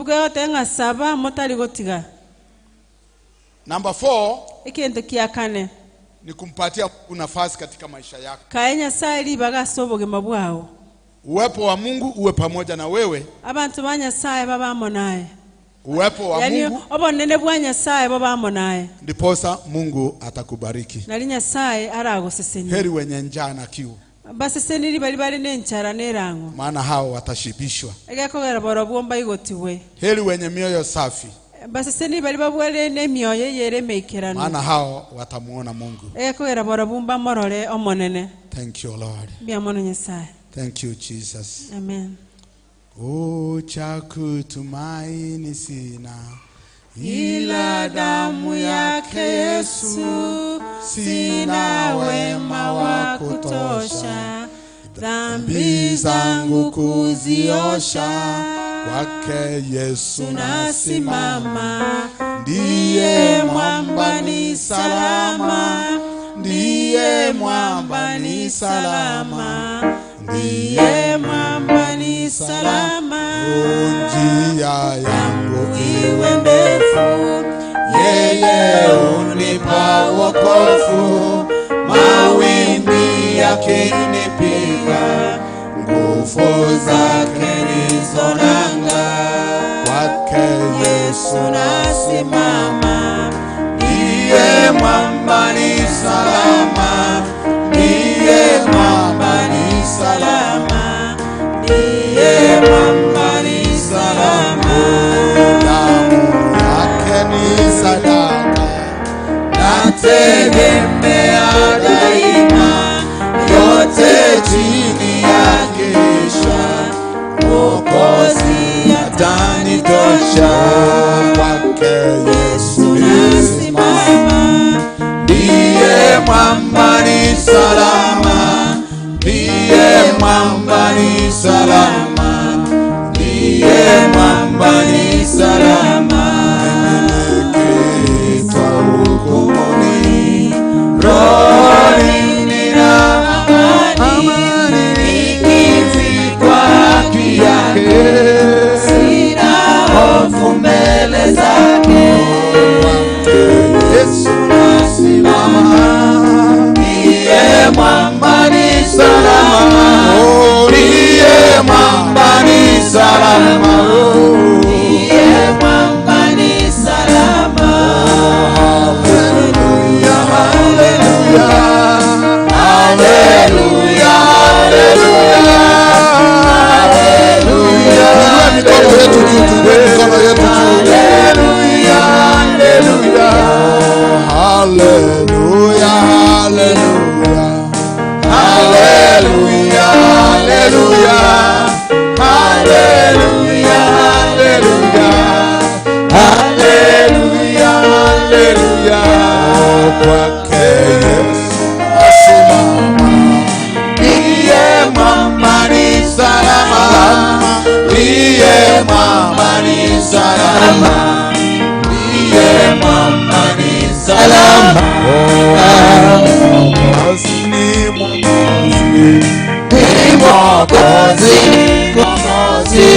Number 4. Ikintu kia kane Ni kumpatia nafasi katika maisha yako. Kaenya saili bagasoboge mabwao. Uwepo wa Mungu uwe pamoja na wewe. Abantu banyasaye babamo naye. Uwepo wa Mungu obonene bwa Nyasaye babamo naye. Ndiposa Mungu atakubariki. Nali Nyasaye aragoseseni. Heri wenye njaa na kiu. Baseseni bali nenchara nerango. Maana hao watashibishwa. Egakogera borobomba igotiwe. Heri wenye mioyo safi. Baseseni bali babwele ne mioyo yeremekerano. Maana hao watamuona Mungu. Egakogera borobomba morore omonene. Thank you Lord. Biamono Nyasaye. Thank you Jesus. Amen. Cha kutumaini sina ila damu yake Yesu, sina wema wa kutosha dhambi zangu kuziosha. Kwake Yesu nasimama, ndiye mwamba ni salama, ndiye mwamba ni salama, ndiye mwamba ni salama. Njia yangu iwe ndefu, yeye unipa wokovu. Mawimbi yakinipiga, nguvu zake ndizo nanga. Kwake Yesu nasimama, ndiye mwamba ni salama, ndiye mwamba ni salama, ndiye mwamba ni salama. Damu yake ni sadaka, nategemea daima, yote chini ya kisha Mwokozi atanitosha. Kwake Yesu nasimama, ndiye mwamba ni salama, ndiye mwamba ni salama, ndiye mwamba ni salama. Nimeitwa hukumuni, rohoni nina amani, nikivikwa haki yake, sina hofu mbele zake. Yesu nasimama, ndiye mwamba ni salama, ndiye mwamba ni salama, ndiye mwamba ni salama. Haleluya, haleluya, haleluya, haleluya, haleluya. mikono yetu juu, mikono yetu juu. Haleluya, haleluya, Haleluya, haleluya, haleluya, haleluya, haleluya, haleluya, haleluya. kwake Yesu nasimama, Ndiye mwamba ni salama, ndiye mwamba ni salama, ndiye mwamba ni salama. Mwokozi ni Mwokozi, Ni Mwokozi, ni Mwokozi,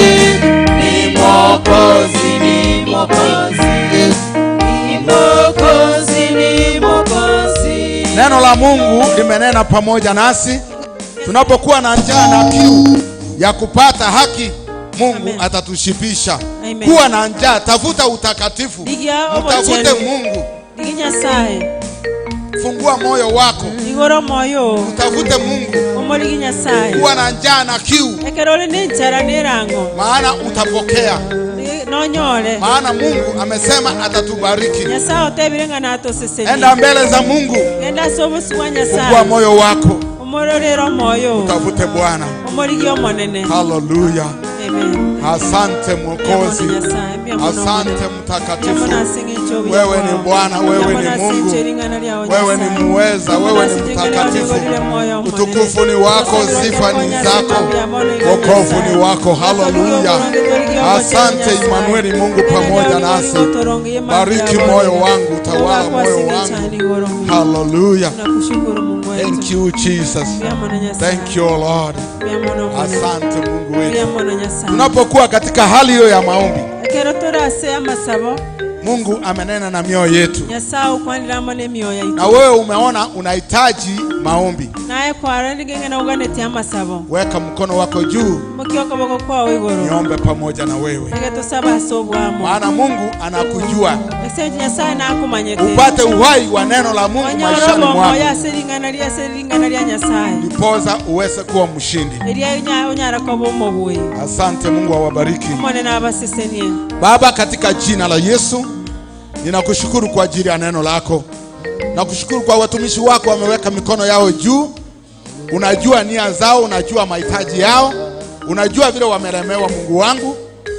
ni Mwokozi, ni Mwokozi, ni Mwokozi, ni Mwokozi. Neno la Mungu limenena pamoja nasi. Tunapokuwa na njaa na kiu ya kupata haki, Mungu Amen. atatushibisha. Amen. Kuwa na njaa, tafuta utakatifu, mtafute Mungu, Nyasaye, fungua moyo wako, igoro moyo, utafute Mungu. omoligi Nyasaye. Kuwa na njaa na kiu, Ekerole nenchara nerango, maana utapokea. nonyole. Maana Mungu amesema atatubariki. Nyasaye otebirenga nato seseni. Enda mbele za Mungu, Enda sobusi wa fungua Nyasaye. moyo wako, Omororero moyo, utafute Bwana. omoligi omonene. Haleluya. Amen. Asante Mwokozi. Nyasaye. Asante mtakatifu. Wewe ni Bwana, wewe ni Mungu. Wewe ni muweza, wewe ni mtakatifu. Utukufu ni wako, sifa ni zako. Wokovu ni wako. Haleluya. Asante Emmanuel, Mungu pamoja nasi. Bariki moyo wangu, tawala moyo wangu. Haleluya. Thank you Jesus. Thank you Lord. Asante Mungu wetu. Tunapokuwa katika hali hiyo ya maombi, Mungu amenena na mioyo yetu. Na wewe umeona unahitaji maombi. Weka mkono wako juu. Niombe pamoja na wewe. Maana Mungu anakujua. Upate uhai wa neno la Mungu maishani mwako. Ndiposa uweze kuwa mshindi. Asante, Mungu awabariki. Baba, katika jina la Yesu, ninakushukuru kwa ajili ya neno lako. Nakushukuru kwa watumishi wako wameweka mikono yao juu. Unajua nia zao, unajua mahitaji yao, unajua vile wamelemewa. Mungu wangu,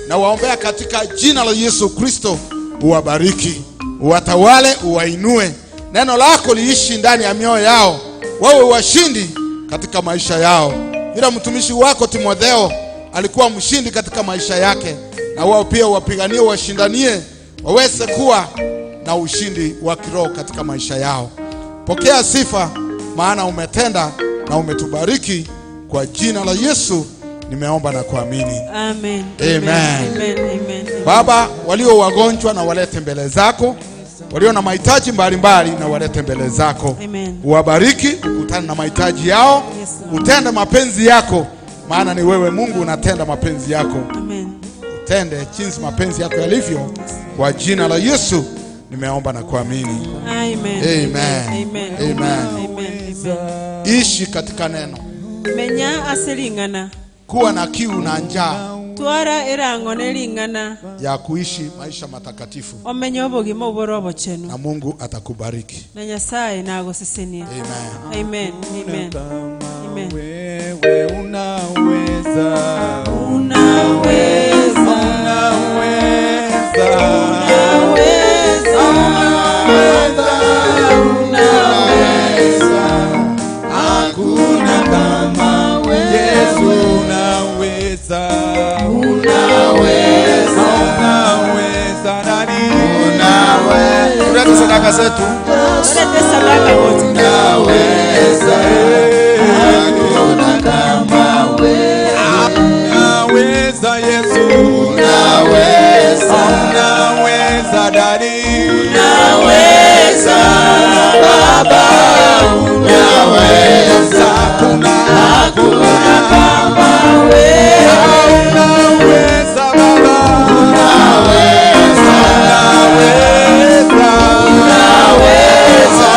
na waombea katika jina la Yesu Kristo, uwabariki, uwatawale, uwainue. Neno lako liishi ndani ya mioyo yao, wawe washindi katika maisha yao. Ila mtumishi wako Timotheo alikuwa mshindi katika maisha yake, na wao pia wapiganie, washindanie, waweze kuwa na ushindi wa kiroho katika maisha yao. Pokea sifa, maana umetenda na umetubariki. Kwa jina la Yesu nimeomba na kuamini. Amen. Amen. Amen. Amen. Baba, walio wagonjwa na walete mbele zako, walio na mahitaji mbalimbali na walete mbele zako. Amen. Uwabariki, ukutane na mahitaji yao. Yes, utende mapenzi yako, maana ni wewe Mungu unatenda mapenzi yako. Amen. Utende jinsi mapenzi yako yalivyo. Kwa jina la Yesu nimeomba na kuamini. Amen. Amen. Amen. Amen. Amen. Ishi katika neno. Menya asilingana. Kuwa na kiu na njaa Twara erango nelingana. ya kuishi maisha matakatifu. Omenya obogima oborobo chenu. Na Mungu atakubariki. Na Nyasaye nagosesenia. Amen. Amen. Amen. Amen. Wewe unaweza. Unaweza. Unaweza. Unaweza. Hakuna kama wewe. Yesu unaweza. Unaweza. Unaweza nani? Unaweza. Tulete sadaka zetu. Tulete sadaka wote. Unaweza. Hakuna kama wewe. Unaweza Yesu. Unaweza. Unaweza Daddy. Unaweza Baba. Unaweza. Hakuna kama wewe. Unaweza Baba. Unaweza. Unaweza.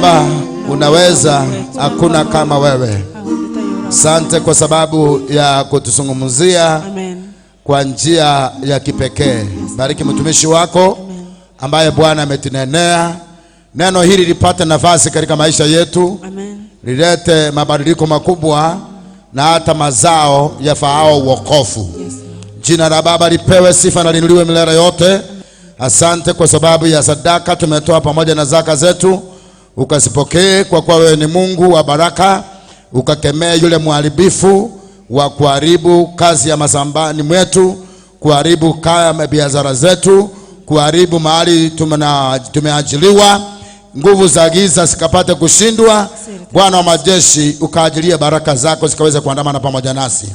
kwamba unaweza, hakuna kama wewe. Asante kwa sababu ya kutuzungumzia kwa njia ya kipekee. Bariki mtumishi wako ambaye Bwana ametunenea. Neno hili lipate nafasi katika maisha yetu. Lilete mabadiliko makubwa na hata mazao yafaao wokovu. Jina la Baba lipewe sifa na linuliwe milele yote. Asante kwa sababu ya sadaka tumetoa pamoja na zaka zetu. Ukasipokee kwa kuwa wewe ni Mungu wa baraka. Ukakemea yule mharibifu wa kuharibu kazi ya masambani mwetu, kuharibu kaya biashara zetu, kuharibu mahali tumeajiliwa. Nguvu za giza zikapate kushindwa. Bwana wa majeshi, ukaajilie baraka zako zikaweze kuandamana pamoja nasi.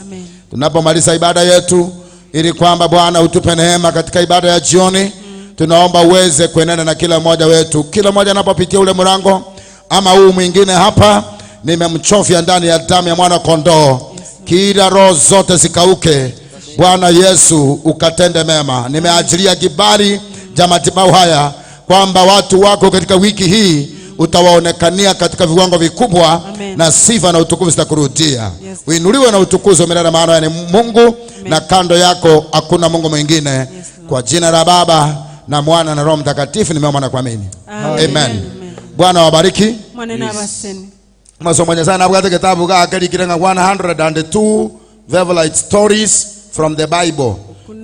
Tunapomaliza ibada yetu, ili kwamba Bwana utupe neema katika ibada ya jioni, tunaomba uweze kuenenda na kila mmoja wetu. Kila mmoja anapopitia ule mlango ama huu mwingine hapa, nimemchofia ndani ya damu ya mwana kondoo. Kila roho zote zikauke. Bwana Yesu ukatende mema. Nimeajilia kibali cha matibabu haya kwamba watu wako katika wiki hii utawaonekania katika viwango vikubwa. Na sifa na utukufu zitakurudia. Uinuliwe na utukuzwe milele, maana ni Mungu na kando yako hakuna Mungu mwingine. Kwa jina la Baba na Mwana na Roho Mtakatifu nimeomba na kuamini. Amen. Bwana wabariki. Masomo sana bwate kitabu ka akeli kirenga 102 Favorite stories from the Bible.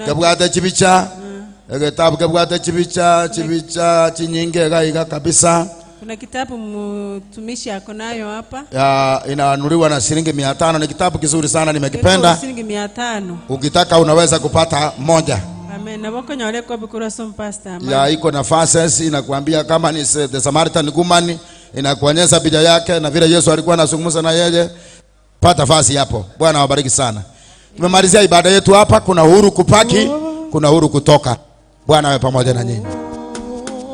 Kabwate chibicha. Kitabu kabwate chibicha chinyinge gaiga kabisa. Kuna kitabu mtumishi yako nayo hapa. Inanunuliwa na shilingi 500. Ni kitabu kizuri sana, nimekipenda. Shilingi 500. Ukitaka unaweza kupata moja. Amen. Na boko nyole kwa bikura som pastor. Iko na faces inakuambia kama ni the Samaritan woman, inakuonyesha picha yake na vile Yesu alikuwa anazungumza na yeye. Pata fasi hapo. Bwana wabariki sana. Tumemalizia ibada yetu hapa. Kuna uhuru kupaki, kuna uhuru kutoka. Bwana awe pamoja na nyinyi.